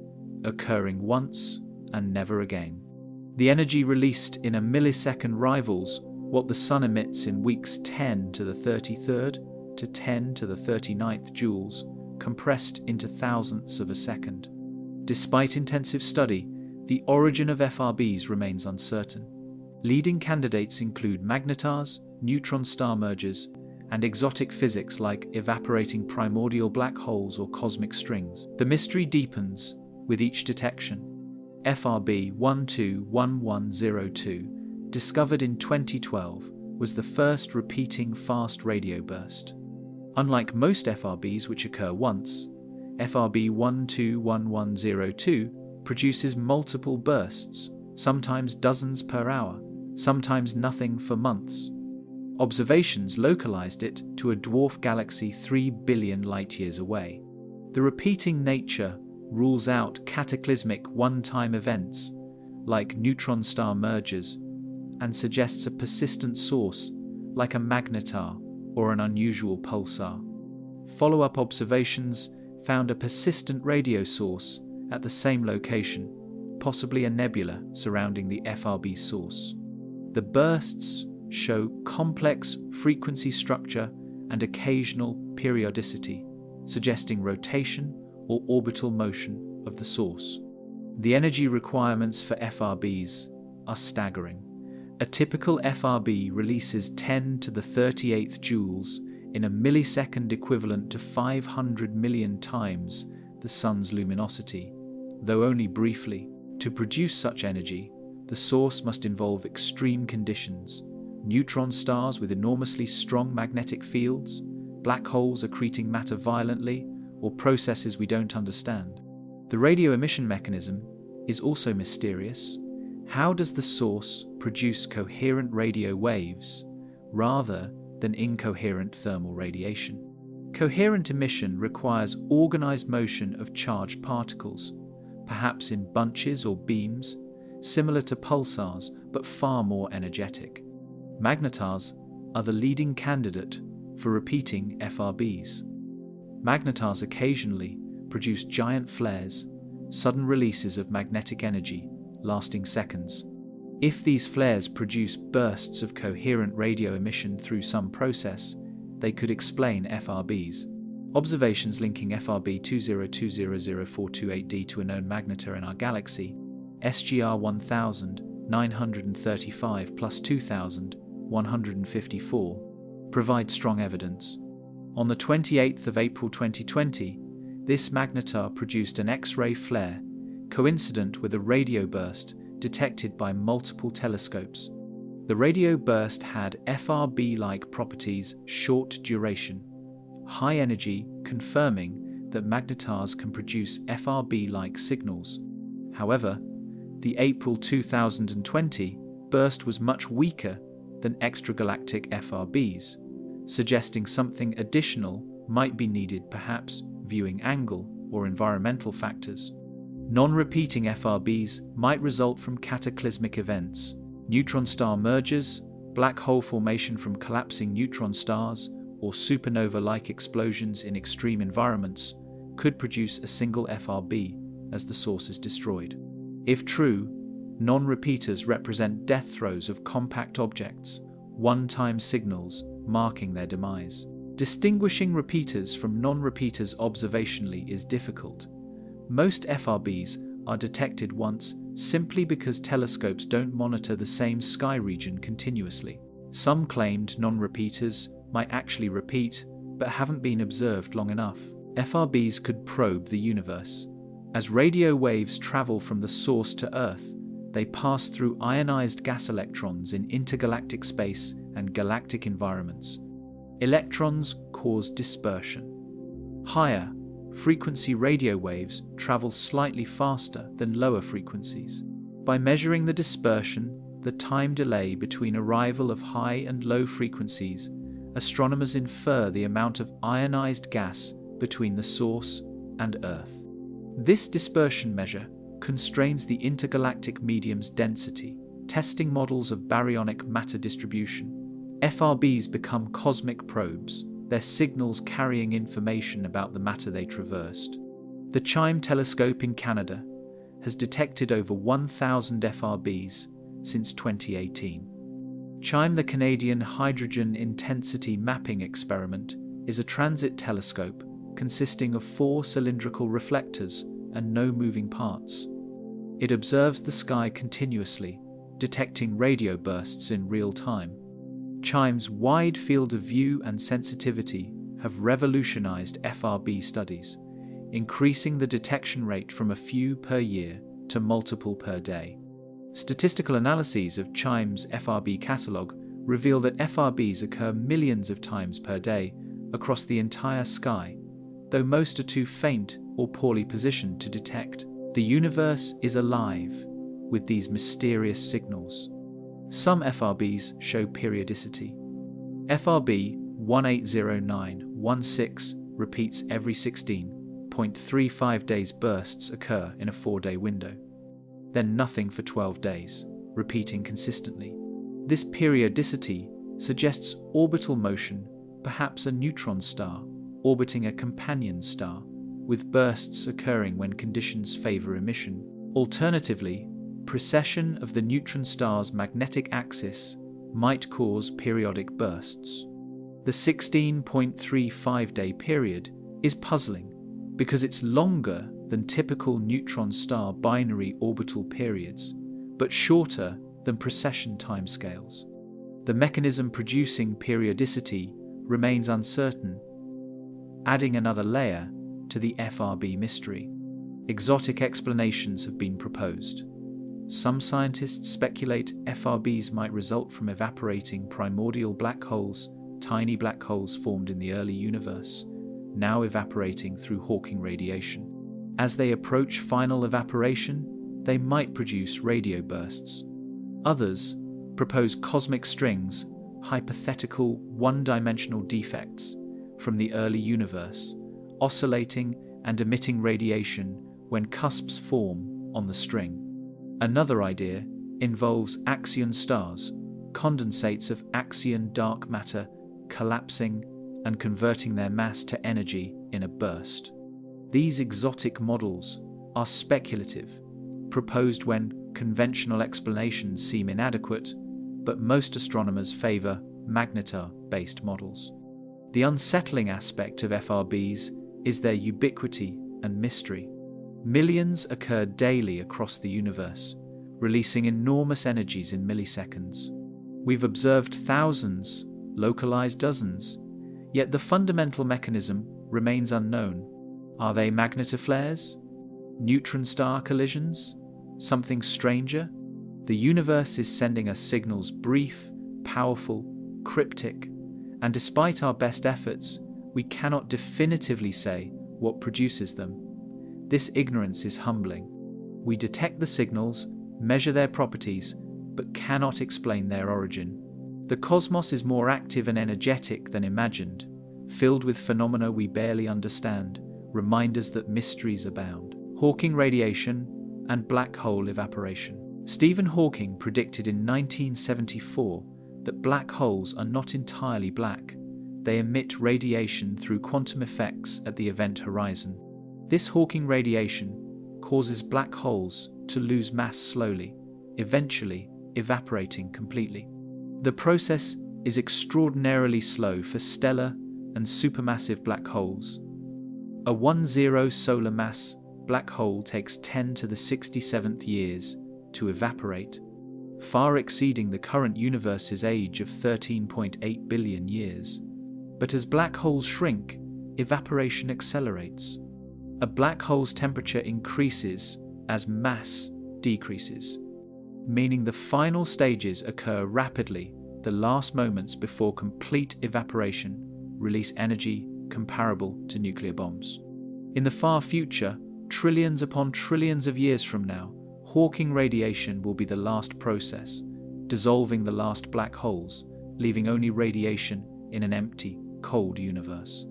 occurring once and never again. The energy released in a millisecond rivals what the Sun emits in weeks 10 to the 33rd to 10 to the 39th joules, compressed into thousandths of a second. Despite intensive study, the origin of FRBs remains uncertain. Leading candidates include magnetars, neutron star mergers, and exotic physics like evaporating primordial black holes or cosmic strings. The mystery deepens with each detection. FRB 121102, discovered in 2012, was the first repeating fast radio burst. Unlike most FRBs which occur once, FRB 121102 produces multiple bursts, sometimes dozens per hour, sometimes nothing for months. Observations localized it to a dwarf galaxy 3 billion light-years away. The repeating nature rules out cataclysmic one-time events like neutron star mergers and suggests a persistent source like a magnetar or an unusual pulsar. follow-up observations found a persistent radio source at the same location, possibly a nebula surrounding the FRB source. The bursts show complex frequency structure and occasional periodicity, suggesting rotation or orbital motion of the source. The energy requirements for FRBs are staggering. A typical FRB releases 10 to the 38th joules in a millisecond, equivalent to 500 million times the sun's luminosity, though only briefly. To produce such energy, the source must involve extreme conditions: neutron stars with enormously strong magnetic fields, black holes accreting matter violently, or processes we don't understand. The radio emission mechanism is also mysterious. How does the source produce coherent radio waves rather than incoherent thermal radiation? Coherent emission requires organized motion of charged particles, perhaps in bunches or beams, similar to pulsars but far more energetic. Magnetars are the leading candidate for repeating FRBs. Magnetars occasionally produce giant flares, sudden releases of magnetic energy lasting seconds. If these flares produce bursts of coherent radio emission through some process, they could explain FRBs. Observations linking FRB 202004228d to a known magnetar in our galaxy, SGR 10,935+2154, provide strong evidence. On the 28th of April 2020, this magnetar produced an X-ray flare coincident with a radio burst detected by multiple telescopes. The radio burst had FRB-like properties, short duration, high energy, confirming that magnetars can produce FRB-like signals. However, the April 2020 burst was much weaker than extragalactic FRBs, suggesting something additional might be needed, perhaps viewing angle or environmental factors. Non-repeating FRBs might result from cataclysmic events. Neutron star mergers, black hole formation from collapsing neutron stars, or supernova-like explosions in extreme environments could produce a single FRB as the source is destroyed. If true, non-repeaters represent death throes of compact objects, one-time signals marking their demise. Distinguishing repeaters from non-repeaters observationally is difficult. Most FRBs are detected once simply because telescopes don't monitor the same sky region continuously. Some claimed non-repeaters might actually repeat, but haven't been observed long enough. FRBs could probe the universe. As radio waves travel from the source to Earth, they pass through ionized gas electrons in intergalactic space and galactic environments. Electrons cause dispersion. Higher frequency radio waves travel slightly faster than lower frequencies. By measuring the dispersion, the time delay between arrival of high and low frequencies, astronomers infer the amount of ionized gas between the source and Earth. This dispersion measure constrains the intergalactic medium's density, testing models of baryonic matter distribution. FRBs become cosmic probes, their signals carrying information about the matter they traversed. The CHIME telescope in Canada has detected over 1,000 FRBs since 2018. CHIME, the Canadian Hydrogen Intensity Mapping Experiment, is a transit telescope consisting of 4 cylindrical reflectors and no moving parts. It observes the sky continuously, detecting radio bursts in real time. CHIME's wide field of view and sensitivity have revolutionized FRB studies, increasing the detection rate from a few per year to multiple per day. Statistical analyses of CHIME's FRB catalog reveal that FRBs occur millions of times per day across the entire sky, though most are too faint or poorly positioned to detect. The universe is alive with these mysterious signals. Some FRBs show periodicity. FRB 180916 repeats every 16.35 days. Bursts occur in a 4-day window. Then nothing for 12 days, repeating consistently. This periodicity suggests orbital motion, perhaps a neutron star, orbiting a companion star, with bursts occurring when conditions favor emission. Alternatively, precession of the neutron star's magnetic axis might cause periodic bursts. The 16.35-day period is puzzling because it's longer than typical neutron star binary orbital periods, but shorter than precession timescales. The mechanism producing periodicity remains uncertain, adding another layer to the FRB mystery. Exotic explanations have been proposed. Some scientists speculate FRBs might result from evaporating primordial black holes, tiny black holes formed in the early universe, now evaporating through Hawking radiation. As they approach final evaporation, they might produce radio bursts. Others propose cosmic strings, hypothetical one-dimensional defects from the early universe, oscillating and emitting radiation when cusps form on the string. Another idea involves axion stars, condensates of axion dark matter collapsing and converting their mass to energy in a burst. These exotic models are speculative, proposed when conventional explanations seem inadequate, but most astronomers favor magnetar-based models. The unsettling aspect of FRBs is their ubiquity and mystery. Millions occur daily across the universe, releasing enormous energies in milliseconds. We've observed thousands, localized dozens, yet the fundamental mechanism remains unknown. Are they magnetoflares? Neutron star collisions? Something stranger? The universe is sending us signals brief, powerful, cryptic, and despite our best efforts, we cannot definitively say what produces them. This ignorance is humbling. We detect the signals, measure their properties, but cannot explain their origin. The cosmos is more active and energetic than imagined, filled with phenomena we barely understand, reminders that mysteries abound. Hawking radiation and black hole evaporation. Stephen Hawking predicted in 1974 that black holes are not entirely black. They emit radiation through quantum effects at the event horizon. This Hawking radiation causes black holes to lose mass slowly, eventually evaporating completely. The process is extraordinarily slow for stellar and supermassive black holes. A 10 solar mass black hole takes 10 to the 67th years to evaporate, far exceeding the current universe's age of 13.8 billion years. But as black holes shrink, evaporation accelerates. A black hole's temperature increases as mass decreases, meaning the final stages occur rapidly. The last moments before complete evaporation release energy comparable to nuclear bombs. In the far future, trillions upon trillions of years from now, Hawking radiation will be the last process, dissolving the last black holes, leaving only radiation in an empty, cold universe.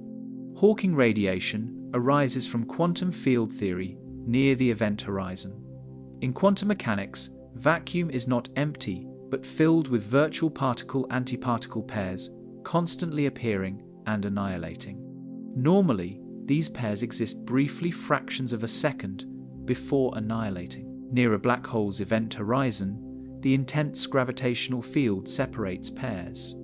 Hawking radiation arises from quantum field theory near the event horizon. In quantum mechanics, vacuum is not empty, but filled with virtual particle-antiparticle pairs, constantly appearing and annihilating. Normally, these pairs exist briefly fractions of a second before annihilating. Near a black hole's event horizon, the intense gravitational field separates pairs.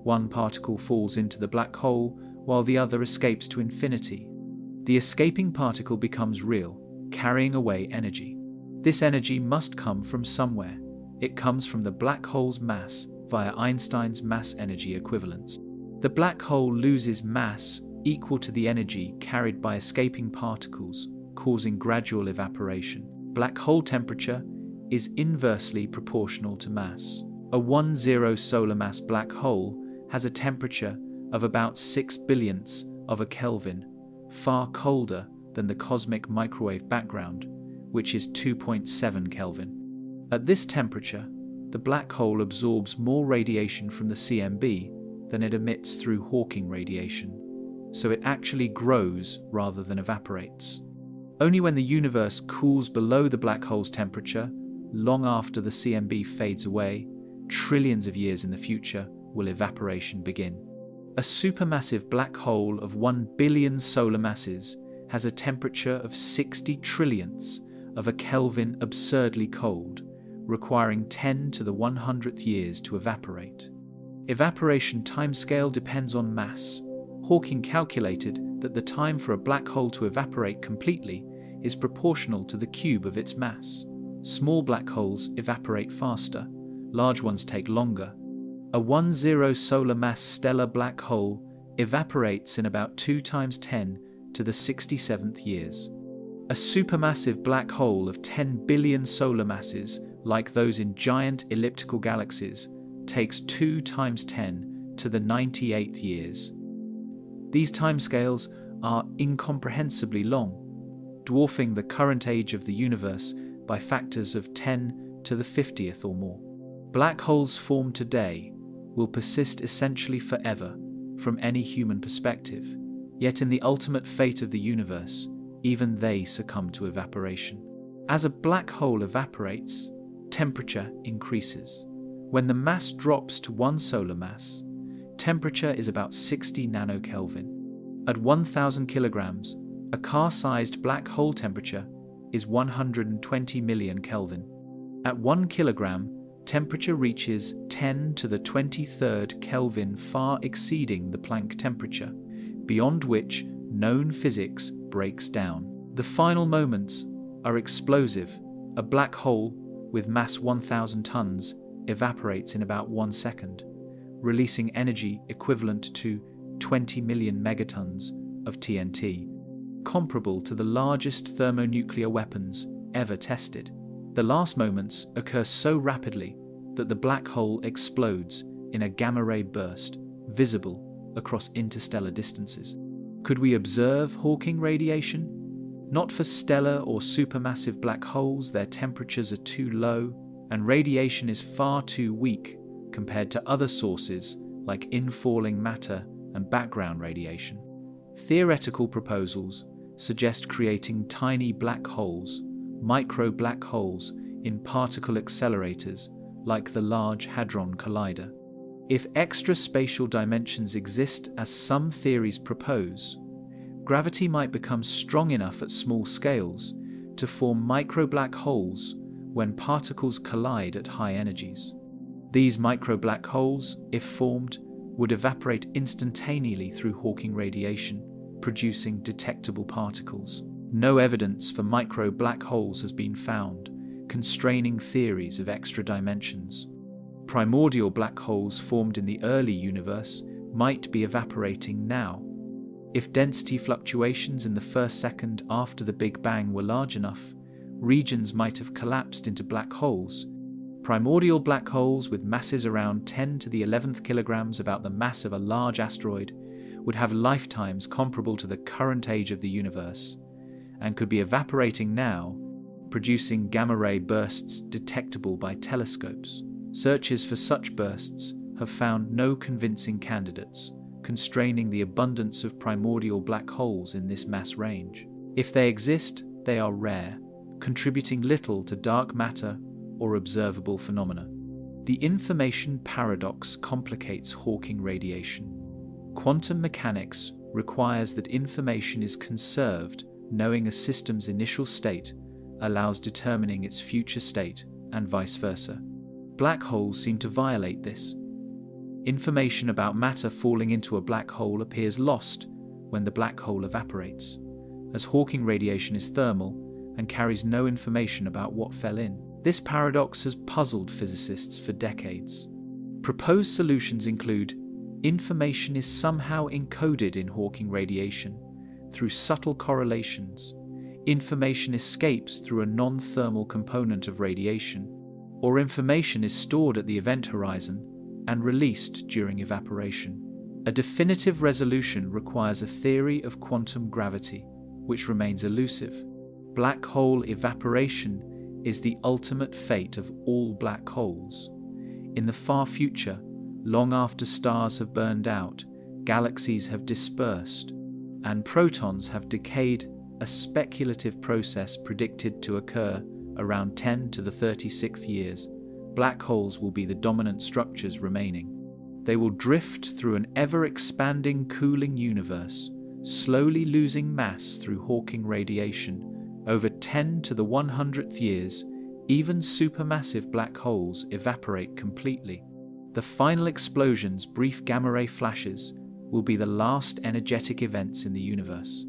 One particle falls into the black hole, while the other escapes to infinity. The escaping particle becomes real, carrying away energy. This energy must come from somewhere. It comes from the black hole's mass via Einstein's mass-energy equivalence. The black hole loses mass equal to the energy carried by escaping particles, causing gradual evaporation. Black hole temperature is inversely proportional to mass. A 10 solar mass black hole has a temperature of about 6 billionths of a Kelvin, far colder than the cosmic microwave background, which is 2.7 Kelvin. At this temperature, the black hole absorbs more radiation from the CMB than it emits through Hawking radiation, so it actually grows rather than evaporates. Only when the universe cools below the black hole's temperature, long after the CMB fades away, trillions of years in the future, will evaporation begin. A supermassive black hole of 1 billion solar masses has a temperature of 60 trillionths of a Kelvin, absurdly cold, requiring 10 to the 100th years to evaporate. Evaporation timescale depends on mass. Hawking calculated that the time for a black hole to evaporate completely is proportional to the cube of its mass. Small black holes evaporate faster, large ones take longer. A 10 solar mass stellar black hole evaporates in about 2 times 10 to the 67th years. A supermassive black hole of 10 billion solar masses, like those in giant elliptical galaxies, takes 2 times 10 to the 98th years. These timescales are incomprehensibly long, dwarfing the current age of the universe by factors of 10 to the 50th or more. Black holes formed today will persist essentially forever from any human perspective, yet in the ultimate fate of the universe, even they succumb to evaporation. As a black hole evaporates, temperature increases. When the mass drops to 1 solar mass, temperature is about 60 nanokelvin. At 1,000 kilograms, a car-sized black hole temperature is 120 million Kelvin. At 1 kilogram, temperature reaches 10 to the 23rd Kelvin, far exceeding the Planck temperature, beyond which known physics breaks down. The final moments are explosive. A black hole with mass 1,000 tons evaporates in about 1 second, releasing energy equivalent to 20 million megatons of TNT, comparable to the largest thermonuclear weapons ever tested. The last moments occur so rapidly that the black hole explodes in a gamma-ray burst, visible across interstellar distances. Could we observe Hawking radiation? Not for stellar or supermassive black holes. Their temperatures are too low, and radiation is far too weak compared to other sources like infalling matter and background radiation. Theoretical proposals suggest creating tiny black holes, micro black holes, in particle accelerators like the Large Hadron Collider. If extra-spatial dimensions exist, as some theories propose, gravity might become strong enough at small scales to form micro-black holes when particles collide at high energies. These micro-black holes, if formed, would evaporate instantaneously through Hawking radiation, producing detectable particles. No evidence for micro-black holes has been found, constraining theories of extra dimensions. Primordial black holes formed in the early universe might be evaporating now. If density fluctuations in the first second after the Big Bang were large enough, regions might have collapsed into black holes. Primordial black holes with masses around 10 to the 11th kilograms, about the mass of a large asteroid, would have lifetimes comparable to the current age of the universe, and could be evaporating now, producing gamma-ray bursts detectable by telescopes. Searches for such bursts have found no convincing candidates, constraining the abundance of primordial black holes in this mass range. If they exist, they are rare, contributing little to dark matter or observable phenomena. The information paradox complicates Hawking radiation. Quantum mechanics requires that information is conserved. Knowing a system's initial state allows determining its future state, and vice versa. Black holes seem to violate this. Information about matter falling into a black hole appears lost when the black hole evaporates, as Hawking radiation is thermal and carries no information about what fell in. This paradox has puzzled physicists for decades. Proposed solutions include: information is somehow encoded in Hawking radiation through subtle correlations. Information escapes through a non-thermal component of radiation, or information is stored at the event horizon and released during evaporation. A definitive resolution requires a theory of quantum gravity, which remains elusive. Black hole evaporation is the ultimate fate of all black holes. In the far future, long after stars have burned out, galaxies have dispersed, and protons have decayed, a speculative process predicted to occur around 10 to the 36th years, black holes will be the dominant structures remaining. They will drift through an ever-expanding cooling universe, slowly losing mass through Hawking radiation. Over 10 to the 100th years, even supermassive black holes evaporate completely. The final explosions, brief gamma-ray flashes, will be the last energetic events in the universe.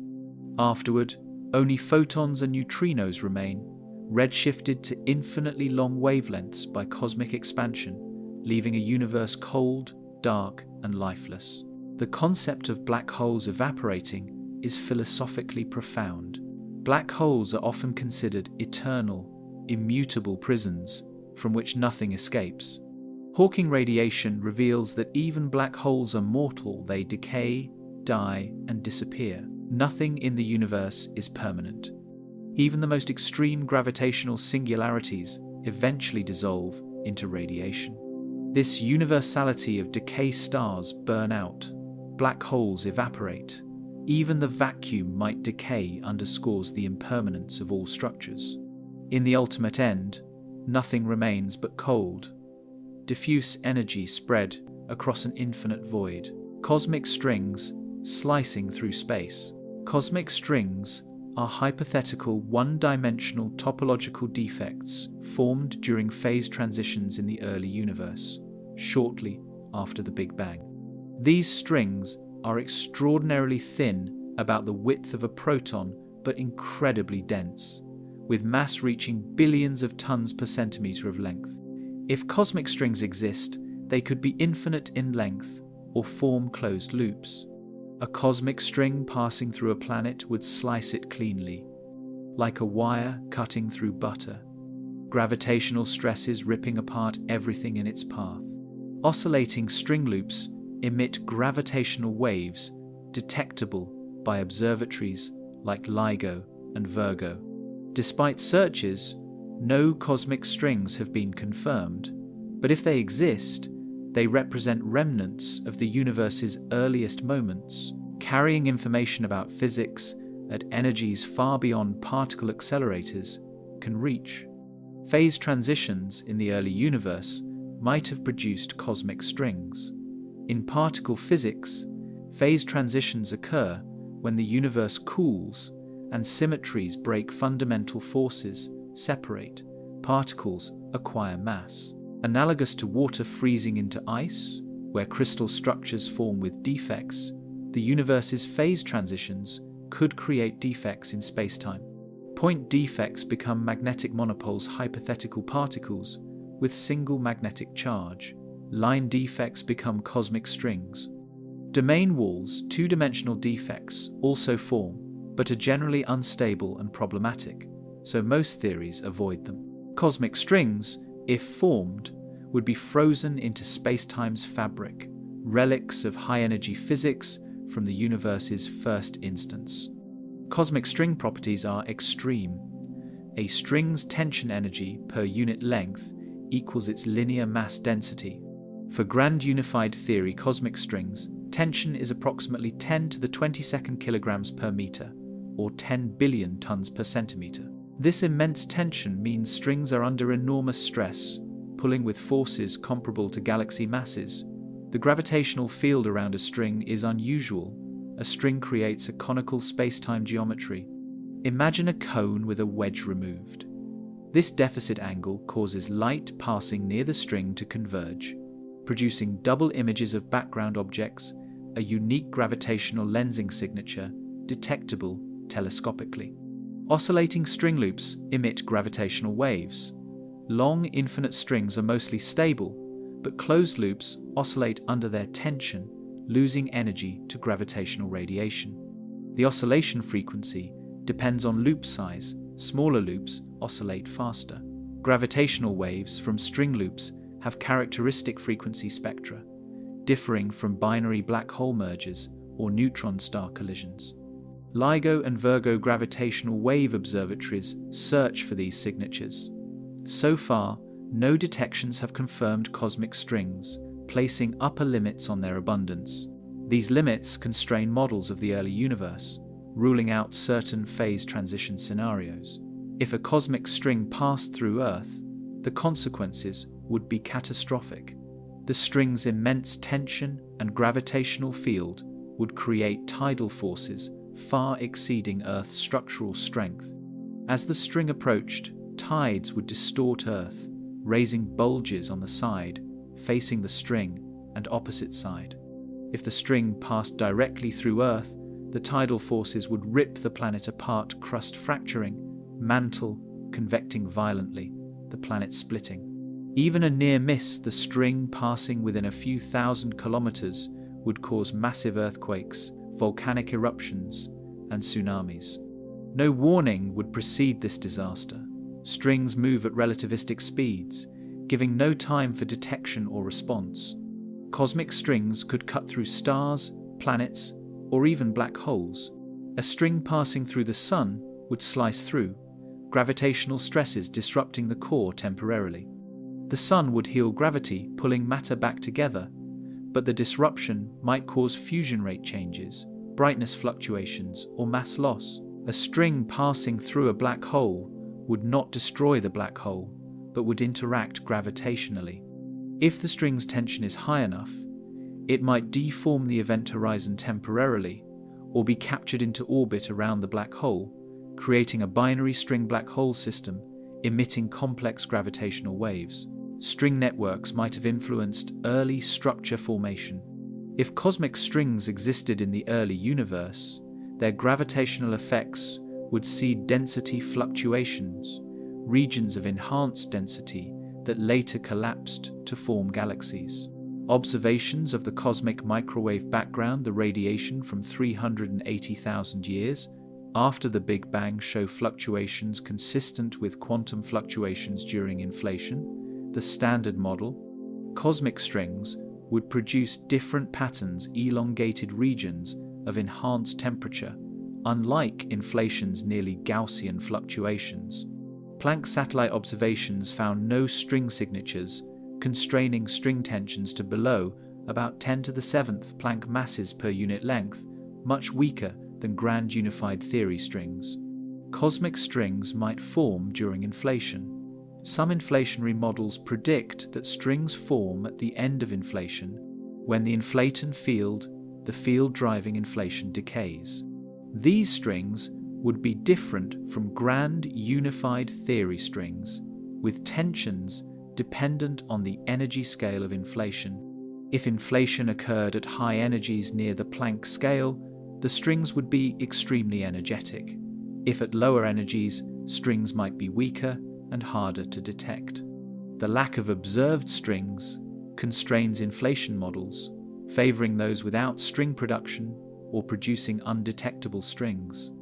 Afterward, only photons and neutrinos remain, redshifted to infinitely long wavelengths by cosmic expansion, leaving a universe cold, dark, and lifeless. The concept of black holes evaporating is philosophically profound. Black holes are often considered eternal, immutable prisons from which nothing escapes. Hawking radiation reveals that even black holes are mortal. They decay, die, and disappear. Nothing in the universe is permanent. Even the most extreme gravitational singularities eventually dissolve into radiation. This universality of decay, stars burn out, black holes evaporate. Even the vacuum might decay underscores the impermanence of all structures. In the ultimate end, nothing remains but cold, diffuse energy spread across an infinite void. Cosmic strings slicing through space. Cosmic strings are hypothetical one-dimensional topological defects formed during phase transitions in the early universe, shortly after the Big Bang. These strings are extraordinarily thin, about the width of a proton, but incredibly dense, with mass reaching billions of tons per centimeter of length. If cosmic strings exist, they could be infinite in length or form closed loops. A cosmic string passing through a planet would slice it cleanly, like a wire cutting through butter. Gravitational stresses ripping apart everything in its path. Oscillating string loops emit gravitational waves detectable by observatories like LIGO and Virgo. Despite searches, no cosmic strings have been confirmed, but if they exist, they represent remnants of the universe's earliest moments, carrying information about physics at energies far beyond particle accelerators can reach. Phase transitions in the early universe might have produced cosmic strings. In particle physics, phase transitions occur when the universe cools and symmetries break. Fundamental forces separate, particles acquire mass. Analogous to water freezing into ice, where crystal structures form with defects, the universe's phase transitions could create defects in spacetime. Point defects become magnetic monopoles, hypothetical particles with single magnetic charge. Line defects become cosmic strings. Domain walls, two-dimensional defects, also form, but are generally unstable and problematic, so most theories avoid them. Cosmic strings, if formed, would be frozen into spacetime's fabric, relics of high-energy physics from the universe's first instance. Cosmic string properties are extreme. A string's tension energy per unit length equals its linear mass density. For grand unified theory cosmic strings, tension is approximately 10 to the 22nd kilograms per meter, or 10 billion tons per centimeter. This immense tension means strings are under enormous stress, pulling with forces comparable to galaxy masses. The gravitational field around a string is unusual. A string creates a conical spacetime geometry. Imagine a cone with a wedge removed. This deficit angle causes light passing near the string to converge, producing double images of background objects, a unique gravitational lensing signature, detectable telescopically. Oscillating string loops emit gravitational waves. Long, infinite strings are mostly stable, but closed loops oscillate under their tension, losing energy to gravitational radiation. The oscillation frequency depends on loop size. Smaller loops oscillate faster. Gravitational waves from string loops have characteristic frequency spectra, differing from binary black hole mergers or neutron star collisions. LIGO and Virgo gravitational wave observatories search for these signatures. So far, no detections have confirmed cosmic strings, placing upper limits on their abundance. These limits constrain models of the early universe, ruling out certain phase transition scenarios. If a cosmic string passed through Earth, the consequences would be catastrophic. The string's immense tension and gravitational field would create tidal forces far exceeding Earth's structural strength. As the string approached, tides would distort Earth, raising bulges on the side, facing the string, and opposite side. If the string passed directly through Earth, the tidal forces would rip the planet apart, crust fracturing, mantle convecting violently, the planet splitting. Even a near miss, the string passing within a few thousand kilometers, would cause massive earthquakes, volcanic eruptions, and tsunamis. No warning would precede this disaster. Strings move at relativistic speeds, giving no time for detection or response. Cosmic strings could cut through stars, planets, or even black holes. A string passing through the Sun would slice through, gravitational stresses disrupting the core temporarily. The Sun would heal gravity, pulling matter back together, but the disruption might cause fusion rate changes, brightness fluctuations, or mass loss. A string passing through a black hole would not destroy the black hole, but would interact gravitationally. If the string's tension is high enough, it might deform the event horizon temporarily, or be captured into orbit around the black hole, creating a binary string black hole system emitting complex gravitational waves. String networks might have influenced early structure formation. If cosmic strings existed in the early universe, their gravitational effects would seed density fluctuations, regions of enhanced density that later collapsed to form galaxies. Observations of the cosmic microwave background, the radiation from 380,000 years after the Big Bang, show fluctuations consistent with quantum fluctuations during inflation. The Standard Model, cosmic strings would produce different patterns, elongated regions of enhanced temperature, unlike inflation's nearly Gaussian fluctuations. Planck satellite observations found no string signatures, constraining string tensions to below about 10 to the 7th Planck masses per unit length, much weaker than grand unified theory strings. Cosmic strings might form during inflation. Some inflationary models predict that strings form at the end of inflation, when the inflaton field, the field driving inflation, decays. These strings would be different from grand unified theory strings, with tensions dependent on the energy scale of inflation. If inflation occurred at high energies near the Planck scale, the strings would be extremely energetic. If at lower energies, strings might be weaker and harder to detect. The lack of observed strings constrains inflation models, favoring those without string production or producing undetectable strings.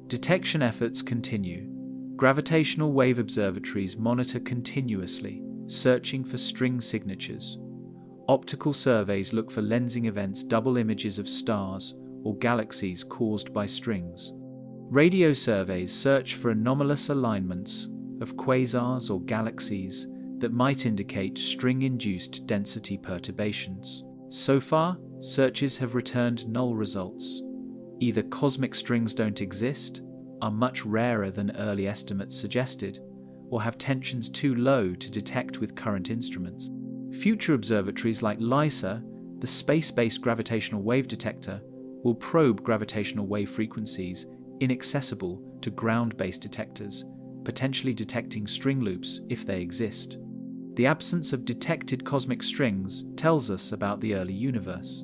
Detection efforts continue. Gravitational wave observatories monitor continuously, searching for string signatures. Optical surveys look for lensing events, double images of stars or galaxies caused by strings. Radio surveys search for anomalous alignments of quasars or galaxies that might indicate string-induced density perturbations. So far, searches have returned null results. Either cosmic strings don't exist, are much rarer than early estimates suggested, or have tensions too low to detect with current instruments. Future observatories like LISA, the space-based gravitational wave detector, will probe gravitational wave frequencies inaccessible to ground-based detectors, potentially detecting string loops if they exist. The absence of detected cosmic strings tells us about the early universe.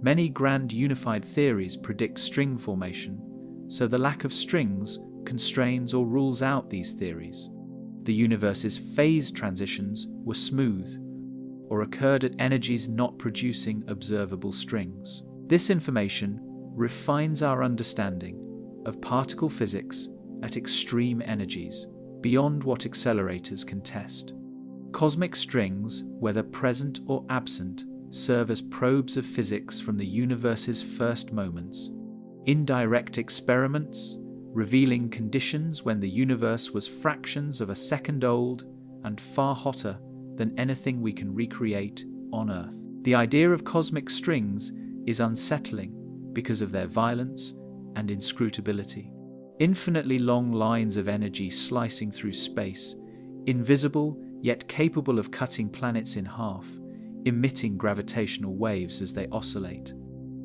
Many grand unified theories predict string formation, so the lack of strings constrains or rules out these theories. The universe's phase transitions were smooth, or occurred at energies not producing observable strings. This information refines our understanding of particle physics at extreme energies, beyond what accelerators can test. Cosmic strings, whether present or absent, serve as probes of physics from the universe's first moments. Indirect experiments, revealing conditions when the universe was fractions of a second old and far hotter than anything we can recreate on Earth. The idea of cosmic strings is unsettling because of their violence and inscrutability. Infinitely long lines of energy slicing through space, invisible yet capable of cutting planets in half, emitting gravitational waves as they oscillate.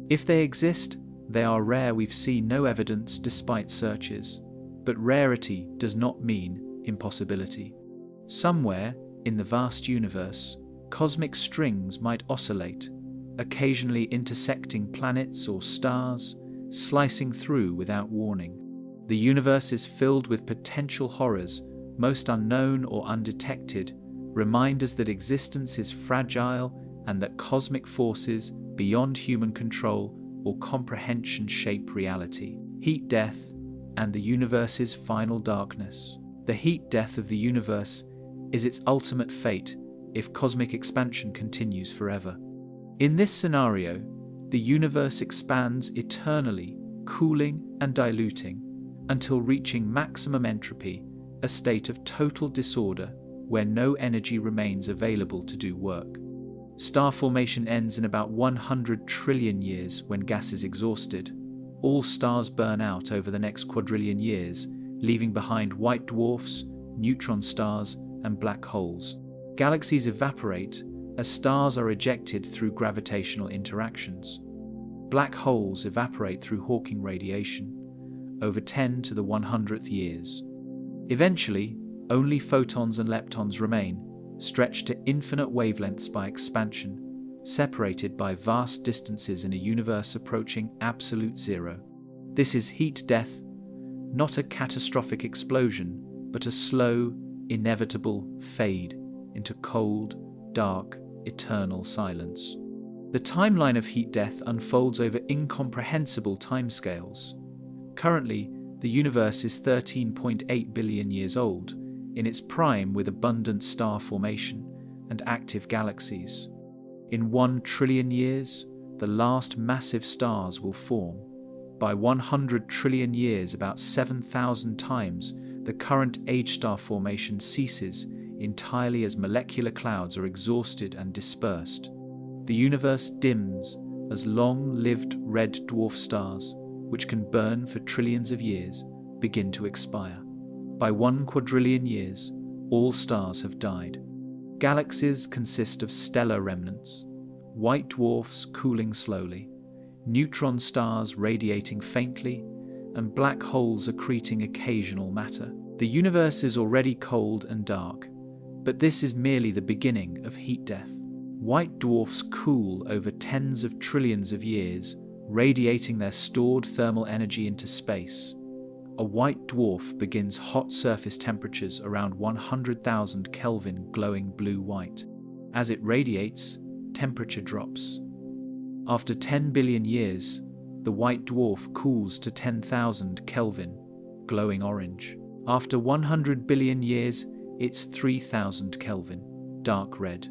If they exist, they are rare. We've seen no evidence despite searches. But rarity does not mean impossibility. Somewhere in the vast universe, cosmic strings might oscillate, occasionally intersecting planets or stars, slicing through without warning. The universe is filled with potential horrors, most unknown or undetected, remind us that existence is fragile and that cosmic forces beyond human control or comprehension shape reality. Heat death and the universe's final darkness. The heat death of the universe is its ultimate fate if cosmic expansion continues forever. In this scenario, the universe expands eternally, cooling and diluting, until reaching maximum entropy, a state of total disorder where no energy remains available to do work. Star formation ends in about 100 trillion years when gas is exhausted. All stars burn out over the next quadrillion years, leaving behind white dwarfs, neutron stars, and black holes. Galaxies evaporate as stars are ejected through gravitational interactions. Black holes evaporate through Hawking radiation over 10 to the 100th years. Eventually, only photons and leptons remain, stretched to infinite wavelengths by expansion, separated by vast distances in a universe approaching absolute zero. This is heat death, not a catastrophic explosion, but a slow, inevitable fade into cold, dark, eternal silence. The timeline of heat death unfolds over incomprehensible timescales. Currently, the universe is 13.8 billion years old, in its prime with abundant star formation and active galaxies. In 1 trillion years, the last massive stars will form. By 100 trillion years, about 7,000 times, the current age star formation ceases entirely as molecular clouds are exhausted and dispersed. The universe dims as long-lived red dwarf stars, which can burn for trillions of years, begin to expire. By 1 quadrillion years, all stars have died. Galaxies consist of stellar remnants, white dwarfs cooling slowly, neutron stars radiating faintly, and black holes accreting occasional matter. The universe is already cold and dark, but this is merely the beginning of heat death. White dwarfs cool over tens of trillions of years, radiating their stored thermal energy into space. A white dwarf begins hot surface temperatures around 100,000 Kelvin, glowing blue-white. As it radiates, temperature drops. After 10 billion years, the white dwarf cools to 10,000 Kelvin, glowing orange. After 100 billion years, it's 3,000 Kelvin, dark red.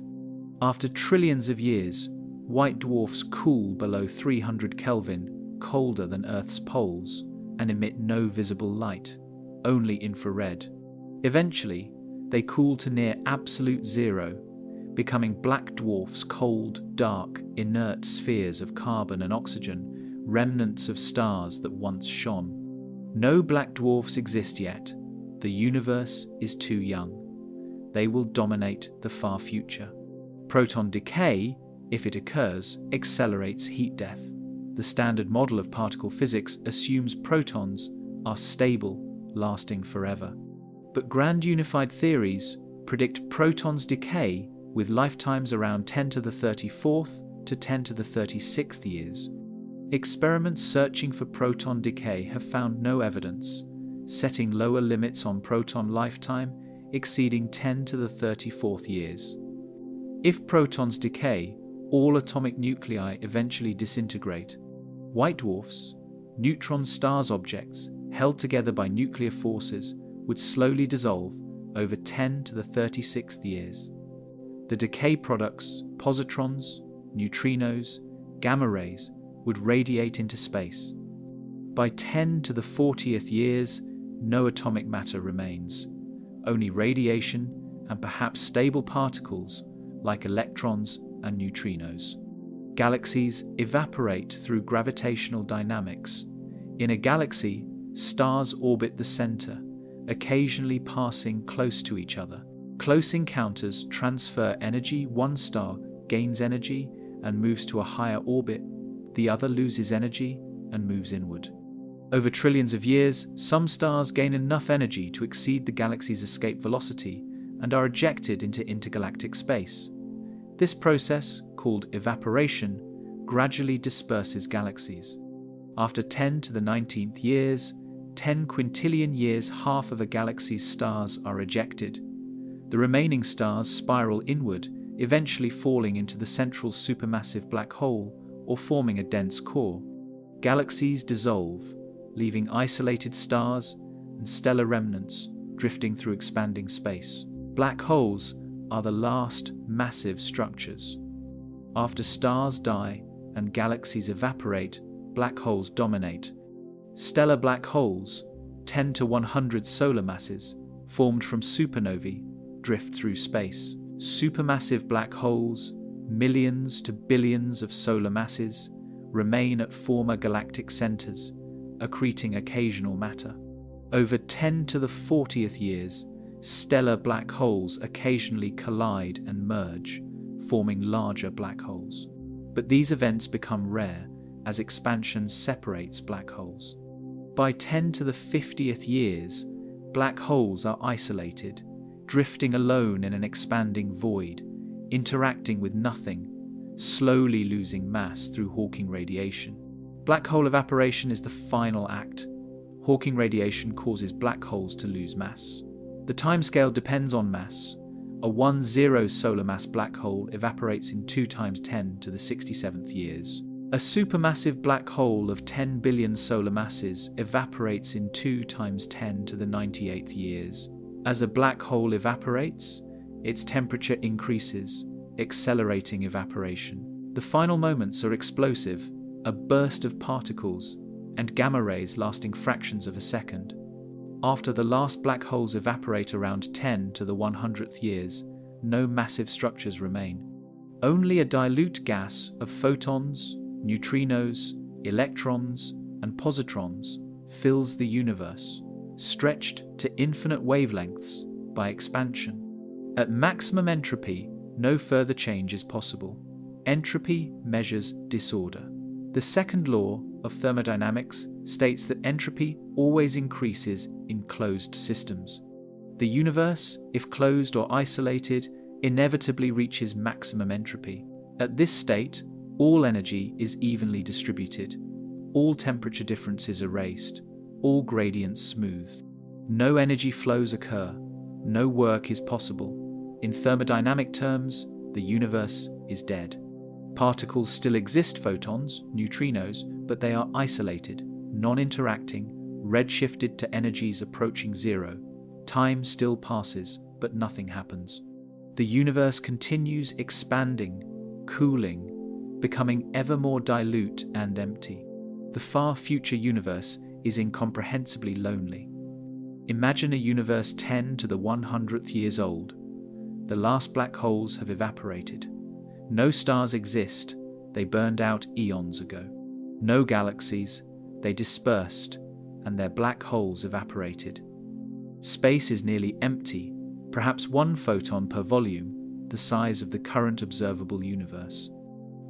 After trillions of years, white dwarfs cool below 300 Kelvin, colder than Earth's poles, and emit no visible light, only infrared. Eventually, they cool to near absolute zero, becoming black dwarfs, cold, dark, inert spheres of carbon and oxygen, remnants of stars that once shone. No black dwarfs exist yet. The universe is too young. They will dominate the far future. Proton decay, if it occurs, accelerates heat death. The standard model of particle physics assumes protons are stable, lasting forever. But grand unified theories predict protons decay with lifetimes around 10 to the 34th to 10 to the 36th years. Experiments searching for proton decay have found no evidence, setting lower limits on proton lifetime exceeding 10 to the 34th years. If protons decay, all atomic nuclei eventually disintegrate. White dwarfs, neutron stars objects held together by nuclear forces, would slowly dissolve over 10 to the 36th years. The decay products, positrons, neutrinos, gamma rays, would radiate into space. By 10 to the 40th years, no atomic matter remains, only radiation and perhaps stable particles like electrons and neutrinos. Galaxies evaporate through gravitational dynamics. In a galaxy, stars orbit the center, occasionally passing close to each other. Close encounters transfer energy. One star gains energy and moves to a higher orbit, the other loses energy and moves inward. Over trillions of years, some stars gain enough energy to exceed the galaxy's escape velocity and are ejected into intergalactic space. This process, called evaporation, gradually disperses galaxies. After 10 to the 19th years, 10 quintillion years, half of a galaxy's stars are ejected. The remaining stars spiral inward, eventually falling into the central supermassive black hole or forming a dense core. Galaxies dissolve, leaving isolated stars and stellar remnants drifting through expanding space. Black holes are the last massive structures. After stars die and galaxies evaporate, black holes dominate. Stellar black holes, 10 to 100 solar masses, formed from supernovae, drift through space. Supermassive black holes, millions to billions of solar masses, remain at former galactic centers, accreting occasional matter. Over 10 to the 40th years, stellar black holes occasionally collide and merge, forming larger black holes. But these events become rare as expansion separates black holes. By 10 to the 50th years, black holes are isolated, drifting alone in an expanding void, interacting with nothing, slowly losing mass through Hawking radiation. Black hole evaporation is the final act. Hawking radiation causes black holes to lose mass. The timescale depends on mass. A 1-0 solar mass black hole evaporates in 2 times 10 to the 67th years. A supermassive black hole of 10 billion solar masses evaporates in 2 times 10 to the 98th years. As a black hole evaporates, its temperature increases, accelerating evaporation. The final moments are explosive, a burst of particles and gamma rays lasting fractions of a second. After the last black holes evaporate around 10 to the 100th years, no massive structures remain. Only a dilute gas of photons, neutrinos, electrons, and positrons fills the universe, stretched to infinite wavelengths by expansion. At maximum entropy, no further change is possible. Entropy measures disorder. The second law of thermodynamics states that entropy always increases in closed systems. The universe, if closed or isolated, inevitably reaches maximum entropy. At this state, all energy is evenly distributed, all temperature differences erased, all gradients smoothed. No energy flows occur, no work is possible. In thermodynamic terms, the universe is dead. Particles still exist, photons, neutrinos, but they are isolated, non-interacting, redshifted to energies approaching zero. Time still passes, but nothing happens. The universe continues expanding, cooling, becoming ever more dilute and empty. The far future universe is incomprehensibly lonely. Imagine a universe 10 to the 100th years old. The last black holes have evaporated. No stars exist, they burned out eons ago. No galaxies, they dispersed, and their black holes evaporated. Space is nearly empty, perhaps 1 photon per volume, the size of the current observable universe.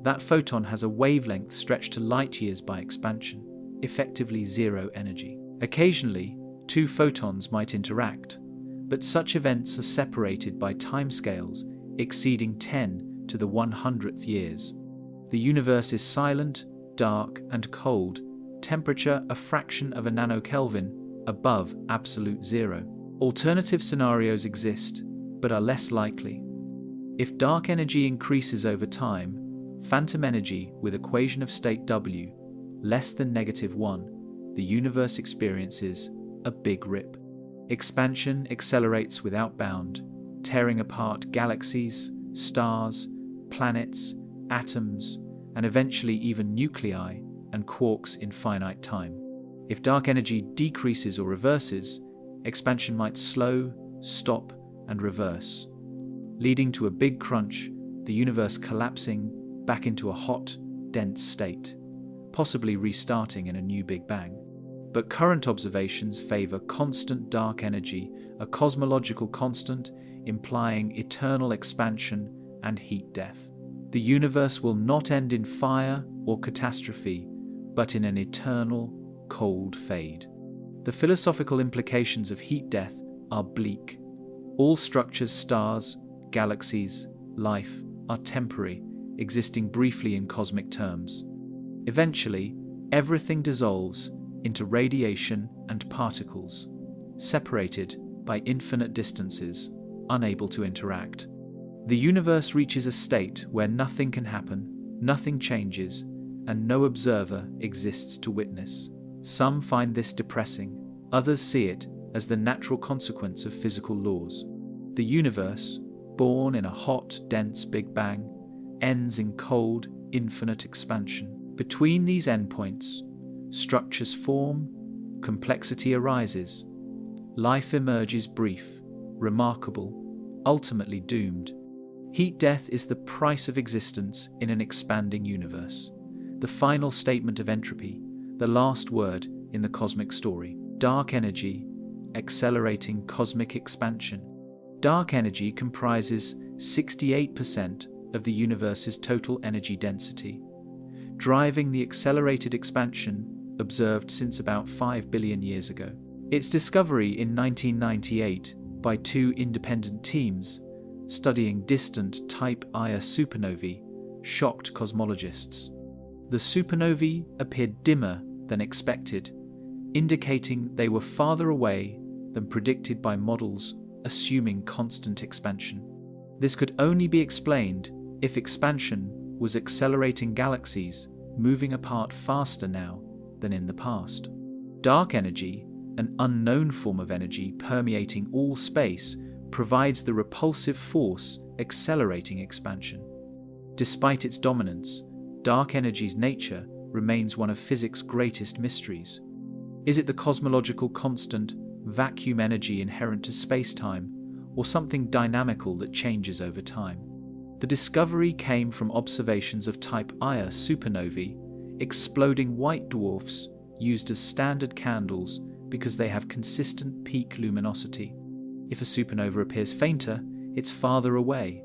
That photon has a wavelength stretched to light years by expansion, effectively zero energy. Occasionally, 2 photons might interact, but such events are separated by timescales exceeding 10 to the 100th years. The universe is silent, dark, and cold, temperature a fraction of a nanokelvin above absolute zero. Alternative scenarios exist, but are less likely. If dark energy increases over time, phantom energy with equation of state W less than -1, the universe experiences a big rip. Expansion accelerates without bound, tearing apart galaxies, stars, planets, atoms, and eventually even nuclei and quarks in finite time. If dark energy decreases or reverses, expansion might slow, stop, and reverse, leading to a big crunch, the universe collapsing back into a hot, dense state, possibly restarting in a new Big Bang. But current observations favor constant dark energy, a cosmological constant implying eternal expansion and heat death. The universe will not end in fire or catastrophe, but in an eternal, cold fade. The philosophical implications of heat death are bleak. All structures, stars, galaxies, life, are temporary, existing briefly in cosmic terms. Eventually, everything dissolves into radiation and particles, separated by infinite distances, unable to interact. The universe reaches a state where nothing can happen, nothing changes, and no observer exists to witness. Some find this depressing, others see it as the natural consequence of physical laws. The universe, born in a hot, dense Big Bang, ends in cold, infinite expansion. Between these endpoints, structures form, complexity arises. Life emerges brief, remarkable, ultimately doomed. Heat death is the price of existence in an expanding universe. The final statement of entropy, the last word in the cosmic story. Dark energy, accelerating cosmic expansion. Dark energy comprises 68% of the universe's total energy density, driving the accelerated expansion observed since about 5 billion years ago. Its discovery in 1998 by two independent teams studying distant Type Ia supernovae shocked cosmologists. The supernovae appeared dimmer than expected, indicating they were farther away than predicted by models assuming constant expansion. This could only be explained if expansion was accelerating galaxies moving apart faster now than in the past. Dark energy, an unknown form of energy permeating all space, provides the repulsive force accelerating expansion. Despite its dominance, dark energy's nature remains one of physics' greatest mysteries. Is it the cosmological constant, vacuum energy inherent to space-time, or something dynamical that changes over time? The discovery came from observations of Type Ia supernovae, exploding white dwarfs used as standard candles because they have consistent peak luminosity. If a supernova appears fainter, it's farther away.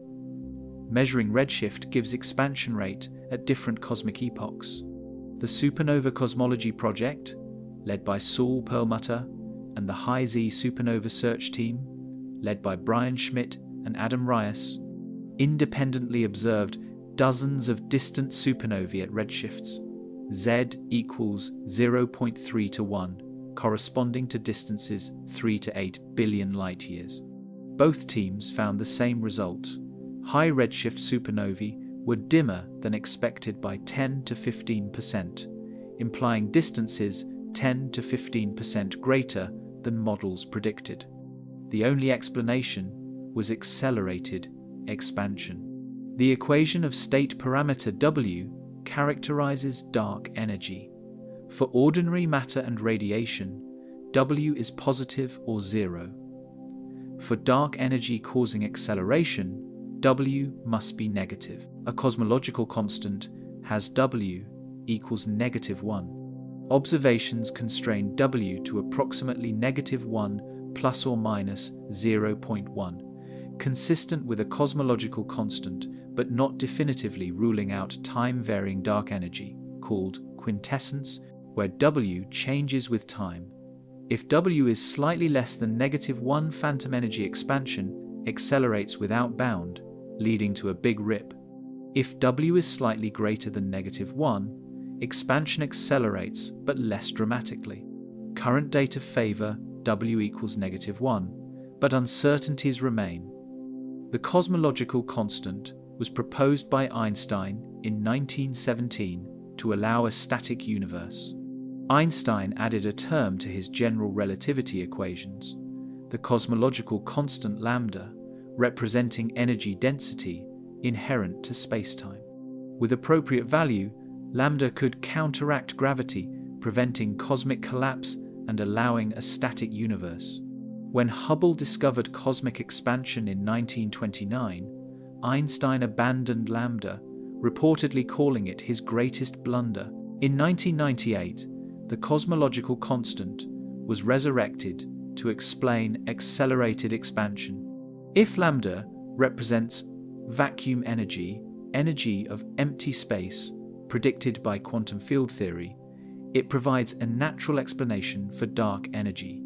Measuring redshift gives expansion rate at different cosmic epochs. The Supernova Cosmology Project, led by Saul Perlmutter, and the High Z Supernova Search Team, led by Brian Schmidt and Adam Rias, independently observed dozens of distant supernovae at redshifts Z equals 0.3 to 1, corresponding to distances 3 to 8 billion light-years. Both teams found the same result. High redshift supernovae were dimmer than expected by 10 to 15%, implying distances 10 to 15% greater than models predicted. The only explanation was accelerated expansion. The equation of state parameter W characterizes dark energy. For ordinary matter and radiation, W is positive or zero. For dark energy causing acceleration, W must be negative. A cosmological constant has W equals -1. Observations constrain W to approximately -1 plus or minus 0.1, consistent with a cosmological constant, but not definitively ruling out time-varying dark energy, called quintessence, where W changes with time. If W is slightly less than -1, phantom energy expansion accelerates without bound, leading to a big rip. If W is slightly greater than -1, expansion accelerates but less dramatically. Current data favor W equals -1, but uncertainties remain. The cosmological constant was proposed by Einstein in 1917 to allow a static universe. Einstein added a term to his general relativity equations, the cosmological constant lambda, representing energy density inherent to spacetime. With appropriate value, lambda could counteract gravity, preventing cosmic collapse and allowing a static universe. When Hubble discovered cosmic expansion in 1929, Einstein abandoned lambda, reportedly calling it his greatest blunder. In 1998, the cosmological constant was resurrected to explain accelerated expansion. If lambda represents vacuum energy, energy of empty space predicted by quantum field theory, it provides a natural explanation for dark energy,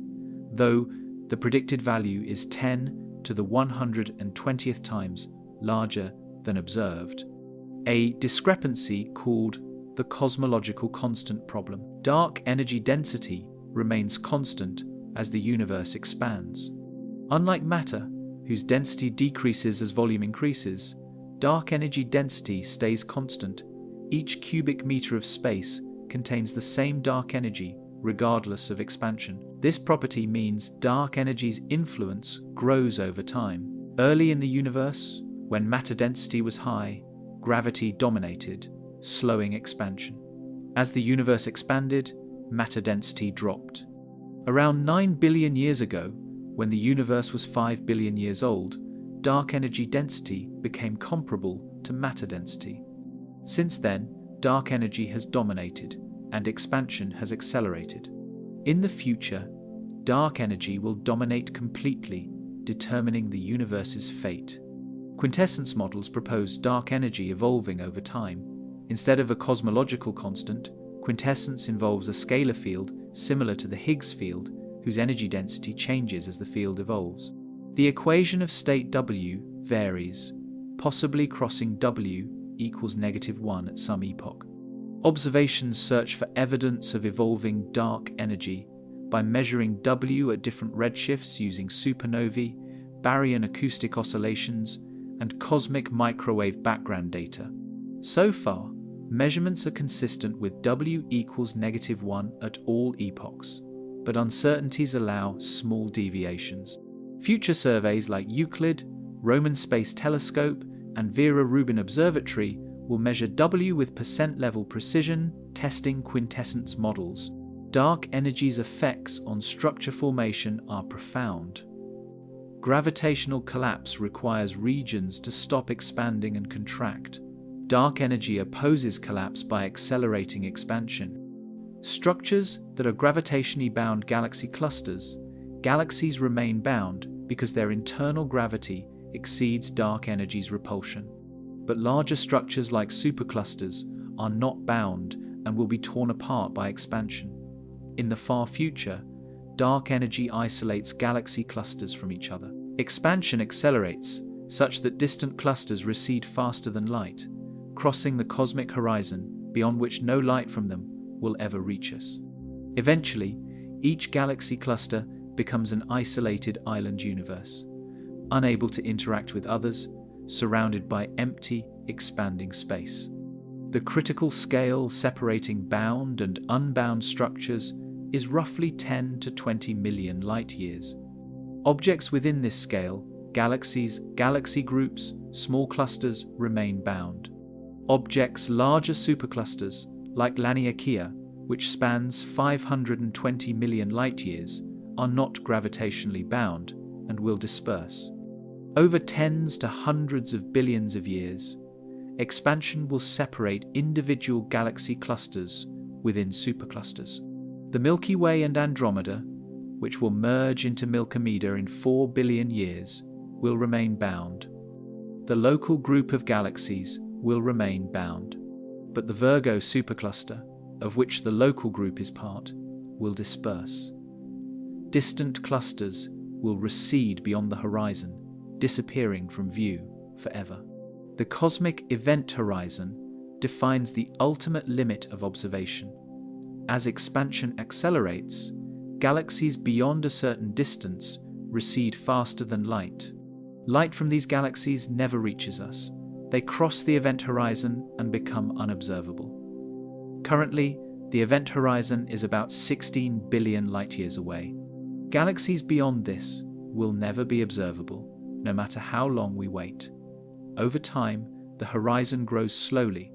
though the predicted value is 10 to the 120th times larger than observed. A discrepancy called the cosmological constant problem. Dark energy density remains constant as the universe expands. Unlike matter, whose density decreases as volume increases, dark energy density stays constant. Each cubic meter of space contains the same dark energy regardless of expansion. This property means dark energy's influence grows over time. Early in the universe, when matter density was high, gravity dominated, slowing expansion. As the universe expanded, matter density dropped. Around 9 billion years ago, when the universe was 5 billion years old, dark energy density became comparable to matter density. Since then, dark energy has dominated, and expansion has accelerated. In the future, dark energy will dominate completely, determining the universe's fate. Quintessence models propose dark energy evolving over time. Instead of a cosmological constant, quintessence involves a scalar field similar to the Higgs field, whose energy density changes as the field evolves. The equation of state W varies, possibly crossing W equals -1 at some epoch. Observations search for evidence of evolving dark energy by measuring W at different redshifts using supernovae, baryon acoustic oscillations, and cosmic microwave background data. So far, measurements are consistent with W equals -1 at all epochs, but uncertainties allow small deviations. Future surveys like Euclid, Roman Space Telescope, and Vera Rubin Observatory will measure W with percent-level precision, testing quintessence models. Dark energy's effects on structure formation are profound. Gravitational collapse requires regions to stop expanding and contract. Dark energy opposes collapse by accelerating expansion. Structures that are gravitationally bound galaxy clusters. Galaxies remain bound because their internal gravity exceeds dark energy's repulsion. But larger structures like superclusters are not bound and will be torn apart by expansion. In the far future, dark energy isolates galaxy clusters from each other. Expansion accelerates, such that distant clusters recede faster than light, crossing the cosmic horizon beyond which no light from them will ever reach us. Eventually, each galaxy cluster becomes an isolated island universe, unable to interact with others, surrounded by empty, expanding space. The critical scale separating bound and unbound structures is roughly 10 to 20 million light-years. Objects within this scale, galaxies, galaxy groups, small clusters, remain bound. Objects larger superclusters, like Laniakea, which spans 520 million light-years, are not gravitationally bound and will disperse. Over tens to hundreds of billions of years, expansion will separate individual galaxy clusters within superclusters. The Milky Way and Andromeda, which will merge into Milkomeda in 4 billion years, will remain bound. The local group of galaxies will remain bound, but the Virgo supercluster, of which the local group is part, will disperse. Distant clusters will recede beyond the horizon, disappearing from view forever. The cosmic event horizon defines the ultimate limit of observation. As expansion accelerates, galaxies beyond a certain distance recede faster than light. Light from these galaxies never reaches us. They cross the event horizon and become unobservable. Currently, the event horizon is about 16 billion light-years away. Galaxies beyond this will never be observable, no matter how long we wait. Over time, the horizon grows slowly,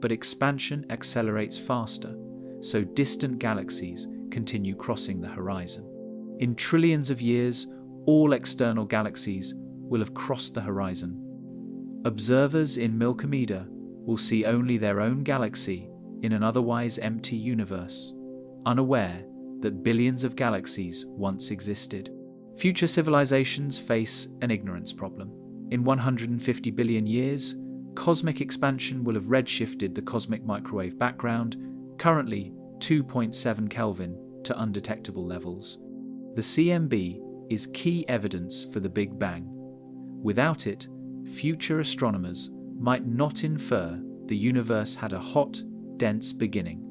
but expansion accelerates faster, so distant galaxies continue crossing the horizon. In trillions of years, all external galaxies will have crossed the horizon. Observers in Milkomeda will see only their own galaxy in an otherwise empty universe, unaware that billions of galaxies once existed. Future civilizations face an ignorance problem. In 150 billion years, cosmic expansion will have redshifted the cosmic microwave background, currently 2.7 Kelvin, to undetectable levels. The CMB is key evidence for the Big Bang. Without it, future astronomers might not infer the universe had a hot, dense beginning.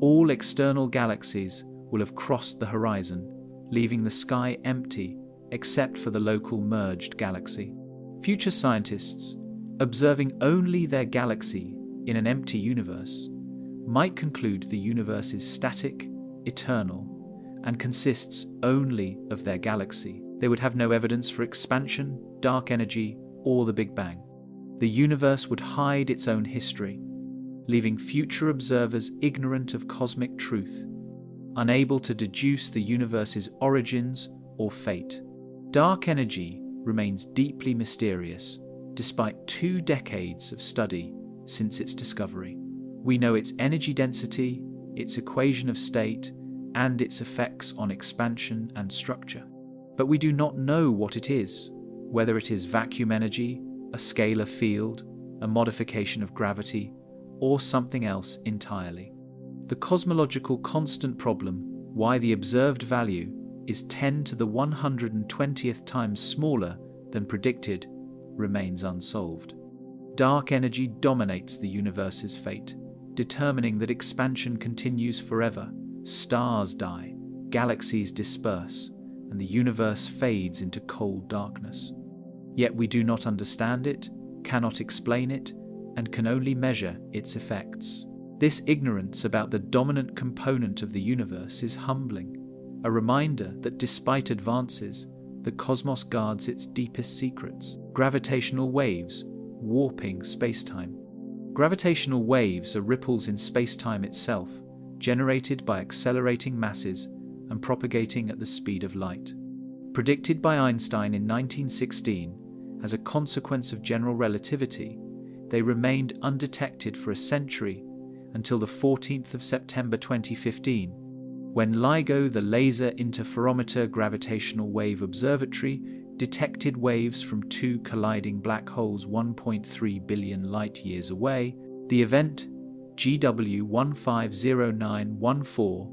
All external galaxies will have crossed the horizon, leaving the sky empty except for the local merged galaxy. Future scientists, observing only their galaxy in an empty universe, might conclude the universe is static, eternal, and consists only of their galaxy. They would have no evidence for expansion, dark energy, or the Big Bang. The universe would hide its own history, leaving future observers ignorant of cosmic truth, unable to deduce the universe's origins or fate. Dark energy remains deeply mysterious, despite 2 decades of study since its discovery. We know its energy density, its equation of state, and its effects on expansion and structure. But we do not know what it is, whether it is vacuum energy, a scalar field, a modification of gravity, or something else entirely. The cosmological constant problem, why the observed value is 10 to the 120th times smaller than predicted, remains unsolved. Dark energy dominates the universe's fate, determining that expansion continues forever, stars die, galaxies disperse, and the universe fades into cold darkness. Yet we do not understand it, cannot explain it, and can only measure its effects. This ignorance about the dominant component of the universe is humbling, a reminder that despite advances, the cosmos guards its deepest secrets. Gravitational waves, warping spacetime. Gravitational waves are ripples in spacetime itself, generated by accelerating masses and propagating at the speed of light. Predicted by Einstein in 1916, as a consequence of general relativity, they remained undetected for a century until the 14th of September 2015, when LIGO, the Laser Interferometer Gravitational Wave Observatory, detected waves from 2 colliding black holes 1.3 billion light-years away. The event, J101527.2+625911,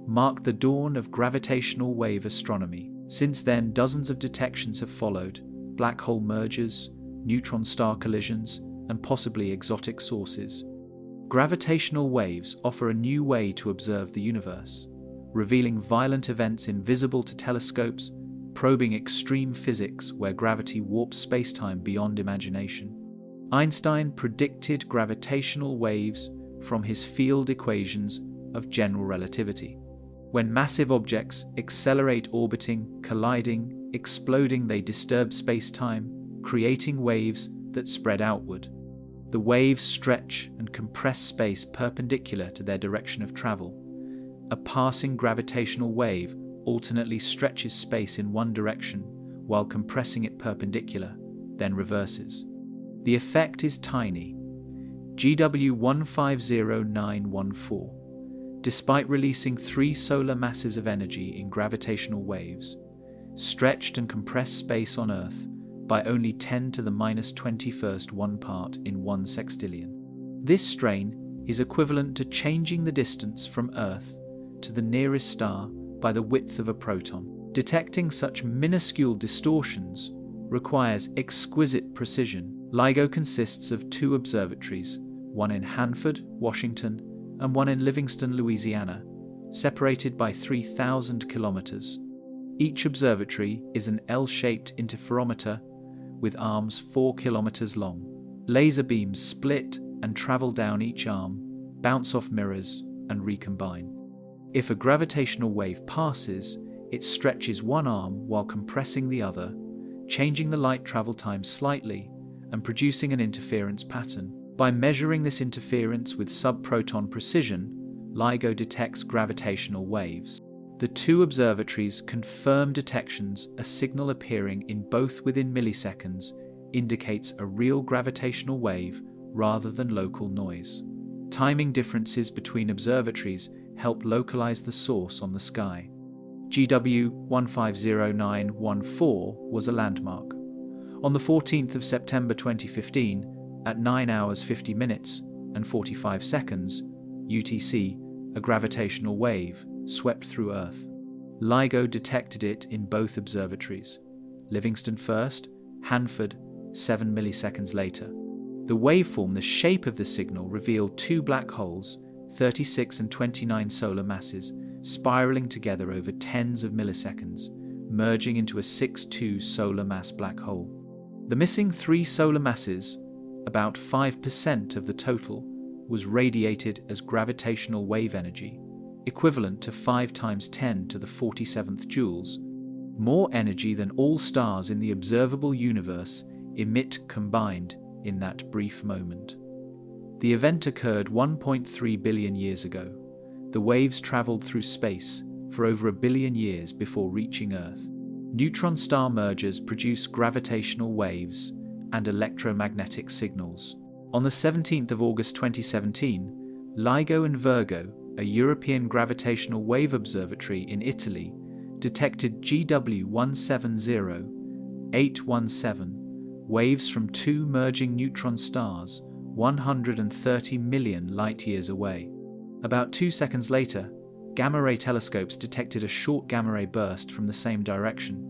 marked the dawn of gravitational wave astronomy. Since then, dozens of detections have followed: black hole mergers, neutron star collisions, and possibly exotic sources. Gravitational waves offer a new way to observe the universe, revealing violent events invisible to telescopes, probing extreme physics where gravity warps spacetime beyond imagination. Einstein predicted gravitational waves from his field equations of general relativity. When massive objects accelerate orbiting, colliding, exploding, they disturb spacetime, creating waves that spread outward. The waves stretch and compress space perpendicular to their direction of travel. A passing gravitational wave alternately stretches space in one direction while compressing it perpendicular, then reverses. The effect is tiny. J10152914. Despite releasing 3 solar masses of energy in gravitational waves, stretched and compressed space on Earth by only 10 to the minus 21st 1 part in 1 sextillion. This strain is equivalent to changing the distance from Earth to the nearest star by the width of a proton. Detecting such minuscule distortions requires exquisite precision. LIGO consists of 2 observatories, one in Hanford, Washington, and one in Livingston, Louisiana, separated by 3,000 kilometers. Each observatory is an L-shaped interferometer with arms 4 kilometers long. Laser beams split and travel down each arm, bounce off mirrors, and recombine. If a gravitational wave passes, it stretches one arm while compressing the other, changing the light travel time slightly and producing an interference pattern. By measuring this interference with subproton precision, LIGO detects gravitational waves. The 2 observatories confirm detections. A signal appearing in both within milliseconds indicates a real gravitational wave rather than local noise. Timing differences between observatories help localize the source on the sky. J10150914 was a landmark. On the 14th of September 2015, At 9 hours 50 minutes and 45 seconds UTC, a gravitational wave swept through Earth. LIGO detected it in both observatories. Livingston first, Hanford 7 milliseconds later. The waveform, the shape of the signal, revealed two black holes, 36 and 29 solar masses, spiraling together over tens of milliseconds, merging into a 6-2 solar mass black hole. The missing 3 solar masses, about 5% of the total, was radiated as gravitational wave energy, equivalent to 5 times 10 to the 47th joules, more energy than all stars in the observable universe emit combined in that brief moment. The event occurred 1.3 billion years ago. The waves traveled through space for over 1 billion years before reaching Earth. Neutron star mergers produce gravitational waves and electromagnetic signals. On the 17th of August 2017, LIGO and Virgo, a European gravitational wave observatory in Italy, detected GW101527.2+625911 waves from 2 merging neutron stars 130 million light-years away. About 2 seconds later, gamma-ray telescopes detected a short gamma-ray burst from the same direction.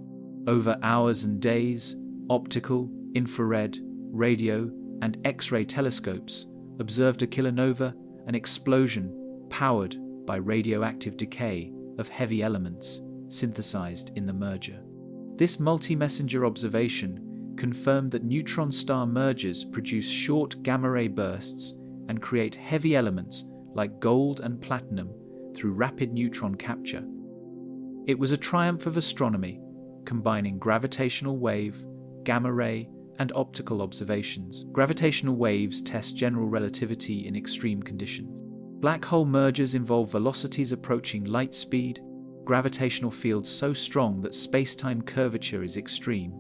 Over hours and days, optical, infrared, radio, and X-ray telescopes observed a kilonova, an explosion powered by radioactive decay of heavy elements synthesized in the merger. This multi-messenger observation confirmed that neutron star mergers produce short gamma-ray bursts and create heavy elements like gold and platinum through rapid neutron capture. It was a triumph of astronomy, combining gravitational wave, gamma-ray, and optical observations. Gravitational waves test general relativity in extreme conditions. Black hole mergers involve velocities approaching light speed, gravitational fields so strong that space-time curvature is extreme,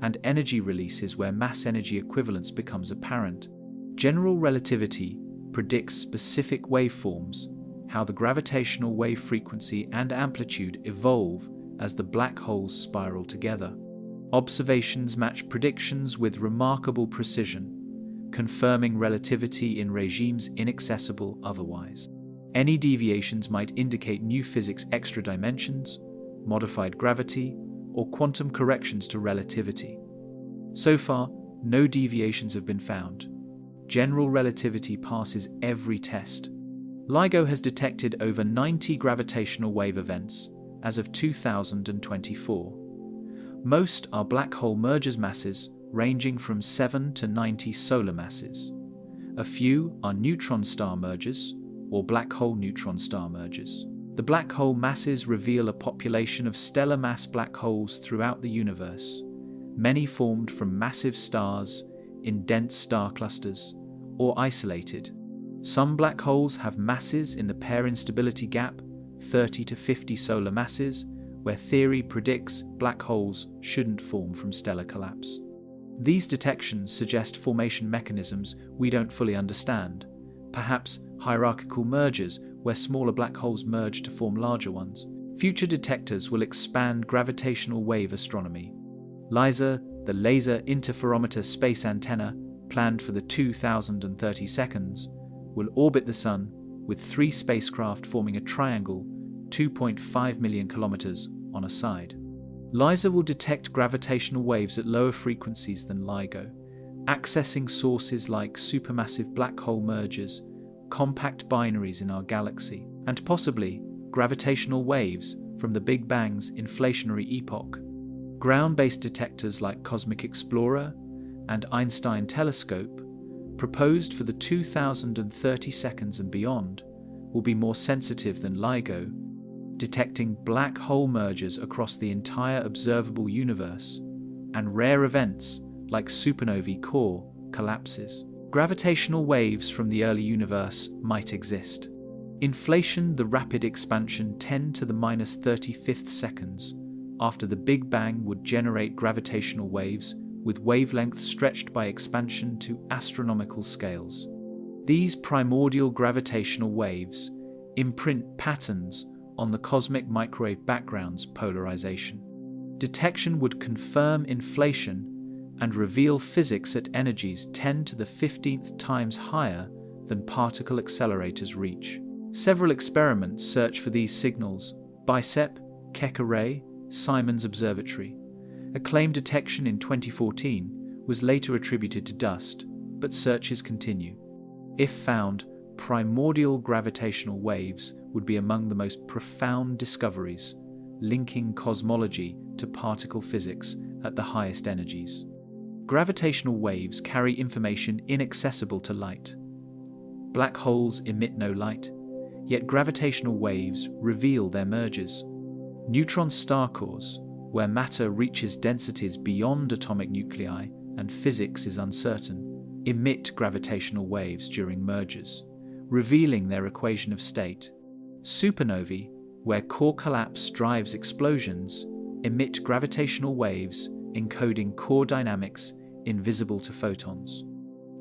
and energy releases where mass-energy equivalence becomes apparent. General relativity predicts specific waveforms, how the gravitational wave frequency and amplitude evolve as the black holes spiral together. Observations match predictions with remarkable precision, confirming relativity in regimes inaccessible otherwise. Any deviations might indicate new physics extra dimensions, modified gravity, or quantum corrections to relativity. So far, no deviations have been found. General relativity passes every test. LIGO has detected over 90 gravitational wave events as of 2024. Most are black hole mergers masses ranging from 7 to 90 solar masses. A few are neutron star mergers or black hole neutron star mergers. The black hole masses reveal a population of stellar mass black holes throughout the universe, many formed from massive stars in dense star clusters or isolated. Some black holes have masses in the pair instability gap, 30 to 50 solar masses, where theory predicts black holes shouldn't form from stellar collapse. These detections suggest formation mechanisms we don't fully understand, perhaps hierarchical mergers where smaller black holes merge to form larger ones. Future detectors will expand gravitational wave astronomy. LISA, the Laser Interferometer Space Antenna, planned for the 2030s, will orbit the Sun with 3 spacecraft forming a triangle 2.5 million kilometers on a side. LISA will detect gravitational waves at lower frequencies than LIGO, accessing sources like supermassive black hole mergers, compact binaries in our galaxy, and possibly gravitational waves from the Big Bang's inflationary epoch. Ground-based detectors like Cosmic Explorer and Einstein Telescope, proposed for the 2030s and beyond, will be more sensitive than LIGO, detecting black hole mergers across the entire observable universe and rare events like supernovae core collapses. Gravitational waves from the early universe might exist. Inflation, the rapid expansion 10 to the minus 35th seconds after the Big Bang, would generate gravitational waves with wavelengths stretched by expansion to astronomical scales. These primordial gravitational waves imprint patterns on the cosmic microwave background's polarization. Detection would confirm inflation and reveal physics at energies 10 to the 15th times higher than particle accelerators reach. Several experiments search for these signals: BICEP, Keck Array, Simon's Observatory. A claimed detection in 2014 was later attributed to dust, but searches continue. If found, primordial gravitational waves would be among the most profound discoveries, linking cosmology to particle physics at the highest energies. Gravitational waves carry information inaccessible to light. Black holes emit no light, yet gravitational waves reveal their mergers. Neutron star cores, where matter reaches densities beyond atomic nuclei and physics is uncertain, emit gravitational waves during mergers, revealing their equation of state. Supernovae, where core collapse drives explosions, emit gravitational waves encoding core dynamics invisible to photons.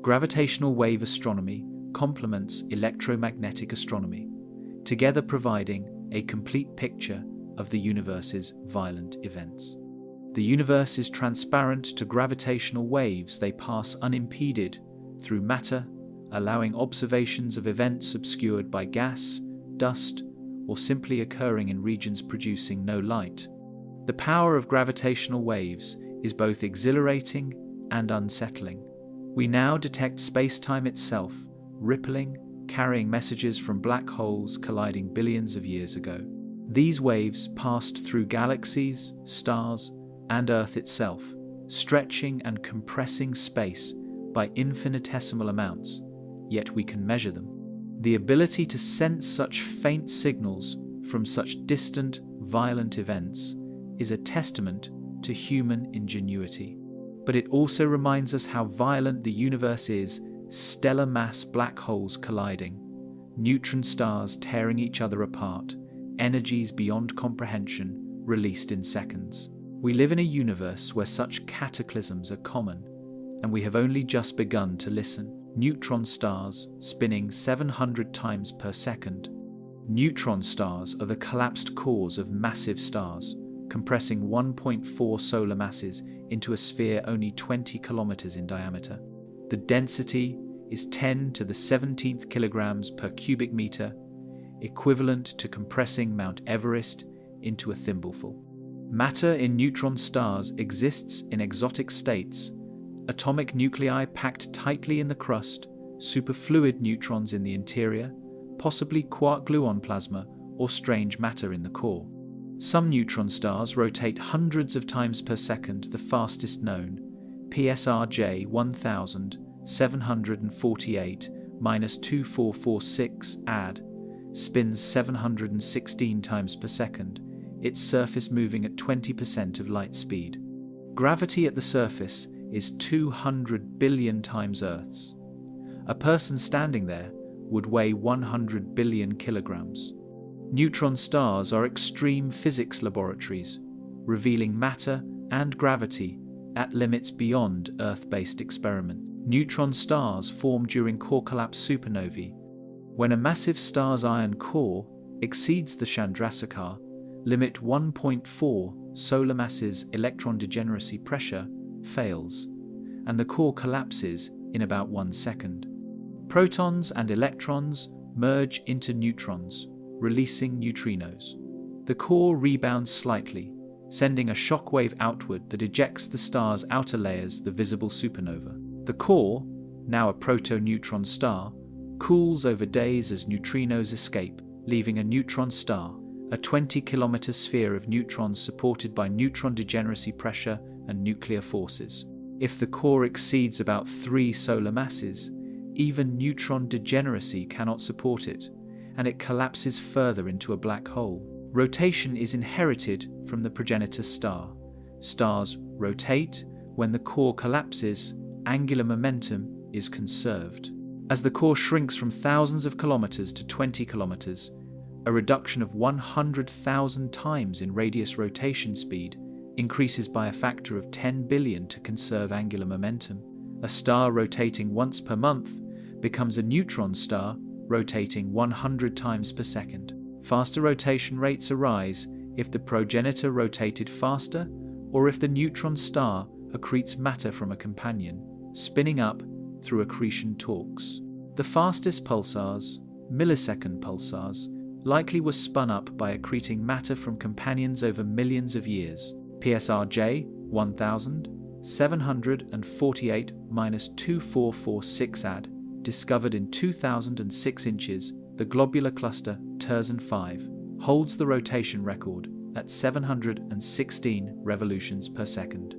Gravitational wave astronomy complements electromagnetic astronomy, together providing a complete picture of the universe's violent events. The universe is transparent to gravitational waves. They pass unimpeded through matter, allowing observations of events obscured by gas, dust, or simply occurring in regions producing no light. The power of gravitational waves is both exhilarating and unsettling. We now detect space-time itself, rippling, carrying messages from black holes colliding billions of years ago. These waves passed through galaxies, stars, and Earth itself, stretching and compressing space by infinitesimal amounts, yet we can measure them. The ability to sense such faint signals from such distant, violent events is a testament to human ingenuity. But it also reminds us how violent the universe is: stellar mass black holes colliding, neutron stars tearing each other apart, energies beyond comprehension released in seconds. We live in a universe where such cataclysms are common, and we have only just begun to listen. Neutron stars spinning 700 times per second. Neutron stars are the collapsed cores of massive stars, compressing 1.4 solar masses into a sphere only 20 kilometers in diameter. The density is 10 to the 17th kilograms per cubic meter, equivalent to compressing Mount Everest into a thimbleful. Matter in neutron stars exists in exotic states: atomic nuclei packed tightly in the crust, superfluid neutrons in the interior, possibly quark-gluon plasma or strange matter in the core. Some neutron stars rotate hundreds of times per second, the fastest known, CXO J101527.2+625911 AD, spins 716 times per second, its surface moving at 20% of light speed. Gravity at the surface is 200 billion times Earth's. A person standing there would weigh 100 billion kilograms. Neutron stars are extreme physics laboratories, revealing matter and gravity at limits beyond Earth-based experiment. Neutron stars form during core collapse supernovae. When a massive star's iron core exceeds the Chandrasekhar limit 1.4 solar masses electron degeneracy pressure fails, and the core collapses in about 1 second. Protons and electrons merge into neutrons, releasing neutrinos. The core rebounds slightly, sending a shockwave outward that ejects the star's outer layers, the visible supernova. The core, now a proto-neutron star, cools over days as neutrinos escape, leaving a neutron star, a 20-kilometer sphere of neutrons supported by neutron degeneracy pressure and nuclear forces. If the core exceeds about 3 solar masses, even neutron degeneracy cannot support it, and it collapses further into a black hole. Rotation is inherited from the progenitor star. Stars rotate. When the core collapses, angular momentum is conserved. As the core shrinks from thousands of kilometers to 20 kilometers, a reduction of 100,000 times in radius rotation speed increases by a factor of 10 billion to conserve angular momentum. A star rotating once per month becomes a neutron star rotating 100 times per second. Faster rotation rates arise if the progenitor rotated faster or if the neutron star accretes matter from a companion, spinning up through accretion torques. The fastest pulsars, millisecond pulsars, likely were spun up by accreting matter from companions over millions of years. PSR J101527.2+625911 AD, discovered in 2006 inches, the globular cluster Terzan 5, holds the rotation record at 716 revolutions per second.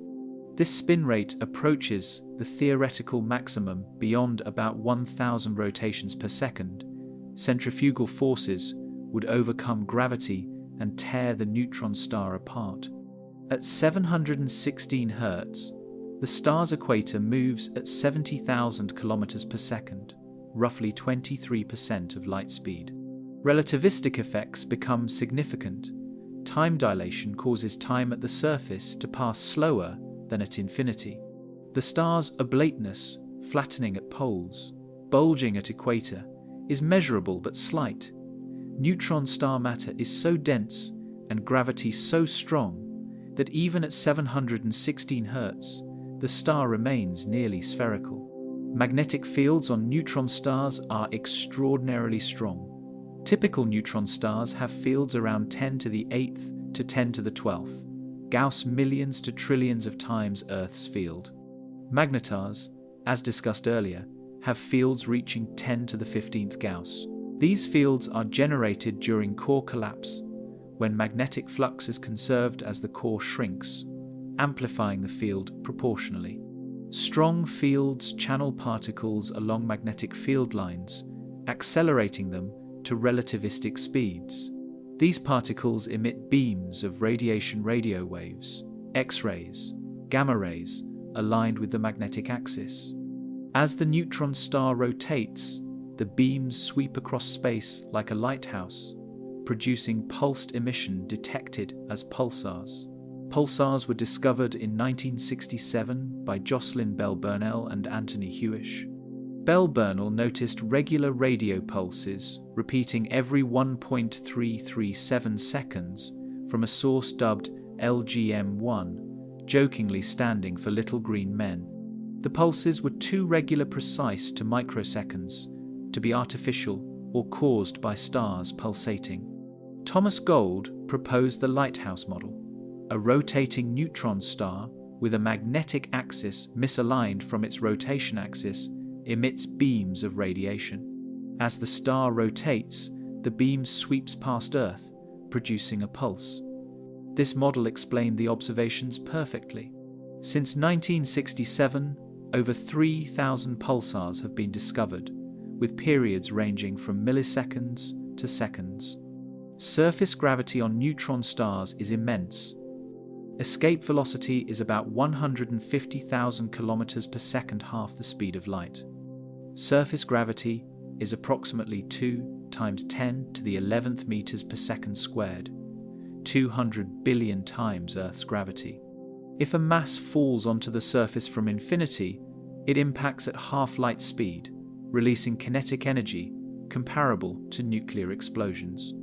This spin rate approaches the theoretical maximum beyond about 1,000 rotations per second. Centrifugal forces would overcome gravity and tear the neutron star apart. At 716 Hz, the star's equator moves at 70,000 km per second, roughly 23% of light speed. Relativistic effects become significant. Time dilation causes time at the surface to pass slower than at infinity. The star's oblateness, flattening at poles, bulging at equator, is measurable but slight. Neutron star matter is so dense and gravity so strong that even at 716 Hz, the star remains nearly spherical. Magnetic fields on neutron stars are extraordinarily strong. Typical neutron stars have fields around 10 to the 8th to 10 to the 12th, Gauss millions to trillions of times Earth's field. Magnetars, as discussed earlier, have fields reaching 10 to the 15th Gauss. These fields are generated during core collapse, when magnetic flux is conserved as the core shrinks, amplifying the field proportionally. Strong fields channel particles along magnetic field lines, accelerating them to relativistic speeds. These particles emit beams of radiation radio waves, X-rays, gamma rays, aligned with the magnetic axis. As the neutron star rotates, the beams sweep across space like a lighthouse, producing pulsed emission detected as pulsars. Pulsars were discovered in 1967 by Jocelyn Bell Burnell and Anthony Hewish. Bell Burnell noticed regular radio pulses repeating every 1.337 seconds from a source dubbed LGM1, jokingly standing for Little Green Men. The pulses were too regular precise to microseconds to be artificial or caused by stars pulsating. Thomas Gold proposed the lighthouse model, a rotating neutron star with a magnetic axis misaligned from its rotation axis emits beams of radiation. As the star rotates, the beam sweeps past Earth, producing a pulse. This model explained the observations perfectly. Since 1967, over 3,000 pulsars have been discovered, with periods ranging from milliseconds to seconds. Surface gravity on neutron stars is immense. Escape velocity is about 150,000 kilometers per second, half the speed of light. Surface gravity is approximately 2 times 10 to the 11th meters per second squared, 200 billion times Earth's gravity. If a mass falls onto the surface from infinity, it impacts at half light speed, releasing kinetic energy comparable to nuclear explosions.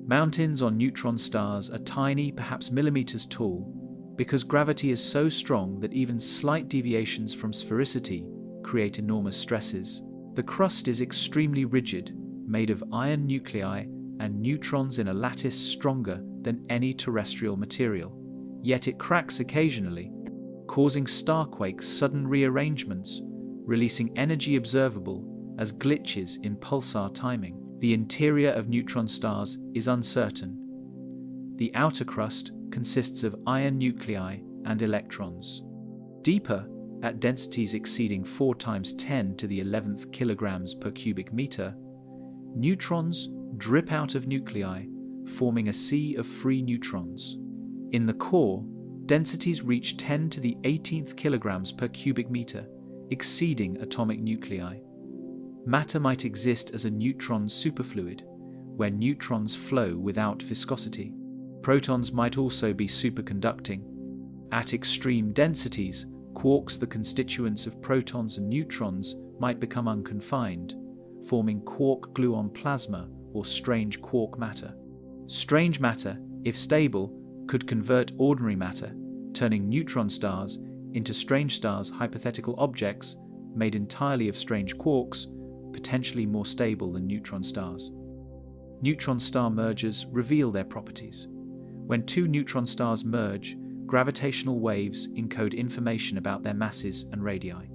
Mountains on neutron stars are tiny, perhaps millimeters tall, because gravity is so strong that even slight deviations from sphericity create enormous stresses. The crust is extremely rigid, made of iron nuclei and neutrons in a lattice stronger than any terrestrial material. Yet it cracks occasionally, causing starquakes, sudden rearrangements, releasing energy observable as glitches in pulsar timing. The interior of neutron stars is uncertain. The outer crust consists of iron nuclei and electrons. Deeper, at densities exceeding 4 times 10 to the 11th kilograms per cubic meter, neutrons drip out of nuclei, forming a sea of free neutrons. In the core, densities reach 10 to the 18th kilograms per cubic meter, exceeding atomic nuclei. Matter might exist as a neutron superfluid, where neutrons flow without viscosity. Protons might also be superconducting. At extreme densities, quarks, the constituents of protons and neutrons, might become unconfined, forming quark-gluon plasma or strange quark matter. Strange matter, if stable, could convert ordinary matter, turning neutron stars into strange stars, hypothetical objects made entirely of strange quarks, potentially more stable than neutron stars. Neutron star mergers reveal their properties. When two neutron stars merge, gravitational waves encode information about their masses and radii.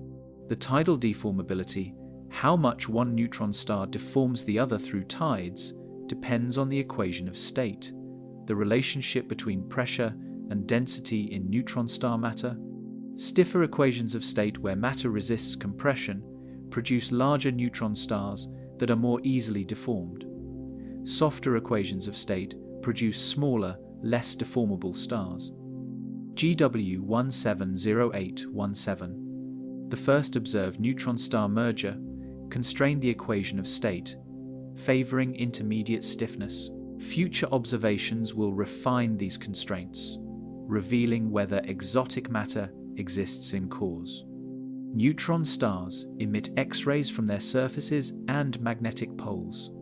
The tidal deformability, how much one neutron star deforms the other through tides, depends on the equation of state, the relationship between pressure and density in neutron star matter. Stiffer equations of state where matter resists compression produce larger neutron stars that are more easily deformed. Softer equations of state produce smaller, less deformable stars. J101527.2+625911, the first observed neutron star merger, constrained the equation of state, favoring intermediate stiffness. Future observations will refine these constraints, revealing whether exotic matter exists in cores. Neutron stars emit X-rays from their surfaces and magnetic poles.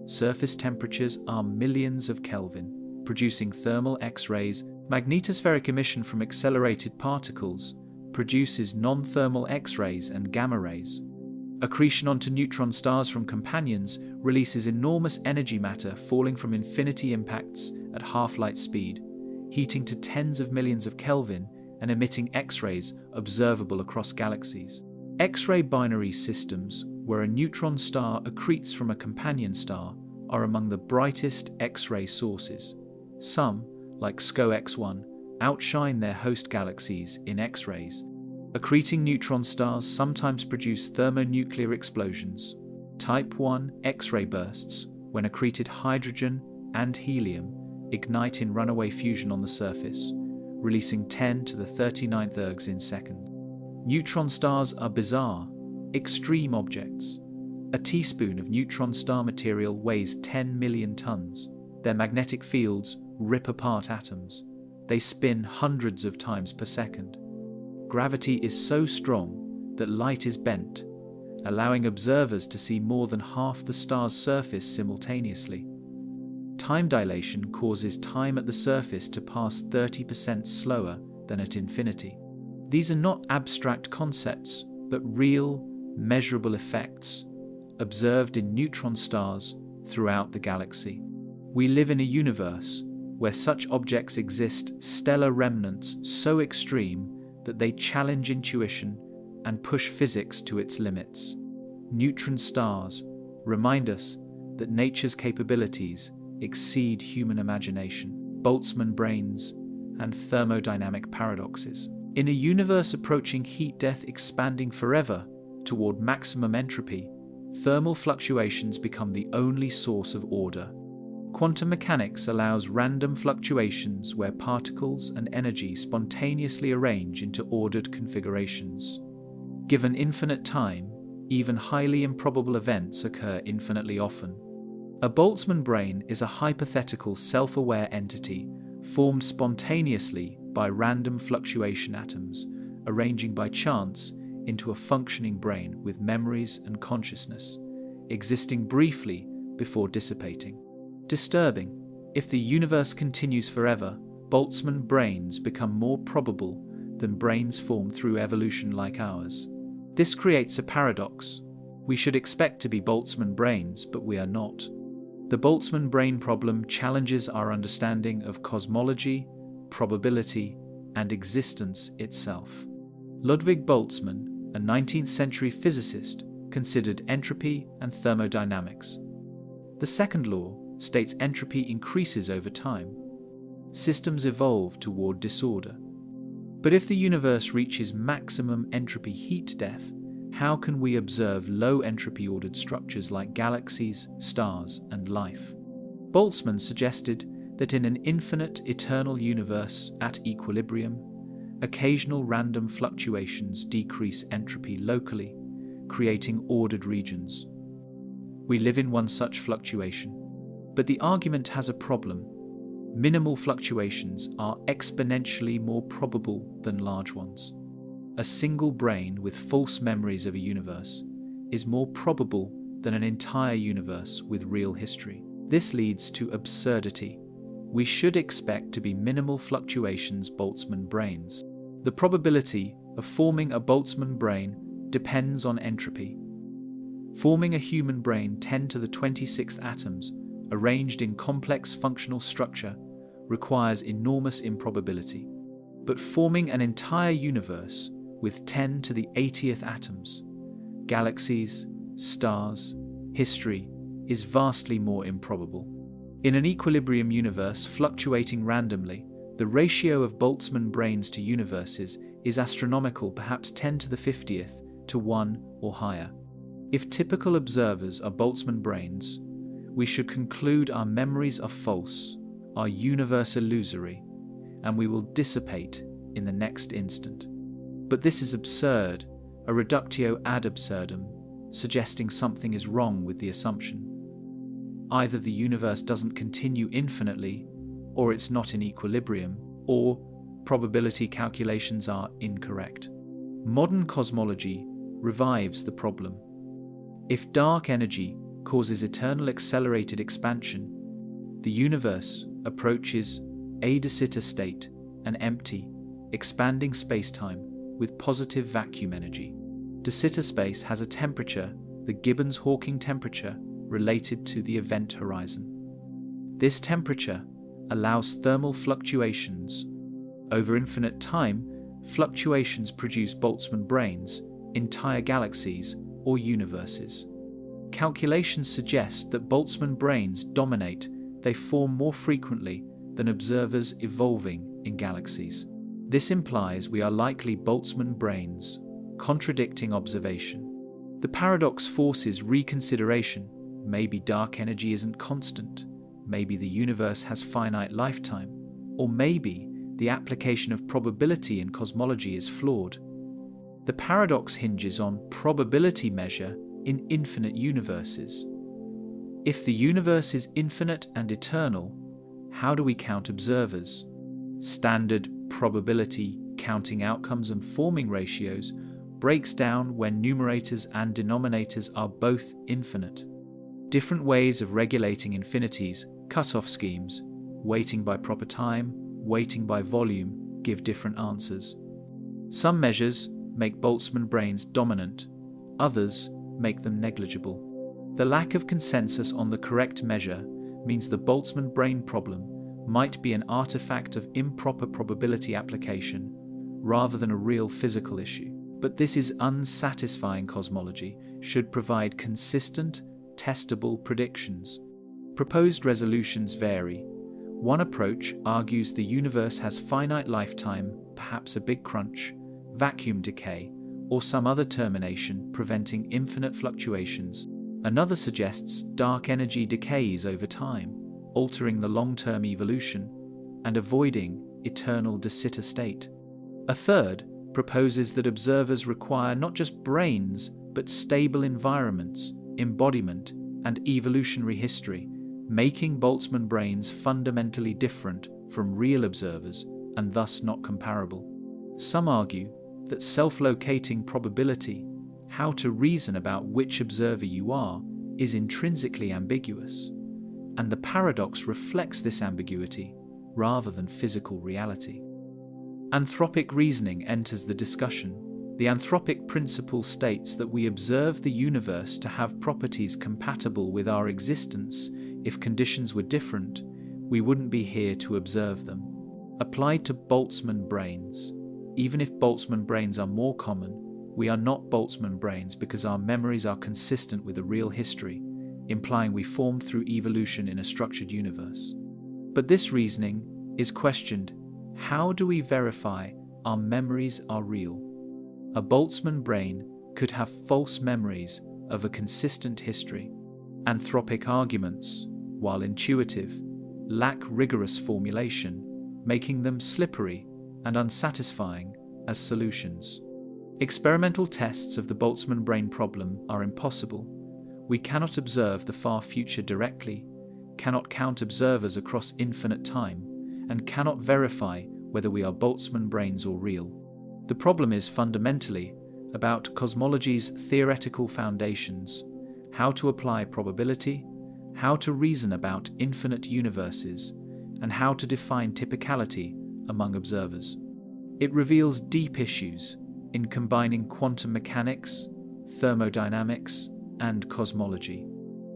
Surface temperatures are millions of Kelvin, producing thermal X-rays. Magnetospheric emission from accelerated particles produces non-thermal X-rays and gamma rays. Accretion onto neutron stars from companions releases enormous energy matter falling from infinity impacts at half-light speed, heating to tens of millions of Kelvin and emitting X-rays observable across galaxies. X-ray binary systems, where a neutron star accretes from a companion star, are among the brightest X-ray sources. Some, like SCO-X1, outshine their host galaxies in X-rays. Accreting neutron stars sometimes produce thermonuclear explosions. Type 1 X-ray bursts, when accreted hydrogen and helium ignite in runaway fusion on the surface, releasing 10 to the 39th ergs in second. Neutron stars are bizarre, extreme objects. A teaspoon of neutron star material weighs 10 million tons. Their magnetic fields rip apart atoms. They spin hundreds of times per second. Gravity is so strong that light is bent, allowing observers to see more than half the star's surface simultaneously. Time dilation causes time at the surface to pass 30% slower than at infinity. These are not abstract concepts, but real, measurable effects, observed in neutron stars throughout the galaxy. We live in a universe where such objects exist, stellar remnants so extreme that they challenge intuition and push physics to its limits. Neutron stars remind us that nature's capabilities exceed human imagination, Boltzmann brains, and thermodynamic paradoxes. In a universe approaching heat death, expanding forever toward maximum entropy, thermal fluctuations become the only source of order. Quantum mechanics allows random fluctuations where particles and energy spontaneously arrange into ordered configurations. Given infinite time, even highly improbable events occur infinitely often. A Boltzmann brain is a hypothetical self-aware entity formed spontaneously by random fluctuation atoms, arranging by chance into a functioning brain with memories and consciousness, existing briefly before dissipating. Disturbing. If the universe continues forever, Boltzmann brains become more probable than brains formed through evolution like ours. This creates a paradox. We should expect to be Boltzmann brains, but we are not. The Boltzmann brain problem challenges our understanding of cosmology, probability, and existence itself. Ludwig Boltzmann, a 19th century physicist, considered entropy and thermodynamics. The second law states entropy increases over time. Systems evolve toward disorder. But if the universe reaches maximum entropy heat death, how can we observe low entropy ordered structures like galaxies, stars, and life? Boltzmann suggested that in an infinite eternal universe at equilibrium, occasional random fluctuations decrease entropy locally, creating ordered regions. We live in one such fluctuation. But the argument has a problem. Minimal fluctuations are exponentially more probable than large ones. A single brain with false memories of a universe is more probable than an entire universe with real history. This leads to absurdity. We should expect to be minimal fluctuations Boltzmann brains. The probability of forming a Boltzmann brain depends on entropy. Forming a human brain 10 to the 26th atoms, arranged in complex functional structure, requires enormous improbability. But forming an entire universe with 10 to the 80th atoms, galaxies, stars, history, is vastly more improbable. In an equilibrium universe fluctuating randomly, the ratio of Boltzmann brains to universes is astronomical, perhaps 10 to the 50th to 1 or higher. If typical observers are Boltzmann brains, we should conclude our memories are false, our universe illusory, and we will dissipate in the next instant. But this is absurd, a reductio ad absurdum, suggesting something is wrong with the assumption. Either the universe doesn't continue infinitely, or it's not in equilibrium, or probability calculations are incorrect. Modern cosmology revives the problem. If dark energy causes eternal accelerated expansion, the universe approaches a de Sitter state, an empty, expanding spacetime with positive vacuum energy. De Sitter space has a temperature, the Gibbons-Hawking temperature, related to the event horizon. This temperature allows thermal fluctuations. Over infinite time, fluctuations produce Boltzmann brains, entire galaxies, or universes. Calculations suggest that Boltzmann brains dominate, they form more frequently than observers evolving in galaxies. This implies we are likely Boltzmann brains, contradicting observation. The paradox forces reconsideration. Maybe dark energy isn't constant, maybe the universe has finite lifetime, or maybe the application of probability in cosmology is flawed. The paradox hinges on probability measure in infinite universes. If the universe is infinite and eternal, how do we count observers? Standard probability counting outcomes and forming ratios breaks down when numerators and denominators are both infinite. Different ways of regulating infinities, cutoff schemes, weighting by proper time, weighting by volume, give different answers. Some measures make Boltzmann brains dominant, others make them negligible. The lack of consensus on the correct measure means the Boltzmann brain problem might be an artifact of improper probability application rather than a real physical issue. But this is unsatisfying. Cosmology should provide consistent, testable predictions. Proposed resolutions vary. One approach argues the universe has finite lifetime, perhaps a big crunch, vacuum decay, or some other termination preventing infinite fluctuations. Another suggests dark energy decays over time, altering the long-term evolution and avoiding eternal de Sitter state. A third proposes that observers require not just brains, but stable environments, embodiment, and evolutionary history, making Boltzmann brains fundamentally different from real observers and thus not comparable. Some argue that self-locating probability, how to reason about which observer you are, is intrinsically ambiguous, and the paradox reflects this ambiguity rather than physical reality. Anthropic reasoning enters the discussion. The anthropic principle states that we observe the universe to have properties compatible with our existence. If conditions were different, we wouldn't be here to observe them. Applied to Boltzmann brains, even if Boltzmann brains are more common, we are not Boltzmann brains because our memories are consistent with a real history, implying we formed through evolution in a structured universe. But this reasoning is questioned. How do we verify our memories are real? A Boltzmann brain could have false memories of a consistent history. Anthropic arguments, while intuitive, lack rigorous formulation, making them slippery and unsatisfying as solutions. Experimental tests of the Boltzmann brain problem are impossible. We cannot observe the far future directly, cannot count observers across infinite time, and cannot verify whether we are Boltzmann brains or real. The problem is fundamentally about cosmology's theoretical foundations, how to apply probability, how to reason about infinite universes, and how to define typicality among observers. It reveals deep issues in combining quantum mechanics, thermodynamics, and cosmology.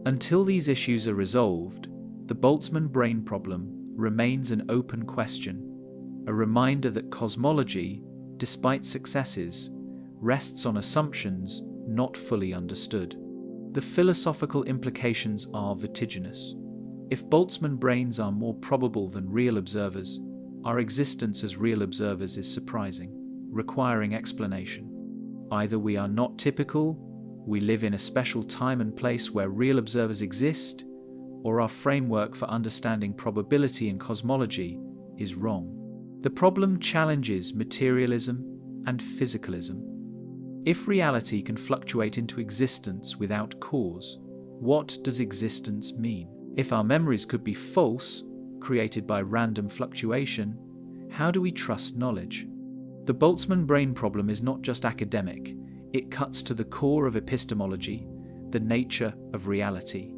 Until these issues are resolved, the Boltzmann brain problem remains an open question, a reminder that cosmology, despite successes, rests on assumptions not fully understood. The philosophical implications are vertiginous. If Boltzmann brains are more probable than real observers, our existence as real observers is surprising, requiring explanation. Either we are not typical, we live in a special time and place where real observers exist, or our framework for understanding probability in cosmology is wrong. The problem challenges materialism and physicalism. If reality can fluctuate into existence without cause, what does existence mean? If our memories could be false, created by random fluctuation, how do we trust knowledge? The Boltzmann brain problem is not just academic, it cuts to the core of epistemology, the nature of reality,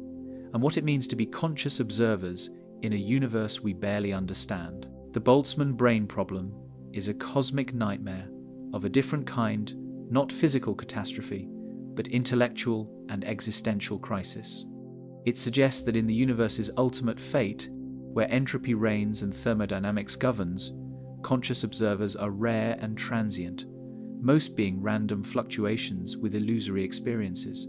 and what it means to be conscious observers in a universe we barely understand. The Boltzmann brain problem is a cosmic nightmare of a different kind, not physical catastrophe, but intellectual and existential crisis. It suggests that in the universe's ultimate fate, where entropy reigns and thermodynamics governs, conscious observers are rare and transient, most being random fluctuations with illusory experiences.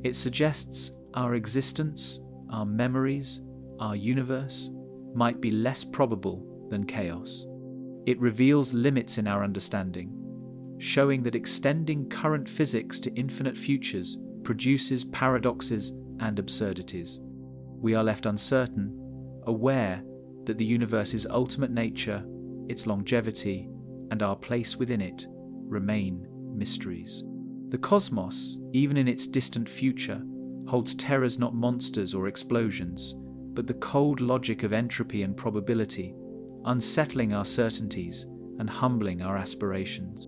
It suggests our existence, our memories, our universe might be less probable than chaos. It reveals limits in our understanding, showing that extending current physics to infinite futures produces paradoxes and absurdities. We are left uncertain, aware that the universe's ultimate nature, its longevity, and our place within it remain mysteries. The cosmos, even in its distant future, holds terrors not monsters or explosions, but the cold logic of entropy and probability, unsettling our certainties and humbling our aspirations.